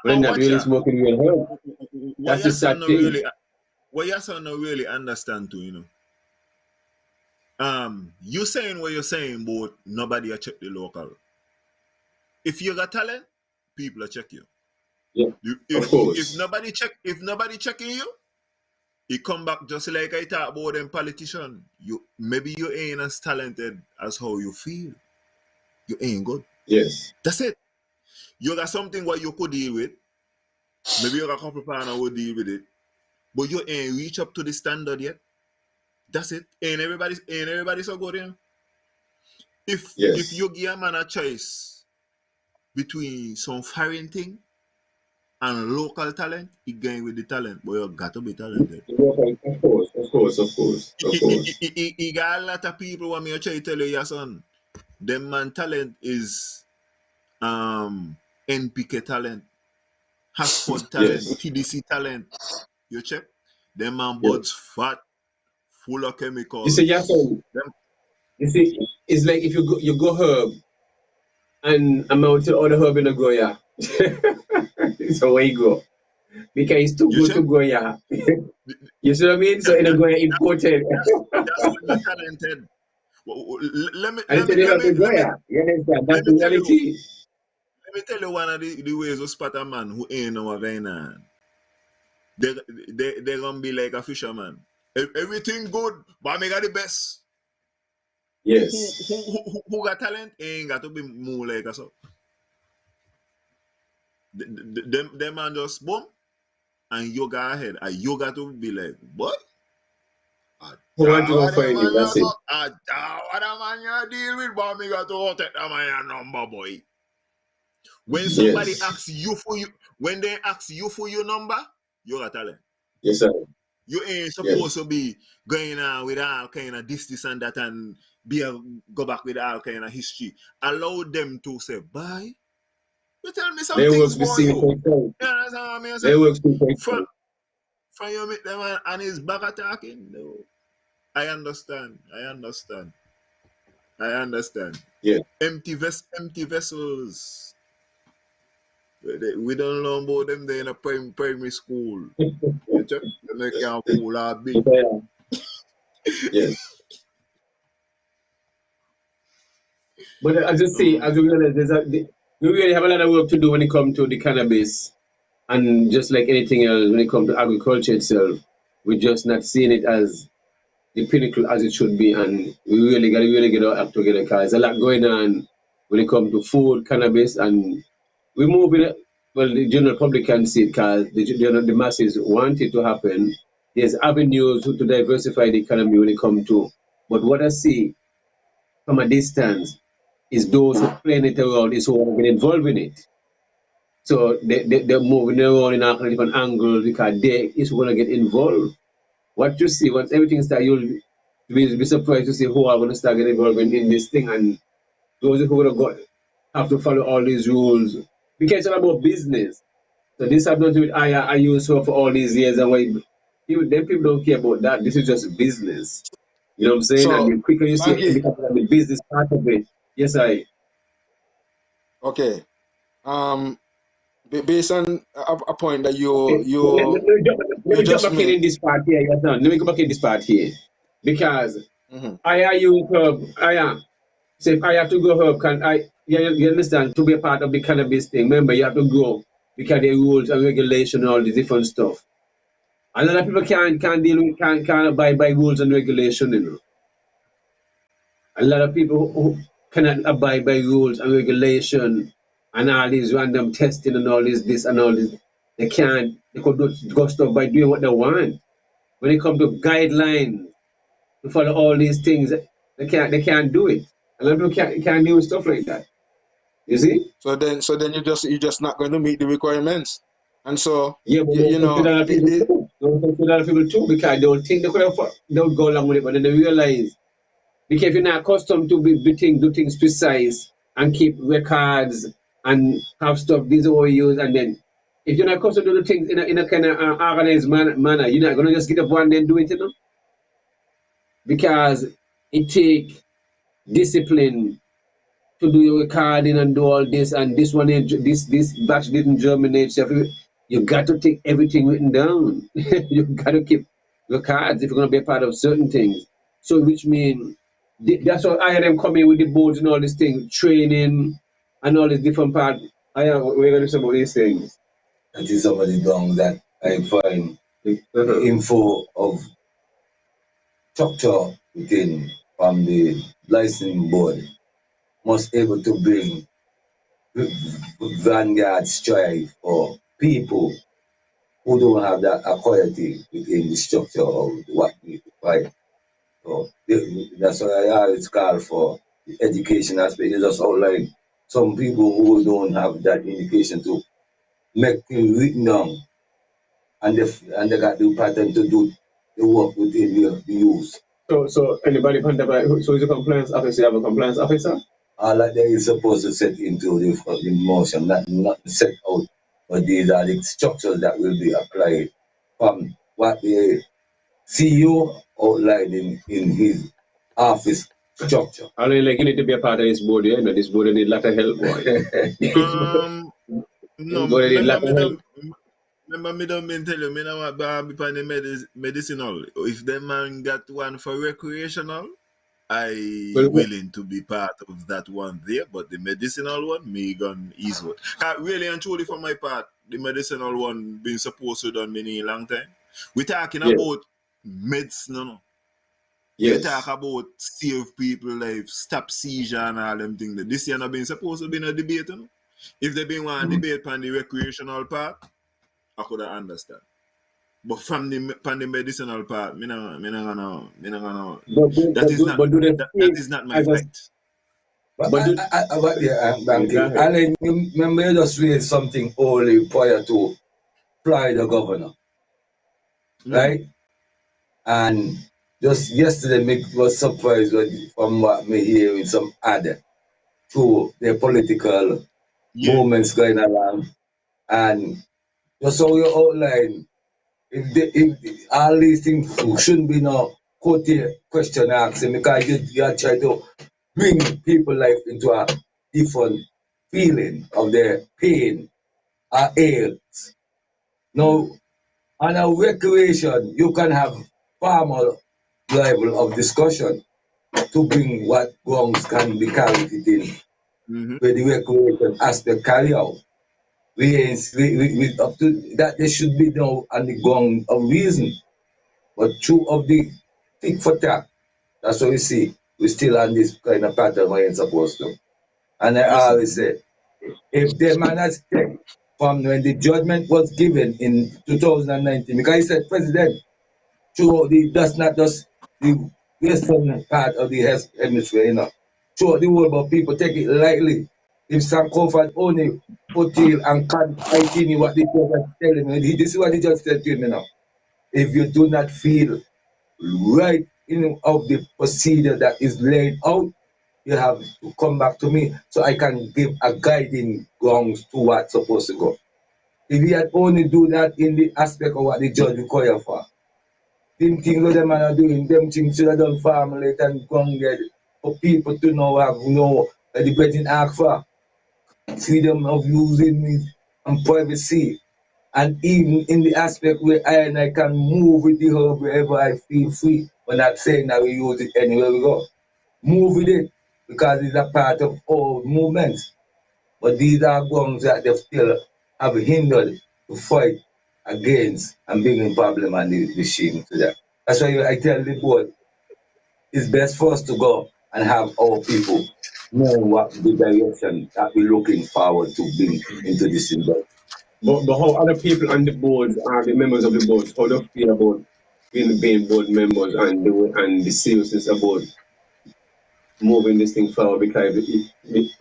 but they're not really smoking real herb. That's the sad thing. What your son not really understand too, you saying what you're saying, but nobody will check the local. If you got talent, people will check you. Yeah, of course. If nobody checking you, it come back just like I talk about them politician. Maybe you ain't as talented as how you feel. You ain't good. Yes. That's it. You got something what you could deal with. Maybe you got a couple partner will deal with it. But you ain't reach up to the standard yet. That's it. Ain't everybody so good, If you give a man a choice between some foreign thing and local talent, he going with the talent, but you got to be talented. Of course. He got a lot of people want me to try to tell you, your son, them man talent is NPK talent, Haspod talent, TDC talent. You check? Them man buds fat, full of chemicals. You see, yeah, son, you see, it's like if you go herb and amount to other herb in the go, yeah. So where you go? Because it's too good to go, yeah. You see what I mean? So it's going important. That's when you're talented. Let me That's the reality. Let me tell you one of the ways to spot a man who ain't no going on. They're gonna be like a fisherman. Everything good, but I got the best. Yes. Who got talent ain't got to be more like us. Them man just boom, and you go ahead. And you got to be like, what? Who want to go find you? That's it. What a man you deal with, but me got to take that man your number, boy. When somebody asks you for you, when they ask you for your number, you got talent. Yes, sir. You ain't supposed to be going on with all kind of this and that and go back with all kind of history. Allow them to say, bye. You tell me some They things works about between you. themselves. You understand what I mean? They works between From you meet them and his back attacking? No. I understand. Yeah. Empty vessels. We don't know about them there in a primary school. You check? They can't pull our big. Yes. But as you see, as you realize, we really have a lot of work to do when it comes to the cannabis. And just like anything else, when it comes to agriculture itself, we're just not seeing it as the pinnacle as it should be. And we really got to get our act together because there's a lot going on when it comes to food, cannabis, and we're moving. Well, the general public can see it because the masses want it to happen. There's avenues to diversify the economy when it comes to. But what I see from a distance is those who plan it around is who want to get involved in it. So they're moving around in a different angles because they is going to get involved. What you see, once everything starts, you'll be surprised to see who are going to start getting involved in this thing. And those who are going to have to follow all these rules. Because it's all about business. So this has nothing with I use for all these years. And why people don't care about that. This is just business. You know what I'm saying? And So, the quicker you see it Banky, become the business part of it. Yes, I. okay. Based on a point that Okay. Let you me jump just back in made. this part here. Yes, now. Let me go back in this part here. Because Mm-hmm. I use herb. I am. So if I have to go herb, can I? You understand? To be a part of the cannabis thing, remember you have to go because the rules and regulation and all the different stuff. A lot of people can't deal with can't abide by rules and regulation. You know, a lot of people who cannot abide by rules and regulation and all these random testing and all this and all this. They can't. They could go stuff by doing what they want. When it comes to guidelines to follow all these things, they can't do it. A lot of people can't do stuff like that. You see? So then you're just not going to meet the requirements, and so Yeah, but you those consider know other people the too. Those consider other people too because they don't think they would go along with it, but then they realize because if you're not accustomed to do things precise and keep records and have stuff these are all used, and then if you're not accustomed to do things in a kind of organized manner, you're not gonna just get up one day and do it, because it take discipline to do your recording and do all this, and this one this batch didn't germinate. So you got to take everything written down. You got to keep records if you're going to be a part of certain things. So which means that's why I had them coming with the boards and all these things, training and all these different parts. We're going to say about these things. That is some of the down that I find the info of structure within from the licensing board must able to bring vanguard strive for people who don't have that authority within the structure of what we provide. So that's why I always call for the education aspect. It's just outline some people who don't have that indication to make things written down, and they got the pattern to do the work within the use. So anybody so is a compliance officer? You have a compliance officer? All that they is supposed to set into the motion, not set out, but these are the structures that will be applied from what the CEO outlined in his office structure. I mean, like you need to be a part of this board, yeah? This board need a lot of help, boy. No, Board need a lot of help. remember me don't mean tell you, me now want to be on the medicinal. If the man got one for recreational, I Well, willing to be part of that one there, but the medicinal one, me gonna ease it. Really and truly for my part, the medicinal one been supposed to done many long time. We talking yes, about medicine, no. You yes. talk about save people life, stop seizure and all them things. This year not been supposed to be a debate, no. If they been one debate on the recreational part, I could understand. But from the medicinal part, me not gonna. That is not my fight. But Alan, you remember you just raised something only prior to Florida governor, right? And just yesterday, me was surprised from what me hear in some other through the political movements going along. And just how you outline, if all these things shouldn't be no question asking, because you are trying to bring people life into a different feeling of their pain or ails. Now, on a recreation, you can have far more level of discussion to bring what wrongs can be carried in, where the recreation aspect carry out. We up to that there should be no on the ground of reason, but two of the tick for tack. That's what we see. We still on this kind of pattern we ain't supposed to. And I always say, if the man has checked from when the judgment was given in 2019, because he said, President, throughout that's not just the western part of the hemisphere, throughout the world, but people take it lightly. If Sankofa only put in and can't IT what the judge is telling me, this is what the judge said to me now. If you do not feel right of the procedure that is laid out, you have to come back to me so I can give a guiding grounds to what's supposed to go. If you had only do that in the aspect of what the judge require for, them things what them are doing, them things should have done formally and grounded for people to know that the Britain act for freedom of using it and privacy. And even in the aspect where I can move with the herb wherever I feel free. We're not saying that we use it anywhere we go. Move with it because it's a part of all movements. But these are guns that they still have hindered to fight against and bringing problem and the regime to that. That's why I tell the board it's best for us to go and have our people know what the direction that we're looking forward to bring into this industry. But how other people on the boards are the members of the boards, how they feel about being board members and the seriousness about moving this thing forward, because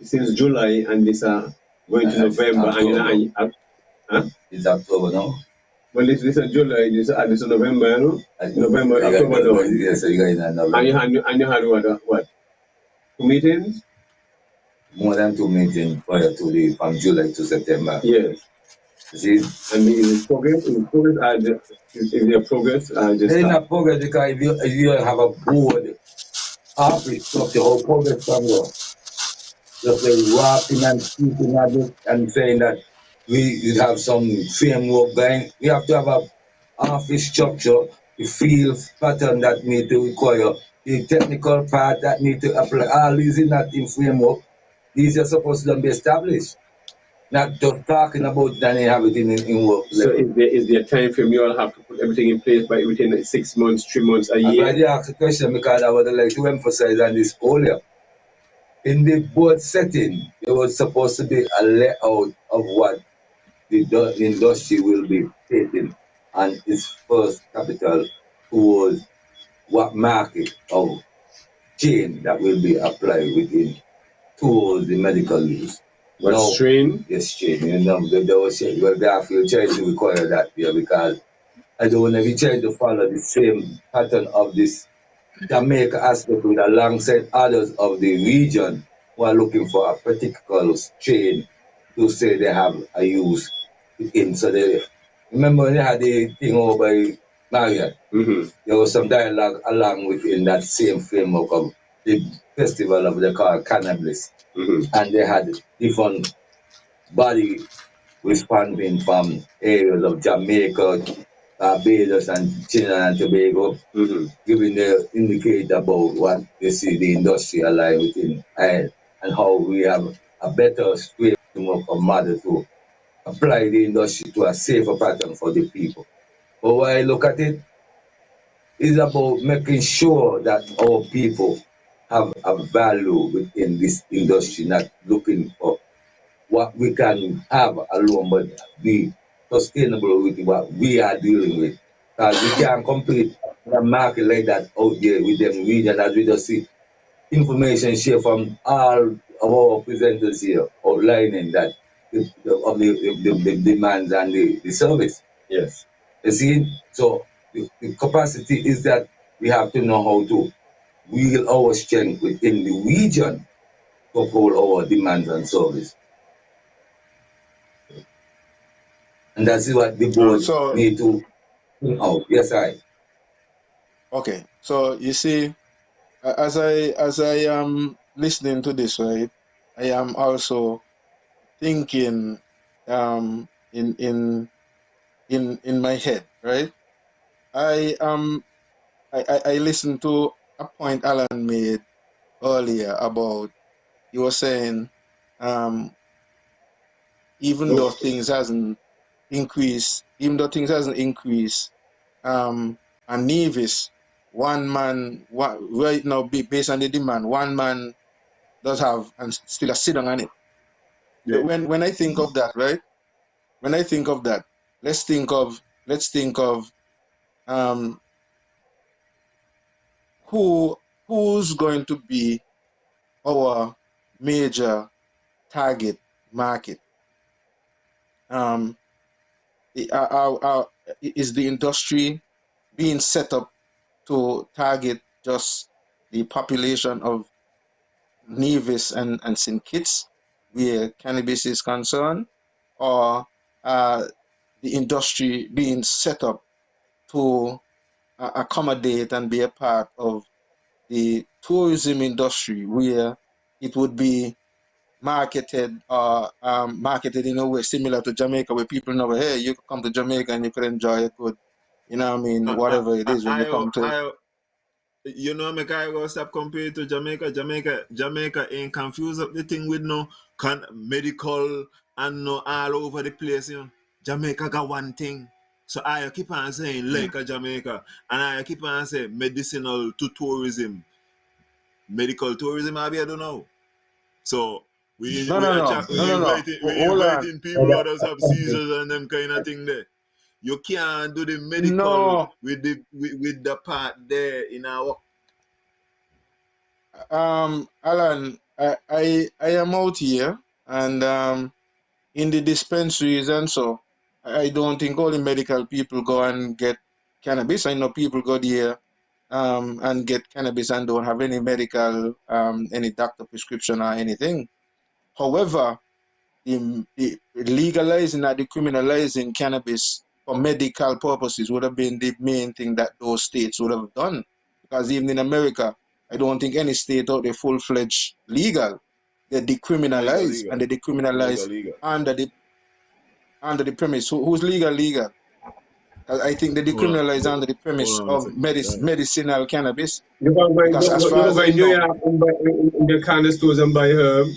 since July and this going to November and It's October now. Well, this is July, this is November, November, October now. Yes, you got in November. And you had what? 2 meetings? More than 2 meetings prior to from July to September. Yes. See? And is progress? Is there progress? There is not progress because if you have a board office structure, how progress can go? Just like walking and speaking at it and saying that we have some framework going. We have to have a office structure, the field pattern that need to require, the technical part that need to apply. All these is not in framework. These are supposed to be established. Not just talking about that and have it in work. So is there a time frame you all have to put everything in place by within 6 months, 3 months, a year? I'm glad you asked the question because I would like to emphasize on this earlier. In the board setting, there was supposed to be a layout of what the industry will be taking and its first capital towards what market of chain that will be applied within towards the medical use. What strain? Yes, chain. They will say, well, therefore, try to require that here because I don't want to be trying to follow the same pattern of this Jamaica aspect with alongside others of the region who are looking for a particular strain to say they have a use in. So they remember when they had the thing over by Marriott, there was some dialogue along within that same framework of the festival of the call cannabis. And they had different body responding from areas of Jamaica, Barbados and Trinidad and Tobago, giving the indicator about what they see the industry alive within and how we have a better framework of model to apply the industry to a safer pattern for the people. But when I look at it, it's about making sure that our people have a value within this industry, not looking for what we can have alone, but be sustainable with what we are dealing with. Because we can't compete in a market like that out there with them region as we just see information share from all of our presenters here outlining that the demands and the service. Yes. You see, so The capacity is that we have to know how to wield our strength within the region to uphold our demands and service. And that's what the board So need to think out. Yes, I. okay. So you see, as I am listening to this, right, I am also thinking in my head, right? I I listened to a point Alan made earlier about he was saying even though things hasn't increased, and Nevis, one man, right now, based on the demand, one man does have and still a sit on it. Yeah. When I think of that, right? When I think of that, let's think of um, who's going to be our major target market. Um, is the industry being set up to target just the population of Nevis and St. Kitts, where cannabis is concerned, or the industry being set up to accommodate and be a part of the tourism industry, where it would be marketed in a way similar to Jamaica, where people know, hey, you could come to Jamaica and you could enjoy a good, you know what I mean, whatever it is when you come to. You know, make I go stop comparing to Jamaica. Jamaica ain't confused up the thing with no medical and no all over the place. You know, Jamaica got one thing. So I keep on saying like a Jamaica, and I keep on saying medicinal to tourism, medical tourism. I don't know. So we No, we no, no, attract no, no, no. we Hold on. inviting people that have seizures and them kind of thing there. You can't do the medical No, with the part there in our. Alan, I am out here and in the dispensaries and so I don't think all the medical people go and get cannabis. I know people go there and get cannabis and don't have any medical any doctor prescription or anything. However, the legalizing or decriminalizing cannabis for medical purposes would have been the main thing that those states would have done. Because even in America, I don't think any state out there full-fledged legal. They Jamaica decriminalize legal. and they Jamaica decriminalize legal. under the premise. Who's legal? 'Cause I think they decriminalize under the premise Hold on a of second. Yeah. medicinal cannabis. You can go, Because as you far can as go I in New know, York and buy in the corner stores and buy herb.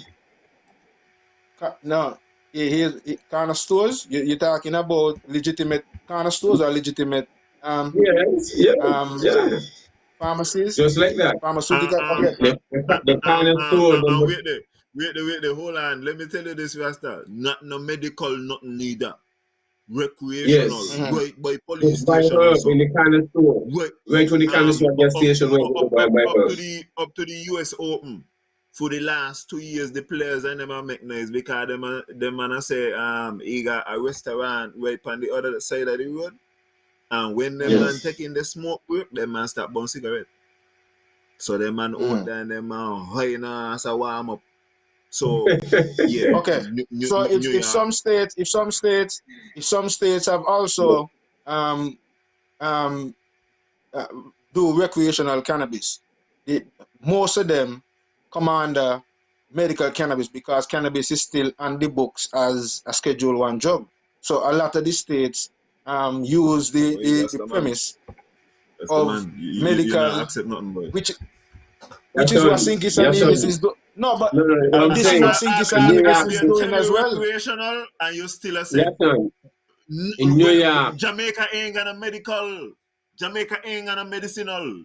no, here's kind of stores. You're talking about legitimate kind of stores or legitimate um Yes, yeah, um yeah. pharmacies, Just like that. pharmaceutical. Okay. The corner store, Wait there. Hold on. Let me tell you this, Rasta. Not no medical, nothing neither. Recreational, yes. Mm-hmm. right by police Just buy station and herb so. in the corner store. Right, Right when the corner store gas station where you go buy herb. up to the US Open. For the last 2 years, the players and them are make noise because them man say he got a restaurant right on the other side of the road. And when them Mm-hmm. man Yes. taking the smoke break, them man start burn cigarette. So them man out Mm-hmm. there and them man high as a warm up. So yeah, Okay. So New York. if some states have also um um uh, do recreational cannabis, the, most of them come under medical cannabis because cannabis is still on the books as a Schedule 1 drug. So a lot of the states use That's the the man. premise That's the of man. You not medical, accept nothing, boy. which Yes, is what son. Sinkis and Yes, Nevis son. is doing. No, No, no, what I'm but this is what saying, Sinkis in and New Nevis York, is I doing tell as you well. recreational and you still a say yes, son. In New York, Jamaica ain't got a medical. Jamaica ain't got a medicinal.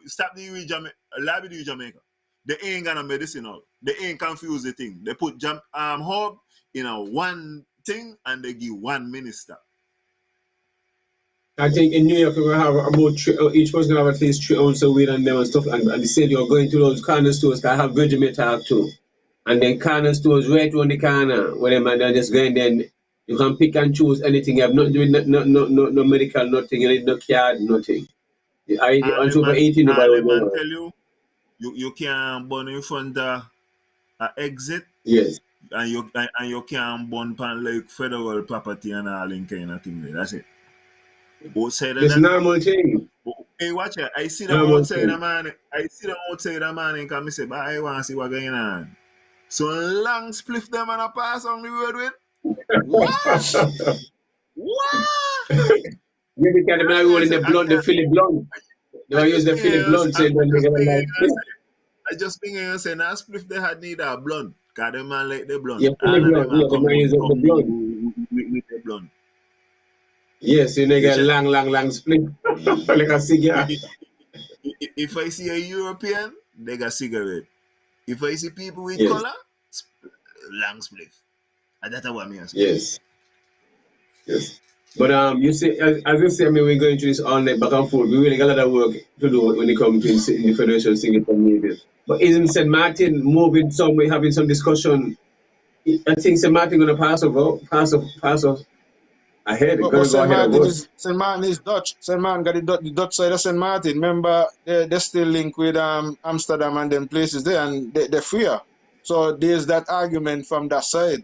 Stop the with Jamaica. Labidi with Jamaica. They ain't got a medicinal. They ain't confuse the thing. They put hub in a one thing and they give one minister. I think in New York, we will have about each person will have at least 3 ounces of weed and them and stuff. And they said you're going to those corner stores that have Virgin Metal too. And then corner stores right around the corner where them and they're just going there. You can pick and choose anything. You have not doing no medical, nothing. You need no card, nothing. Once over 18, all nobody them man will tell you can't burn in front of an exit. Yes. And you can't burn pan like federal property and all in kind of thing. That's it. Outside of Just that, normal thing. hey, watch it. I see them Normal outside the thing. man. I see them outside the man and come say, but I want to see what going on. So long spliff them and I pass on the road with. What? What? Maybe can the man roll in the blunt, the Philip blunt. They will use the Philip blunt so then they get a nice. I just think you say now spliff they had need a blunt. Cause the man like the blunt. Yeah, All Philip of blunt. them are Yeah, the man use the blunt. with the blunt. Yes, you get long split like a cigar. If I see a European, they got cigarette. If I see people with Yes. color, long spliff. And that's what me say. Yes. Yes. But you see, as you say, I mean, we're going through this all night back and forth. We really got a lot of work to do when it comes to the Federation Singing from Navy. But isn't St. Martin moving somewhere, having some discussion? I think St. Martin gonna pass us ahead. It's But gonna go St. ahead of Martin us. is Dutch. St. Martin got the Dutch side of St. Martin. Remember, they're still linked with Amsterdam and them places there, and they're freer. So there's that argument from that side.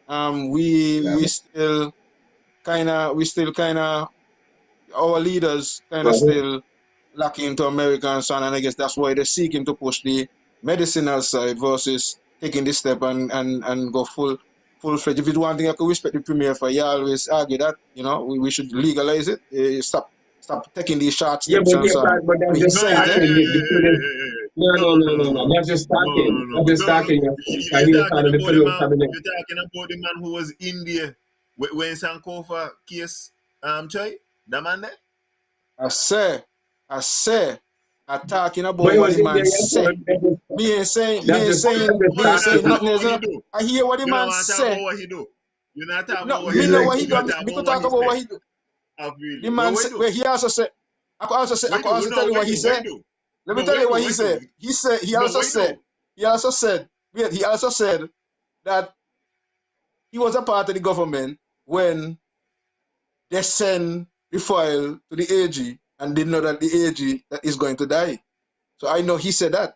We still kind of our leaders kind of still lacking into America and so on, and I guess that's why they're seeking to push the medicinal side versus taking this step and go full-fledged. If it's one thing I could respect the premier for, you always argue that, we should legalize it. Stop taking these short Yeah, steps and so on. but that's But he just No, says it. starting. No. That's just starting. That's just starting. I You're hear talking part of the about the federal man. cabinet. You're talking about the man who was in there when Sankofa case. Choy, the man there. I say, talking But about it what was the in there, man yes, sir. say. Me ain't That's just nothing starting. else. What he do? I hear what the You don't man want to talk say. about what he do. You're not talking No, about what he me It's know do. what he like You're done. talking We about could what talk he about what said. he do. Oh, really? The man What said, he do? well, he also said, I could also What he do? No, tell you what what he he do? What he said. do? Let me No, tell what he you do? what What he he do? said. He No, also what he do? said that he was a part of the government when they sent the file to the AG and didn't know that the AG that is going to die. So I know he said that.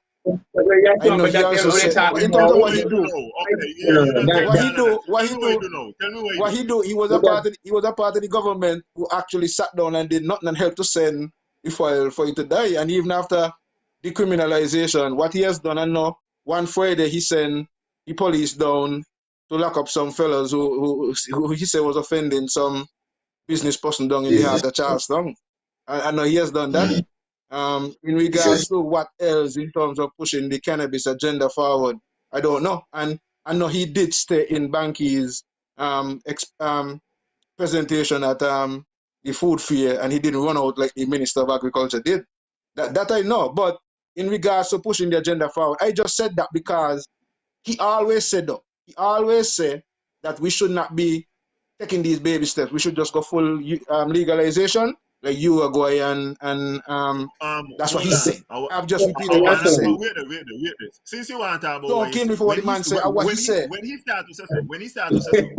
I know but he that also only said, but talking in terms of about. what What he he do do, now? Okay, you don't tell me all of that. Tell me what he do now. Tell me what he what do. he do, he was a part of the government who actually sat down and did nothing and helped to send the file for it to die. And even after decriminalization, what he has done, I know one Friday he sent the police down to lock up some fellas who he said was offending some business person down in the Yes. heart of Charleston. I know he has done that. In regards Yes. to what else in terms of pushing the cannabis agenda forward, I don't know. And I know he did stay in Banky's presentation at the food fair, and he didn't run out like the Minister of Agriculture did. That I know. But in regards to pushing the agenda forward, I just said that because he always said that we should not be taking these baby steps. We should just go full legalization, like you are going, and that's what he Hold said. on. I've just So repeated what he yes, said. Wait. Since you want to talk about what Don't he kill me said, for what the man said or what he said. when he start to say so, when he start to say so,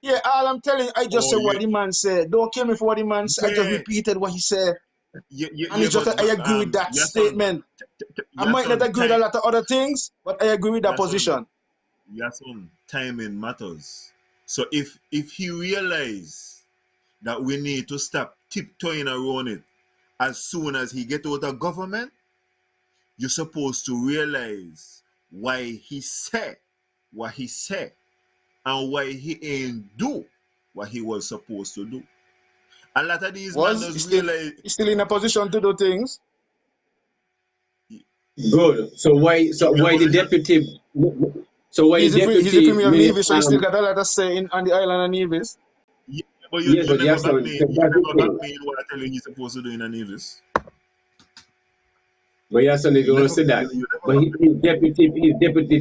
Yeah, all I'm telling you, I just oh said what the man said. Don't kill me for what the man said. I just yeah, repeated what he said. And it's just that I but agree with that statement. I your might not son agree with a lot of other things, but I agree with that position. your son timing matters. So if he realize that we need to stop tiptoeing around it as soon as he get out of government, you're supposed to realize why he said what he said and why he ain't do what he was supposed to do. A lot of these men Was does realize he's still in a position to do things? good. So why? So in a why the position. deputy? So why the He's the deputy premier of minister? Navy, so he still got a lot to say on the island of Nevis. Yeah, but Yes, you but never yes, back so me. You that's the never back thing. me in what I tell you he's supposed to do in a Nevis. But yes, so if you want to say that, You never but back me. his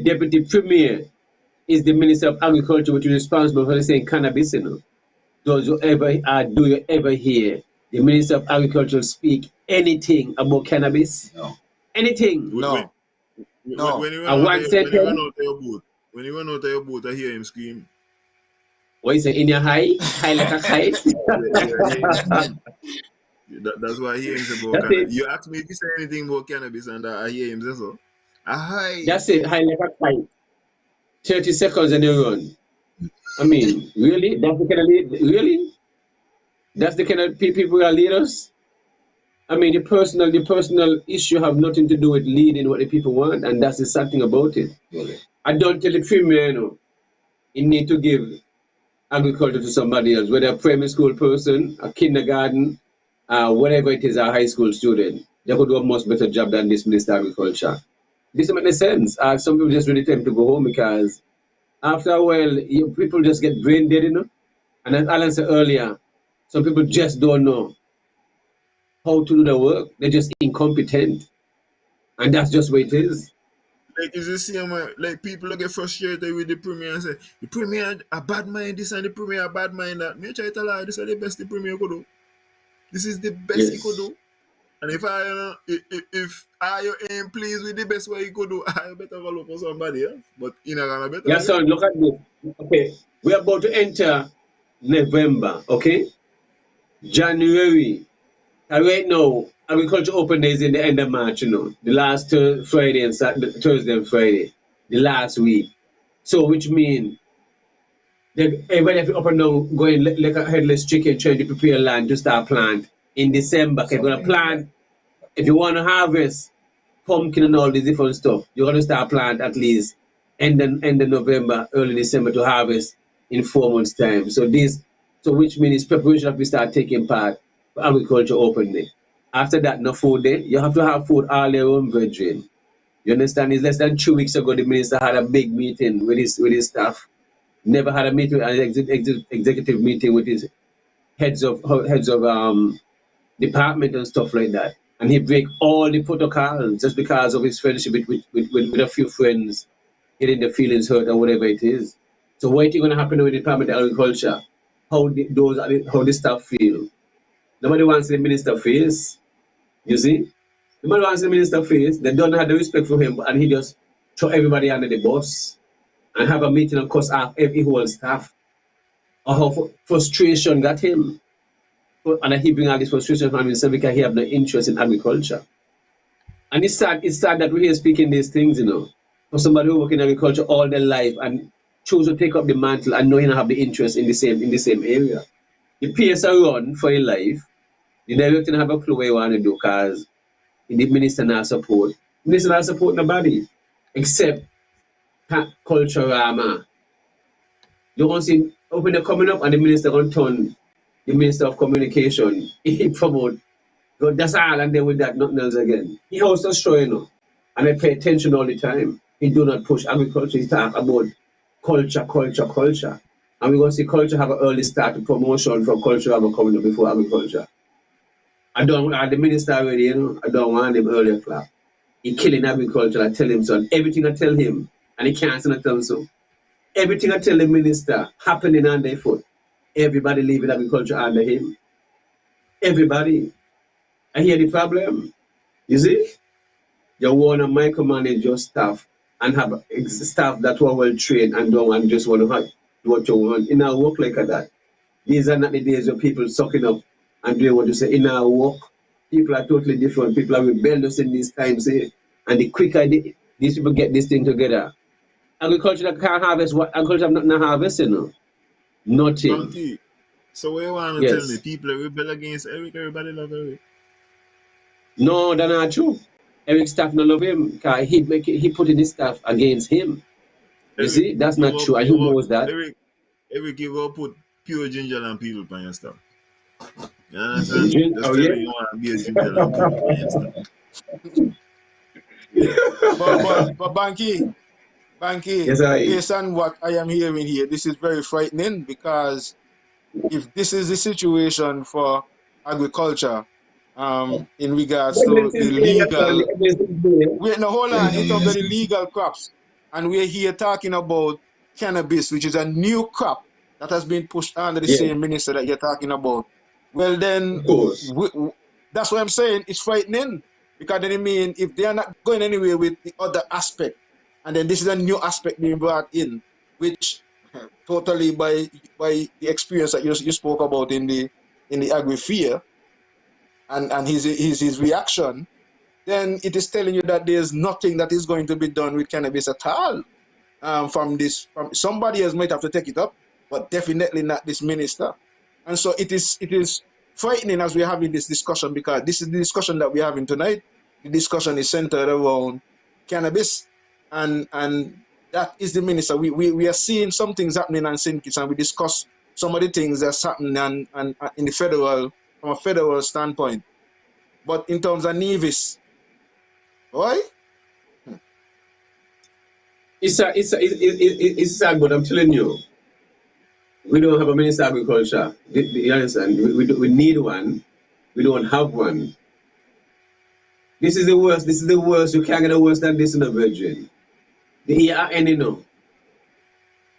deputy premier is the minister of agriculture, which is responsible for saying cannabis. Do you ever hear the minister of agriculture speak anything about cannabis? No. Anything? No. When you run A out one there, when you run sentence? out there, your boot. when you run out of your boat, I hear him scream. What is it? In your high? High like a kite? Yeah, I hear him scream. That's why I hear him say about That's cannabis. it. You ask me if he say anything about cannabis, and I hear him say so. Aye. That's it. High like a kite. 30 seconds and you run. I mean, really? That's the kind of really? That's the kind of people are leaders? I mean, the personal issue have nothing to do with leading what the people want, and that's the sad thing about it. I don't tell the premier, you know, you need to give agriculture to somebody else, whether a primary school person, a kindergarten, whatever it is, a high school student. They could do a much better job than this minister of agriculture. This doesn't make sense. Some people just really tend to go home because after a while, people just get brain dead, you know. And as Alan said earlier, some people just don't know how to do the work. They're just incompetent. And that's just what it is. Like it's the same way, like people get frustrated with the premier and say the premier a bad mind this and the premier a bad mind that. Me try to tell her this is the best the premier could do. This is the best he could Yes. do. And if I if I ain't pleased with the best way he could do, I better go look for somebody else. But in a gonna better Yeah, way. son, look at this. Okay, we're about to enter November, okay? January. And right now, agriculture open days in the end of March, you know, the last Friday and Thursday and Friday, the last week. So, which means everybody have to up and down going like a headless chicken trying to prepare land to start plant in December. Okay, you're gonna plant if you want to harvest pumpkin and all this different stuff. You're gonna start plant at least end of November, early December to harvest in 4 months' time. So which means preparation have to start taking part for agriculture open day. After that, no food day. You have to have food all your own, brethren. You understand? It's less than 2 weeks ago the minister had a big meeting with his staff. Never had a meeting, an executive meeting with his heads of department and stuff like that. And he break all the protocols just because of his friendship with a few friends, getting their feelings hurt or whatever it is. So what is going to happen with the Department of Agriculture? How the staff feel? Nobody wants the minister face. You see? Nobody wants the minister face. They don't have the respect for him, and he just throw everybody under the bus and have a meeting and cuss off every whole staff. Or how frustration got him. And he bring all this frustration from himself because he have no interest in agriculture. And it's sad that we're here speaking these things, you know, for somebody who work in agriculture all their life and choose to take up the mantle and know you don't have the interest in the same area. The PS are run for your life. The director don't have a clue what you want to do because the minister not support. The minister not support nobody except culture rama. You want to see when they're coming up and the minister gonna turn the minister of communication. He promote. But that's all, and then with that, nothing else again. He also showing up, and I pay attention all the time. He do not push agriculture. He talk about culture, culture, culture. And we're going to see culture have an early start to promotion from culture coming up before agriculture. I don't want the minister already, you know, I don't want him earlier clap. He killing agriculture, I tell him so. Everything I tell him, and he can't say tell him so. Everything I tell the minister happening on their foot. Everybody leaving agriculture under him. Everybody. I hear the problem. You see? You want to micromanage your staff and have staff that were well trained and don't and just want to do what you want. In our work like that. These are not the days of people sucking up and doing what you say. In our work, people are totally different. People are rebellious in these times. Eh? And the quicker these people get this thing together. Agriculture that can't harvest what agriculture have nothing to harvest, you know. Nothing. Monkey. So what you want to tell me? Yes. People are rebel against Eric, everybody love Eric. No, that's not true. Eric staff don't love him because he put in his staff against him. You Eric see, that's give not up true. And he knows that. Eric give up put pure ginger and people on your stuff. You understand? Just Oh tell yeah. me you want to be a ginger and people on your stuff. Yeah. But Banky, Yes, I. based on what I am hearing here, this is very frightening because if this is the situation for agriculture, in regards to Evidence is the there, yes, and legal, the evidence is there. wait, no, hold on, in terms of the legal crops, and we're here talking about cannabis, which is a new crop that has been pushed under the Yes, same minister that you're talking about. Well, then, of course. that's what I'm saying. It's frightening because then it mean if they are not going anywhere with the other aspect, And then this is a new aspect being brought in, which totally by the experience that you spoke about in the agri-fear and his reaction, then it is telling you that there's nothing that is going to be done with cannabis at all. From somebody else might have to take it up, but definitely not this minister. And so it is frightening as we're having this discussion, because this is the discussion that we're having tonight. The discussion is centered around cannabis, and that is the minister. We are seeing some things happening on St. Kitts, and we discuss some of the things that's happening and in the federal, from a federal standpoint. But in terms of Nevis, boy, it's sad, but I'm telling you, we don't have a minister of agriculture. You understand? We need one. We don't have one. This is the worst. This is the worst. You can't get worse than this in the Virgin. The ERN, you know.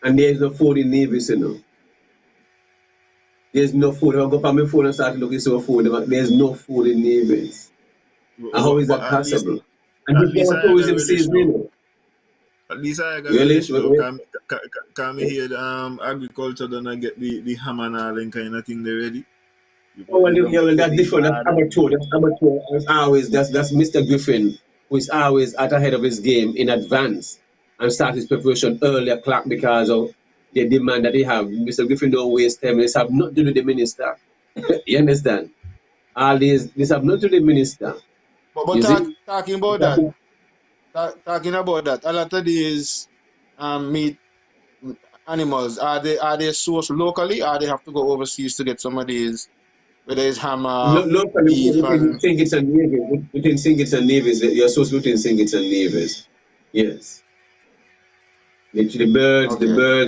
And there's no food in Nevis, you know. There's no food. If I go on my phone and start looking for food, there's no food in Nevis. And how is that possible? And At this is least what I got tourism relish season, you now. know. At least I got Really? relish now. Can me hear the agriculture done and get the ham and all and kind of thing they ready? Oh, well, yeah, well, that's different. That's amateur. That's amateur. That's always that's Mr. Griffin, who is always at the head of his game in advance and start his preparation earlier clock because of the demand that they have. Mr. Griffin don't waste time. This have nothing to do with the minister. You understand? All this have nothing to do with the minister. but You see? talking about that, a lot of these meat animals, are they sourced locally, or they have to go overseas to get some of these, whether it's hammer, Locally, beef, within and St. Kitts and Nevis, within St. Kitts and Nevis, you're supposed to within St. Kitts and Nevis. Yes. The okay. birds,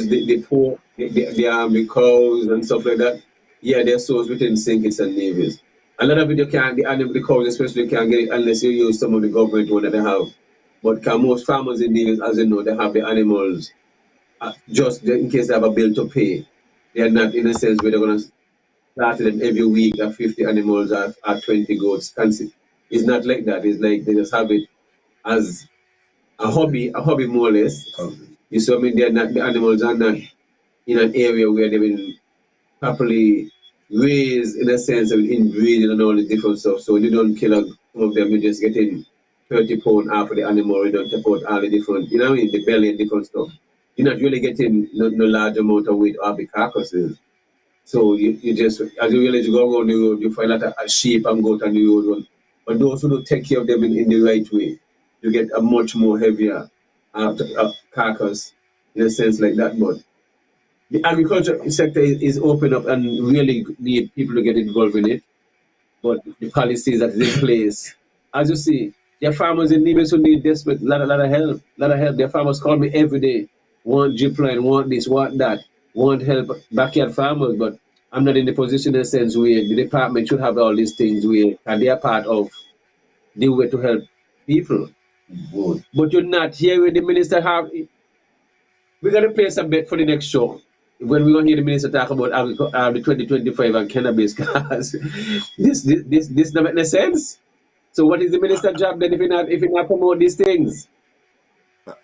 the pork, the cows and stuff like that. Yeah, they're sourced within St. Kitts and Nevis. A lot of it you can't, the cows especially can't get it unless you use some of the government one that they have. But most farmers in Nevis, as you know, they have the animals just in case they have a bill to pay. They are not in a sense where they're going to start them every week at 50 animals or 20 goats. It's not like that. It's like they just have it as a hobby more or less. You see, I mean, they're not, the animals are not in an area where they've been properly raised in a sense of inbreeding and all the different stuff. So when you don't kill some of them, you just get in 30 pounds after the animal, you don't take out all the different, you know what I mean, the belly and different stuff. You're not really getting no large amount of weight off the carcasses. So you just, as you realize, you go around the road, you find a lot of sheep and goat on the road. But those who don't take care of them in the right way, you get a much more heavier carcass in a sense like that. But the agriculture sector is open up and really need people to get involved in it. But the policies that is in place, as you see, there are farmers in Nevis who need desperate, lot of help, Their farmers call me every day, want drip line, want this, want that, want help, backyard farmers. But I'm not in the position in a sense where the department should have all these things where and they are part of the way to help people. But you're not here with the minister have. We're gonna place a bet for the next show when we're gonna hear the minister talk about the 2025 and cannabis because this doesn't make sense. So what is the minister job then if he not promote these things?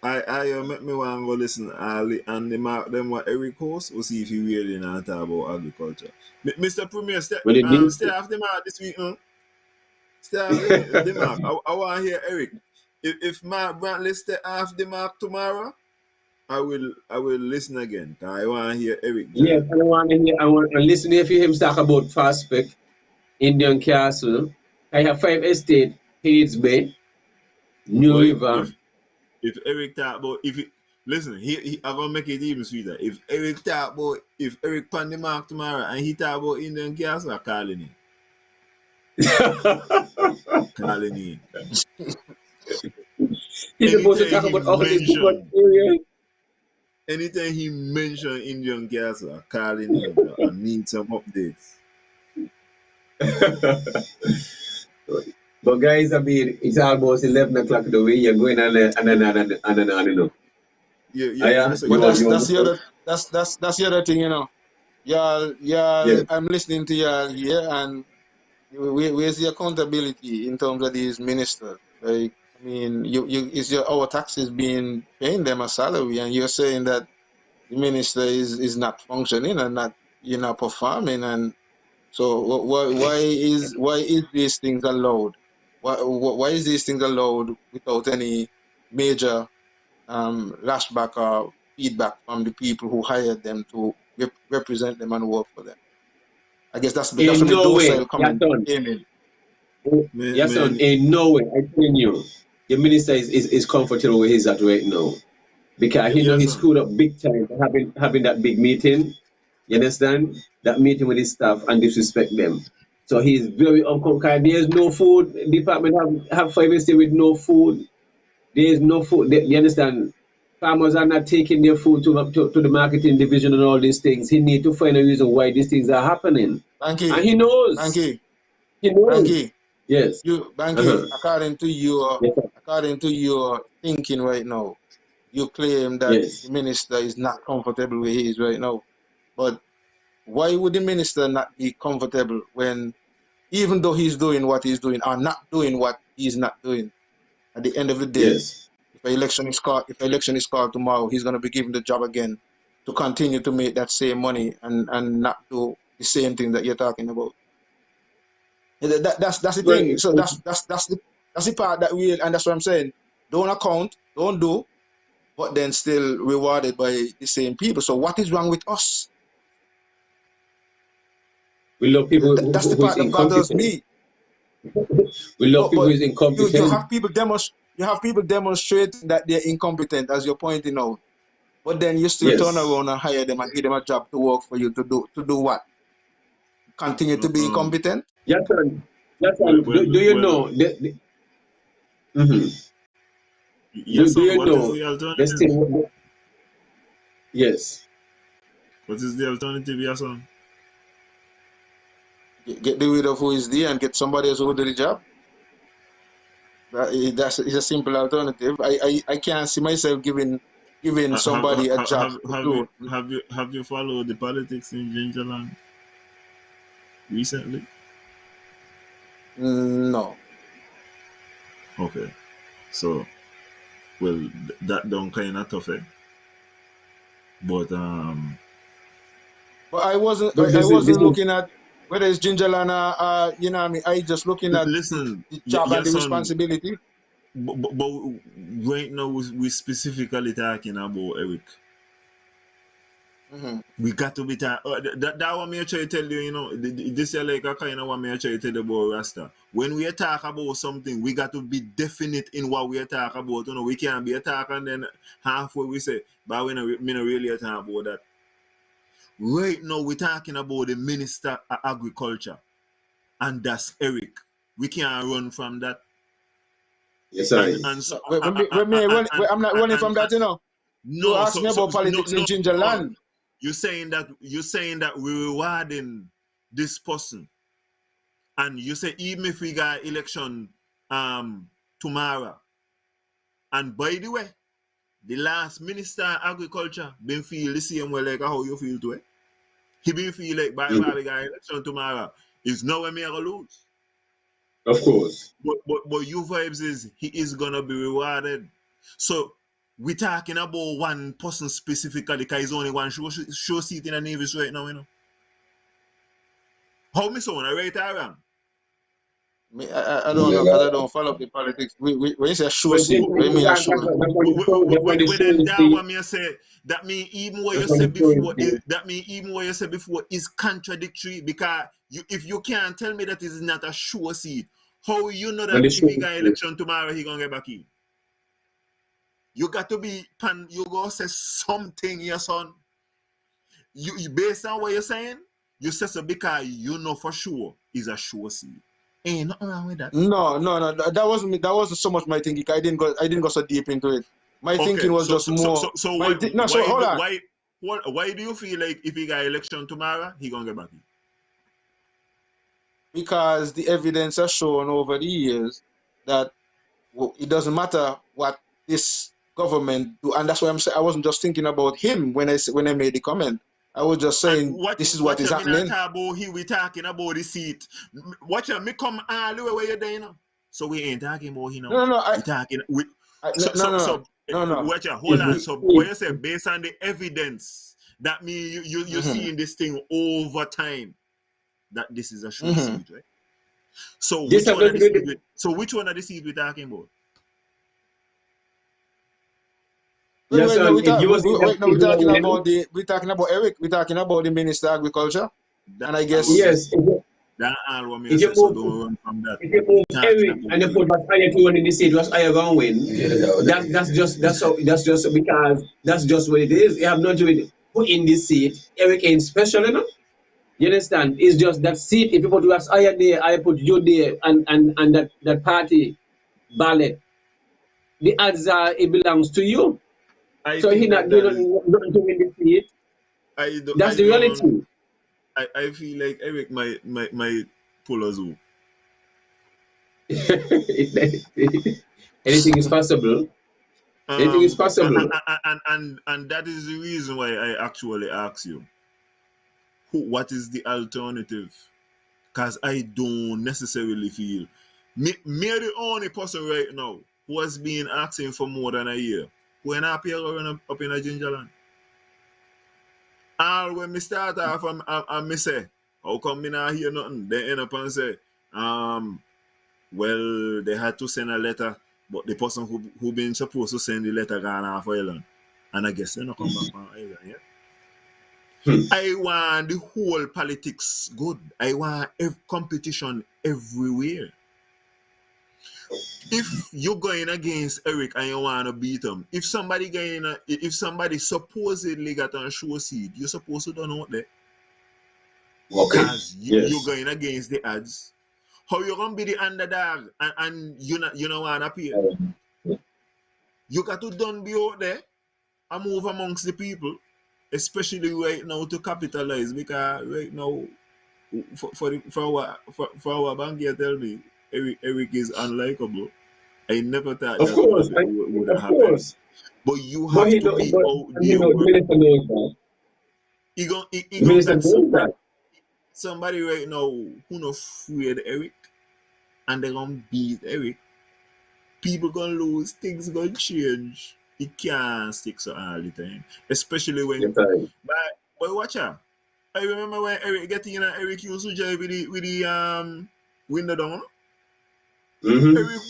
I make me want to go listen early and them what Eric host. We'll see if he really not talk about agriculture. Mr. Premier, Well, it needs stay off the mark this week, no? Stay off the mark. I want to hear Eric. If Mark Brantley stay off the mark tomorrow, I will listen again. I want to hear Eric yes, join. I want to listen if you hear him talk about fast spec, Indian Castle. I have 5 estate, Hades Bay, New But River. if Eric talk about listen, he I'm gonna make it even sweeter. If Eric pan the mark tomorrow and he talk about Indian Castle, I'm calling him. Calling him. He's supposed to Anytime talk he about all these different mention areas. anytime he mention Indian Castle, I'm calling him, bro. I need some updates. But guys, I mean, it's almost 11 o'clock the way you're going on and you know. Yeah, Mr. But Griffin. that's the other that's the other thing, you know. Y'all, Yeah. I'm listening to y'all here, and where's the accountability in terms of these ministers? Like, mean, our taxes being paying them a salary, and you're saying that the minister is not functioning and not performing, and so why is these things allowed? Why is these things allowed without any major lashback or feedback from the people who hired them to represent them and work for them? I guess that's In a no way, docile yes, comment son. came in. Yes, son. Man, In no way, I'm telling you, the minister is comfortable where he's at right now because he know yes, he son. screwed up big time having that big meeting. You understand? That meeting with his staff and disrespect them. So he's very uncomfortable. There's no food. Department have 5 days with no food. There is no food. You understand? Farmers are not taking their food to the marketing division and all these things. He need to find a reason why these things are happening. And Banky, he knows. Banky, He knows. Banky, Yes. Banky, Uh-huh. Yes, sir. according to your thinking right now, you claim that the Yes. minister is not comfortable where he is right now. But why would the minister not be comfortable when, even though he's doing what he's doing or not doing what he's not doing, at the end of the day, Yes. if election is called tomorrow, he's gonna be given the job again to continue to make that same money and not do the same thing that you're talking about. That's the Well, thing. So that's the part that and that's what I'm saying. Don't account, don't do, but then still rewarded by the same people. So what is wrong with us? we love people That's the who is part that bothers incompetent. me. We love people who But is you incompetent. have people demonstrating that they're incompetent, as you're pointing out. But then you still turn Yes. around and hire them and give them a job to work for you to do what? Continue to be Um, incompetent? Yes, sir. Yes, sir. well, Do you well, know? Mhm. yes, Do son. you What is know the this alternative? thing? Yes. What is the alternative, yes, son? Get rid of who is there and get somebody else who will do the job. That's is a simple alternative. I can't see myself giving somebody a job to do. Have you followed the politics in Gingerland recently? No. Okay, so well, that don't kind of tough, eh? But But I wasn't But I this wasn't is looking at whether it's Gingerland you know what I mean. I just looking at listen, the job and your the son. responsibility. But right now we specifically talking about Eric. Mm-hmm. We got to be that what me try to tell you, this is like a kind of what me try to tell you about Rasta. When we talk about something, we got to be definite in what we talk about. We can't be a talk and then halfway we say, but me not really talk about that. Right now we're talking about the Minister of Agriculture, and that's Eric. We can't run from that. yes, I. And so No, I'm not running from that, you know. You no, asked me about no, politics in no, no. Gingerland. You're saying that we're rewarding this person, and you say even if we got election tomorrow, and by the way, the last minister of agriculture been feel the same way like how you feel to it. He been feel like by Mhm. we got election tomorrow, is nowhere me gonna lose. Of course. But you vibes is he is gonna be rewarded. So we talking about one person specifically because he's only one show seat in the Navy's right now. How me so right or wrong? I don't know because I don't follow the politics. When you say show Well, seat, what do you mean a show seat? that's when the Then showing that see. one me say that mean even what you That's when said the showing before see. is contradictory because if you can't tell me that it is not a sure seat, how you know When that the if he showing got see. election tomorrow he gonna get back in? You got to be pan. You go say something, your son. You based on what you're saying, you say so because you know for sure is a sure seat. Ain't nothing wrong with that. No. That wasn't me. That wasn't so much my thinking. I didn't go so deep into it. My Okay, thinking was so just so so more. so, so My what? no. So hold on. Why do you feel like if he got election tomorrow, he gonna get back in? Because the evidence has shown over the years that it doesn't matter what this government do, and that's why I'm saying I wasn't just thinking about him when I made the comment. I was just And saying this is what watch is me not happening. talk about he we talking about the seat. Watch me come all the way where you're there, So we ain't talking about No. we talking with No. watch out, hold on. So what you say based on the evidence, that means you seeing this thing over time that this is a show seed, right? So which one of the seed? Which one of the seed we talking about? We're talking about Eric. We're talking about the Minister of Agriculture, and I guess If you move Eric and you put Masaya to one in the seat, was I gonna win? That's just because that's just what it is. You have not to do with put in this seat. Eric ain't special enough. You understand? It's just that seat. If you put was I there, I put you there, and that party ballot, the odds are it belongs to you. So he not doing nothing to win the seat. That's the reality. I feel like Eric might pull us out. Anything is possible. Anything is possible. And that is the reason why I actually ask you, what is the alternative? Because I don't necessarily feel me are the only person right now who has been asking for more than a year. Who ain't happy going up in a Gingerland. And when me start off and me say, how come me not hear nothing? They end up and say, well, they had to send a letter, but the person who been supposed to send the letter gone off island. And I guess they not come back from island, yeah? I want the whole politics good. I want competition everywhere. If you're going against Eric and you want to beat him, if somebody supposedly got on show seed, you're supposed to don't know that. Because you're going against the odds. How you gonna be the underdog and you not wanna appear? You got to done be out there and move amongst the people, especially right now to capitalize, because right now for our banker tell me Eric is unlikable. I never thought of that course, would of happen. course. But you have to be out there. The minister knows that. He gonna Minister get knows that. somebody right now who not afraid Eric, and they gonna beat Eric. People gonna lose, things gonna change. It can't stick so all the time. Especially when but watch out. I remember when Eric get in and Eric used to drive with the window down. Eric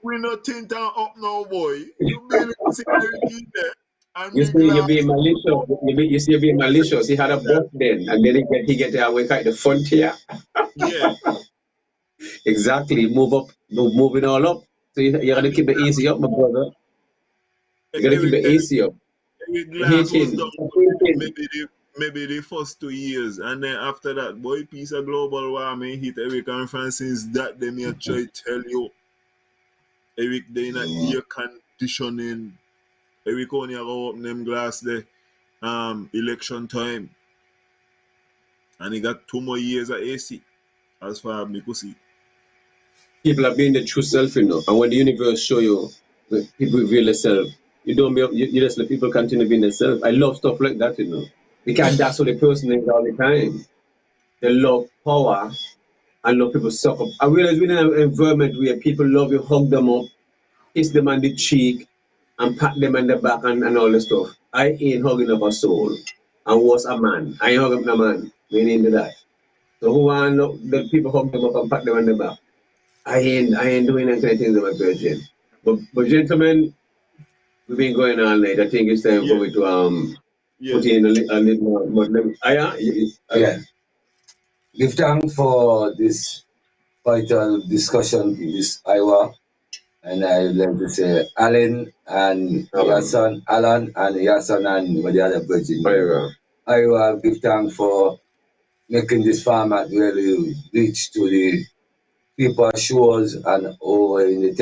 we not tint up now, boy. You barely see Eric in there. And You see, you're being malicious. You're being malicious. He had a boss then, and then he get away at the frontier. Yeah. Exactly. Moving all up. So you gotta keep it easy up, my brother. You gotta keep it easy up. Eric Glass was done maybe the first 2 years, and then after that, boy, piece of global warming hit Eric, and since that they may try to tell you Eric they in a air conditioning. Eric only go open them glass there election time. And he got 2 more years of AC, as far as me could see. People are being the true self, you know. And when the universe show you, when people reveal themselves, you don't be, you just let people continue being themselves. I love stuff like that, you know, because that's what the person is all the time. They love power and love people suck up. I realize we're in an environment where people love you, hug them up, kiss them on the cheek, and pat them on the back and all the stuff. I ain't hugging up a soul. And was a man. I ain't hugging up a man. We ain't into that. So who want the people hug them up and pat them on the back? I ain't doing that kind of things, my virgin. But gentlemen, we've been going all night. I think it's time for me to put in a little more. Yeah. Give thanks for this vital discussion in this IYaaH. And I would like to say Alan and Yason, Alan and Yason and the other virgin. IYaaH give thanks for making this format really reach to the people shows and over in the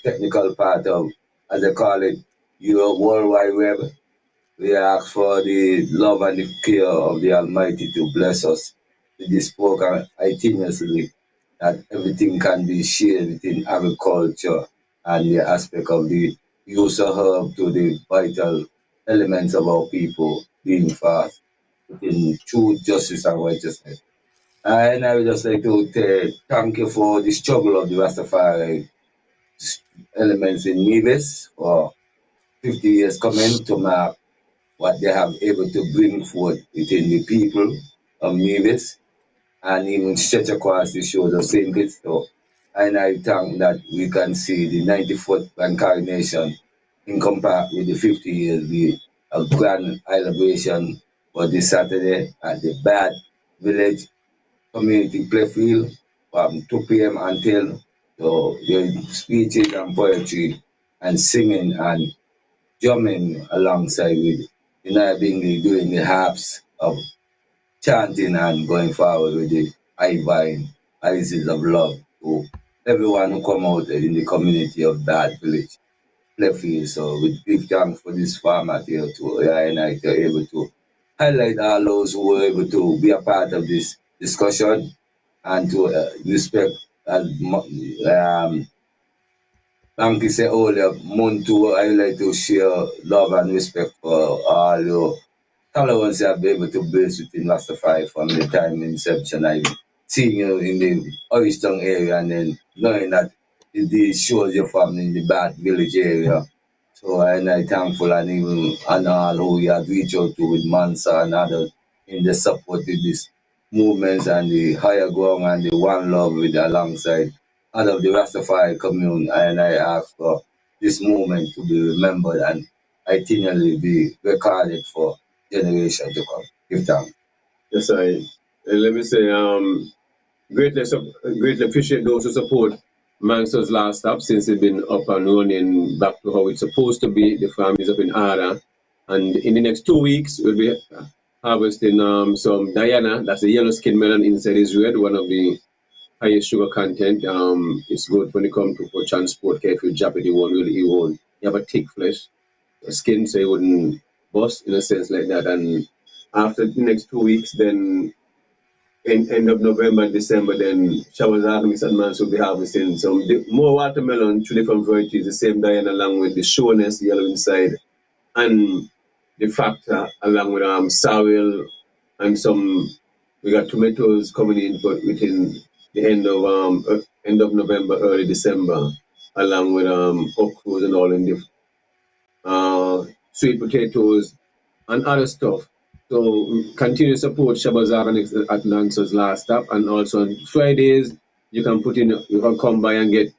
technical part of, as they call it, your World Wide Web. We ask for the love and the care of the Almighty to bless us with this program continuously, that everything can be shared within agriculture and the aspect of the use of herb to the vital elements of our people being fast within truth, justice, and righteousness. And I would just like to thank you for the struggle of the Rastafari elements in Nevis for 50 years coming to mark what they have able to bring forth within the people of Nevis and even stretch across the shores of St. Kitts. So, and I thank that we can see the 94th incarnation in compare with the 50 years, be a grand celebration for this Saturday at the Bad Village Community Playfield from 2 p.m. until so the speeches and poetry and singing and drumming alongside with being doing the harps of chanting and going forward with the high vine, Alices of love to everyone who come out in the community of that village, Playfield. So we give thanks for this format here to and I to able to highlight all those who were able to be a part of this discussion and to respect as Banky said earlier, month to highlight to share love and respect for all your tolerance you have been able to build within Rastafari from the time inception. I've seen you in the Orishton area and then knowing that it shows you from in the Bad Village area. So and I thankful and even and all who we have reached out to with Mansa and others in the support of this movements and the higher ground and the one love with alongside all of the Rastafari community and I ask for this moment to be remembered and itinerally be recorded for generation to come. Give thanks. Yes, let me say, greatly appreciate those who support Manso's last stop since it's been up and running back to how it's supposed to be. The farm is up in Ara, and in the next 2 weeks we'll be harvesting some Diana. That's a yellow skin melon inside is red, one of the highest sugar content. It's good when it comes to for transport. Care if you drop it, it won't. You have a thick flesh skin, so it wouldn't bust in a sense like that. And after the next 2 weeks, then end of November and December, then showers harvest and man will be harvesting some more watermelon, 2 different varieties, the same Diana along with the sureness, yellow inside, and the factor along with soil and some. We got tomatoes coming in, but within the end of November, early December, along with okras and all in the sweet potatoes and other stuff. So continue to support Shabazar at Lancer's last stop, and also on Fridays you can you can come by and get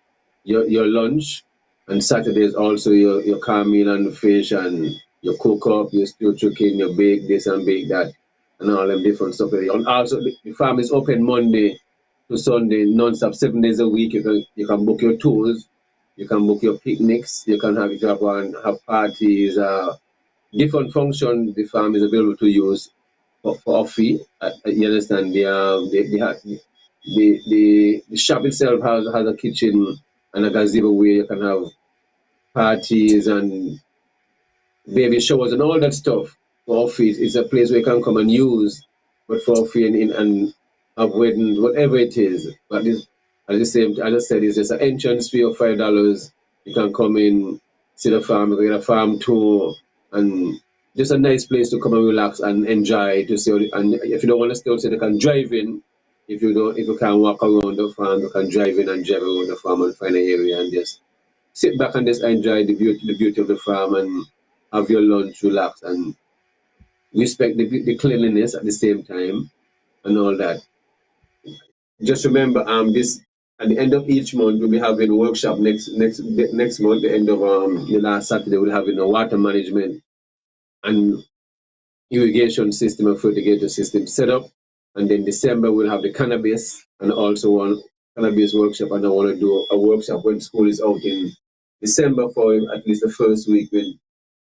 your lunch, and Saturdays also your car meal and fish and your cook up, your stew chicken, your bake this and bake that, and all them different stuff. And also the farm is open Monday to Sunday, non-stop, 7 days a week. You can book your tours, you can book your picnics, you can have if you have one have parties. Different function the farm is available to use for a fee. You understand? The shop itself has a kitchen and a gazebo where you can have parties and baby showers and all that stuff for office. It's a place where you can come and use, but for free and have weddings, whatever it is. But this, at the same, as I said, it's just an entrance fee of $5. You can come in, see the farm, you get a farm tour, and just a nice place to come and relax and enjoy. To see, and if you don't want to stay outside, you can drive in. If you can't walk around the farm, you can drive in and drive around the farm and find an area and just sit back and just enjoy the beauty of the farm and have your lunch, relax, and respect the cleanliness at the same time and all that. Just remember, this at the end of each month we'll be having a workshop next month. The end of the last Saturday we'll have a water management and irrigation system and fertilizer system set up, and then December we'll have the cannabis and also one cannabis workshop. And I want to do a workshop when school is out in December for at least the first week with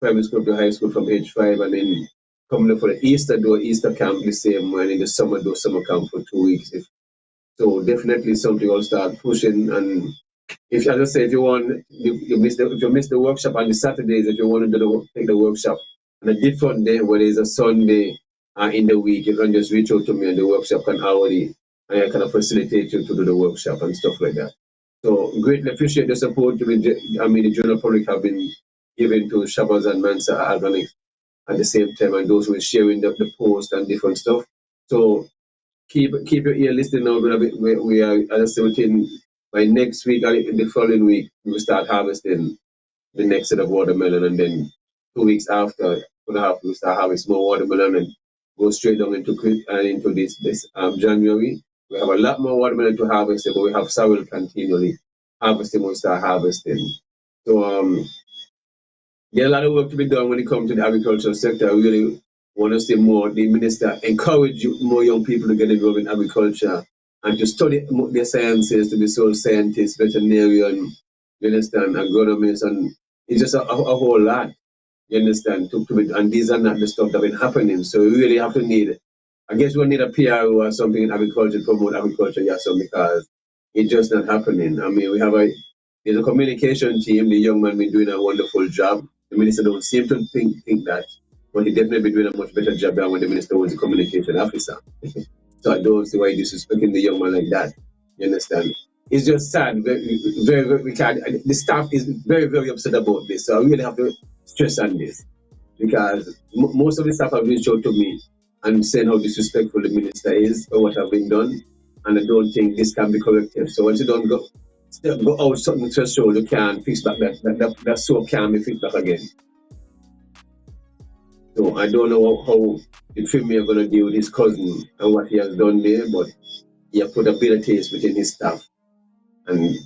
primary school to high school from age 5, and then coming up for the Easter, do an Easter camp the same, and in the summer do summer camp for 2 weeks. So definitely something I'll start pushing. And if, as I say, if you want, if you miss the workshop on the Saturdays, if you want to take the workshop on a different day, whether it's a Sunday in the week, you can just reach out to me and the workshop can already, and I can facilitate you to do the workshop and stuff like that. So greatly appreciate the support. The general public have been giving to Shabazz and Mansa Organics at the same time, and those who are sharing the post and different stuff. So keep your ear listening now. We are, as I say, within by next week or the following week, we will start harvesting the next set of watermelon, and then 2 weeks after, 2.5, we start harvesting more watermelon and go straight down into this January. We have a lot more watermelon to harvest, but we have sorrel continually harvesting. We'll start harvesting. So there's a lot of work to be done when it comes to the agricultural sector. I really want to see more the minister encourage more young people to get involved in agriculture and to study their sciences, to be soil scientists, veterinarian, you understand, agronomists, and it's just a whole lot, you understand, and these are not the stuff that have been happening. So we really have to need, I guess we'll need a PRO or something in agriculture to promote agriculture, yes, because it's just not happening. I mean, there's a communication team, the young man been doing a wonderful job. The minister don't seem to think that, but he definitely been doing a much better job than when the minister was the communication officer. So I don't see why disrespecting the young man like that. You understand? It's just sad. Very, we can't. The staff is very, very upset about this. So I really have to stress on this because most of the staff have reached out to me and saying how disrespectful the minister is or what have been done, and I don't think this can be corrected. So once you don't go out something threshold, you can't fix back that soap can't be fixed back again. So I don't know how the premier are going to deal with his cousin and what he has done there, but he has put a bitter taste within his staff. And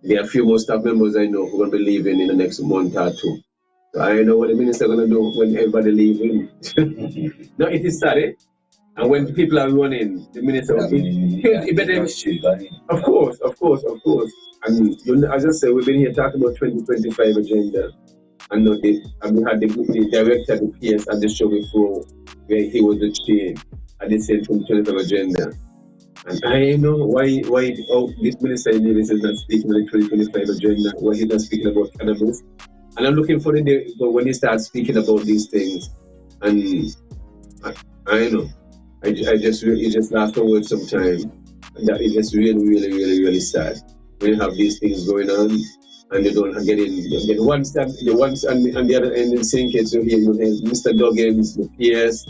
there are a few more staff members I know who are going to be leaving in the next month or two. So I don't know what the minister is going to do when everybody leaving. No, it is sad, eh? And when people are running, the minister, of course. And as I said, we've been here talking about 2025 agenda. And we had the director of the PS at the show before, where he was the chair at the same 2025 agenda. And I know why this minister in Davis is not speaking on the 2025 agenda, why he's not speaking about cannabis. And I'm looking for the day when he starts speaking about these things. And I know. It just lasts for words sometimes. And that is just really sad when you have these things going on and you don't get in. The ones on the other end in sync it to him, Mr. Duggins, the PS,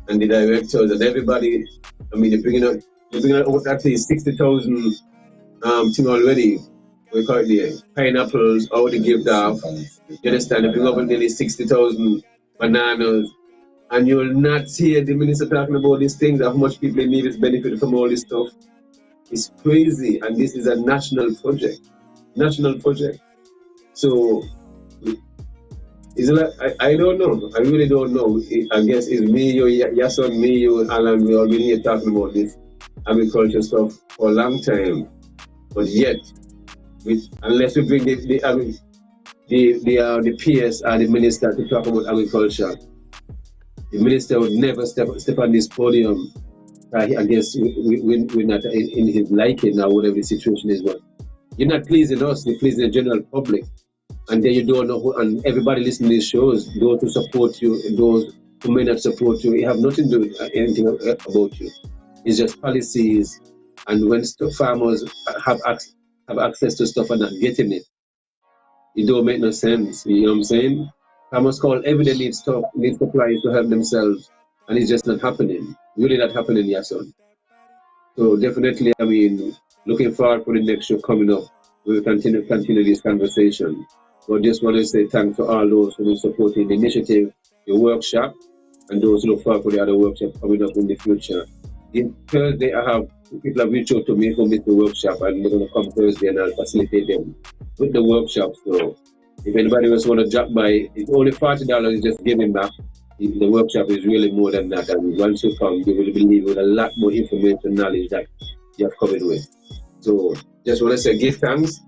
and the directors and everybody. I mean, they're bringing out at least 60,000 thing already. We call it the pineapples, all the gift off. You understand? They bring up nearly 60,000 bananas. And you will not hear the minister talking about these things, how much people need is benefit from all this stuff. It's crazy, and this is a national project. So, it's like, I don't know. I really don't know. I guess it's me, your son, me, you, Alan. We all been here talking about this agriculture stuff for a long time, but yet, unless we bring the PS and the minister to talk about agriculture, the minister would never step on this podium. I guess we're not in his liking or whatever the situation is. But you're not pleasing us, you're pleasing the general public. And then you don't know who, and everybody listening to these shows, those who support you, those who may not support you, you have nothing to do with anything about you. It's just policies. And when farmers have access to stuff and not getting it, it don't make no sense. You know what I'm saying? Farmers call every day need supplies to help themselves, and it's just not happening. Really not happening, yes, son. So definitely, I mean, looking forward for the next show coming up. We'll continue this conversation. But just want to say thanks to all those who are supporting the initiative, the workshop, and those who look forward for the other workshop coming up in the future. In Thursday, people have reached out to me who missed the workshop, and they're going to come Thursday and I'll facilitate them with the workshop. So if anybody else want to drop by, it's only $40 is just giving back. The workshop is really more than that, and once you come, you will be leaving with a lot more information, knowledge that you have covered with. So just want to say give thanks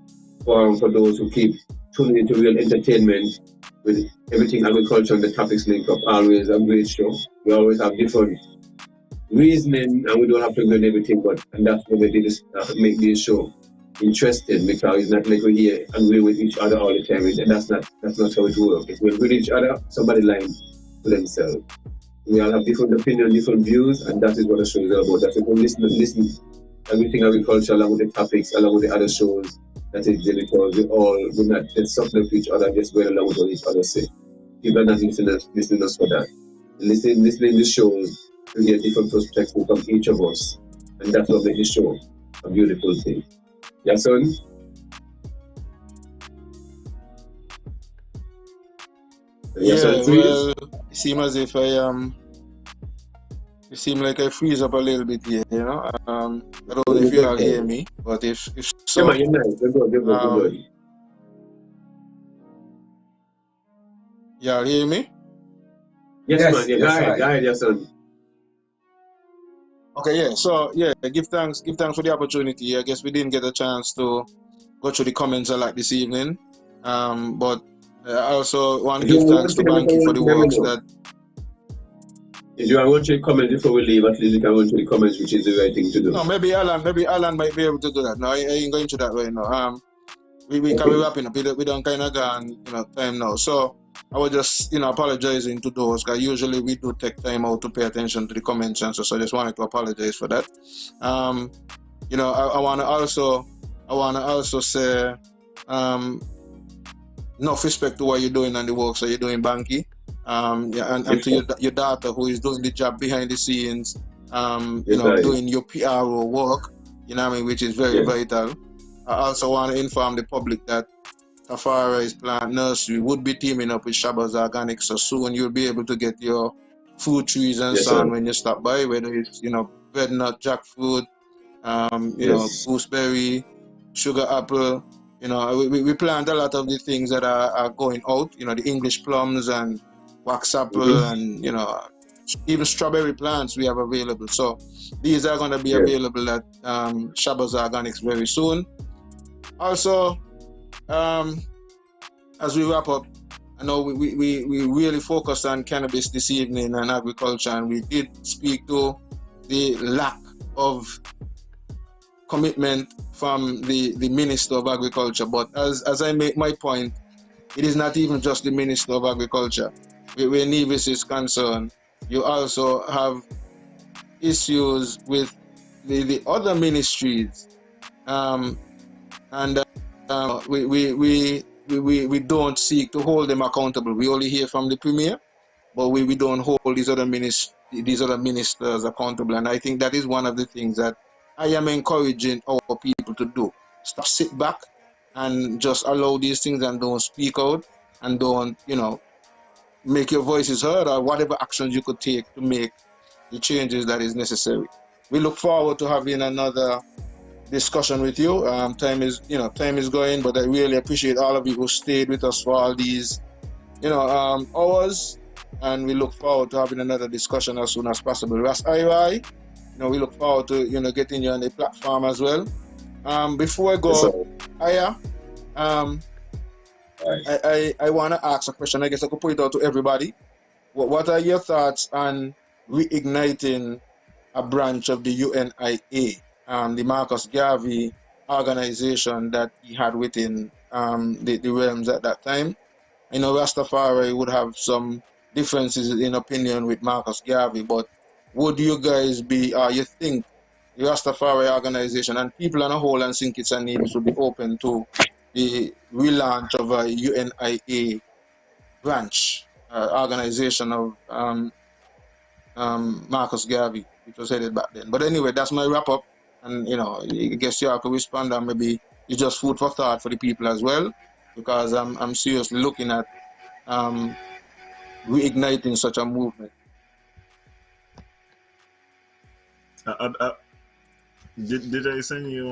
for those who keep tuning into Real Entertainment with Everything Agriculture and the topics link up. Always a great show. We always have different reasoning, and we don't have to agree on everything, and that's what we did make this show interesting, because it's not like we're here agree with each other all the time. That's not how it works. If we agree with each other, somebody lying to themselves. We all have different opinions, different views, and that is what the show is all about. That's what we listen Everything Agriculture along with the topics, along with the other shows. That is because we're not just supplement to each other, just going along with what each other say. People are not listening us for that. Listening to the shows to get different perspectives from each of us. And that's what makes the show a beautiful thing. Yeah, son? Yeah, well, it seems as if it seems like I freeze up a little bit here, you know. I don't know if you all hear me, but if so, yeah, man, you're nice. You're good. Y'all hear me? Yes, man. Yeah, go ahead, yes, son. Okay, yeah. So yeah, give thanks for the opportunity. I guess we didn't get a chance to go through the comments a lot this evening, but I also want to give thanks to Banky for the works that. If you want to go through the comments before we leave, at least you can go through the comments, which is the right thing to do. No, maybe Alan might be able to do that. No, I ain't going to that right now. We can be wrapping up. We don't kind of gone, time now. So I was just, apologizing to those, because usually we do take time out to pay attention to the comments and so I just wanted to apologize for that. I want to also say, enough respect to what you're doing and the work so you're doing, Banky. And to your daughter who is doing the job behind the scenes, doing your PRO work, which is very vital. I also want to inform the public that Tafari's Plant Nursery would be teaming up with Shabazz Organics, so soon you'll be able to get your fruit trees and so on when you stop by, whether it's, bread nut, jackfruit, gooseberry, sugar apple. We plant a lot of the things that are going out, the English plums and wax apple and, even strawberry plants we have available. So these are going to be available at Shabazz Organics very soon. Also, as we wrap up, I know we really focused on cannabis this evening and agriculture, and we did speak to the lack of commitment from the Minister of Agriculture. But as I make my point, it is not even just the Minister of Agriculture. Where Nevis is concerned, you also have issues with the other ministries, and we don't seek to hold them accountable. We only hear from the Premier, but we don't hold these other ministers accountable. And I think that is one of the things that I am encouraging our people to do. Stop, sit back, and just allow these things and don't speak out and don't, make your voices heard or whatever actions you could take to make the changes that is necessary. We look forward to having another discussion with you. Time is going, but I really appreciate all of you who stayed with us for all these, hours, and we look forward to having another discussion as soon as possible. Ras IYaaH, we look forward to getting you on the platform as well. Before I go, Aya, I want to ask a question. I guess I could put it out to everybody. What are your thoughts on reigniting a branch of the UNIA, the Marcus Garvey organization that he had within the realms at that time? I know Rastafari would have some differences in opinion with Marcus Garvey, but would you guys be, you think the Rastafari organization and people on a whole and St. Kitts and Nevis would be open to the relaunch of a UNIA branch organization of Marcus Garvey, which was headed back then. But anyway, that's my wrap up. And, I guess you have to respond, and maybe it's just food for thought for the people as well, because I'm seriously looking at reigniting such a movement. Did I send you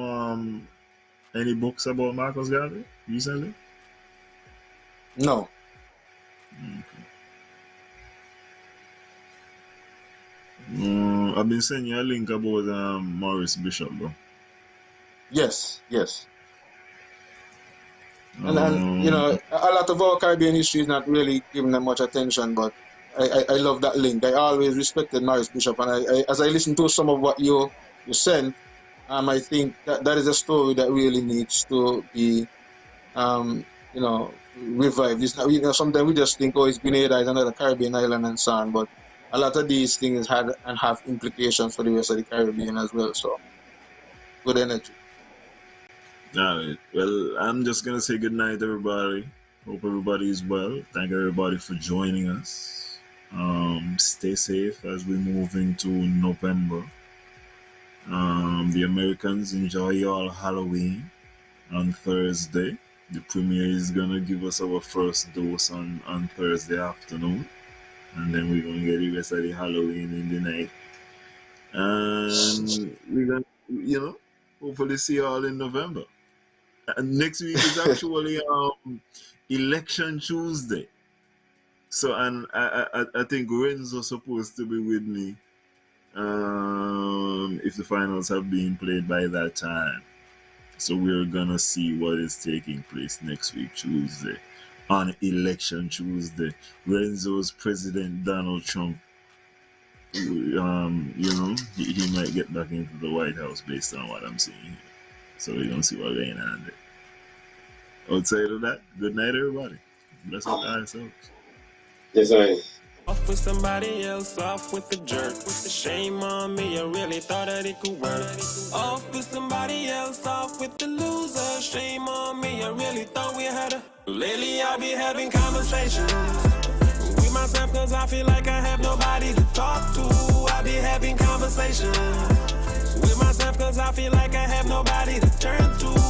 any books about Marcus Garvey recently? No. I've been sending you a link about Maurice Bishop, though. Yes. And a lot of our Caribbean history is not really giving them much attention, but I love that link. I always respected Maurice Bishop, and as I listen to some of what you sent, I think that is a story that really needs to be, revived. It's not, sometimes we just think, oh, it's Grenada is another Caribbean island and so on, but a lot of these things had and have implications for the rest of the Caribbean as well. So, good energy. All right. Well, I'm just gonna say good night, everybody. Hope everybody is well. Thank everybody for joining us. Stay safe as we move into November. The Americans enjoy your Halloween on Thursday. The premiere is gonna give us our first dose on Thursday afternoon, and then we're gonna get the rest of the Halloween in the night. And we're gonna, hopefully see you all in November. And next week is actually Election Tuesday. So, and I think Renzo's supposed to be with me if the finals have been played by that time. So we're gonna see what is taking place next week, Tuesday, on Election Tuesday. Renzo's President Donald Trump, he might get back into the White House based on what I'm seeing here. So we're gonna see what's going on there. Outside of that, good night, everybody. Bless up ourselves. Yes, sir. Off with somebody else, off with the jerk. With the shame on me, I really thought that it could work. Off with somebody else, off with the loser. Shame on me, I really thought we had a. Lately I be having conversations with myself, cause I feel like I have nobody to talk to. I be having conversations with myself, cause I feel like I have nobody to turn to.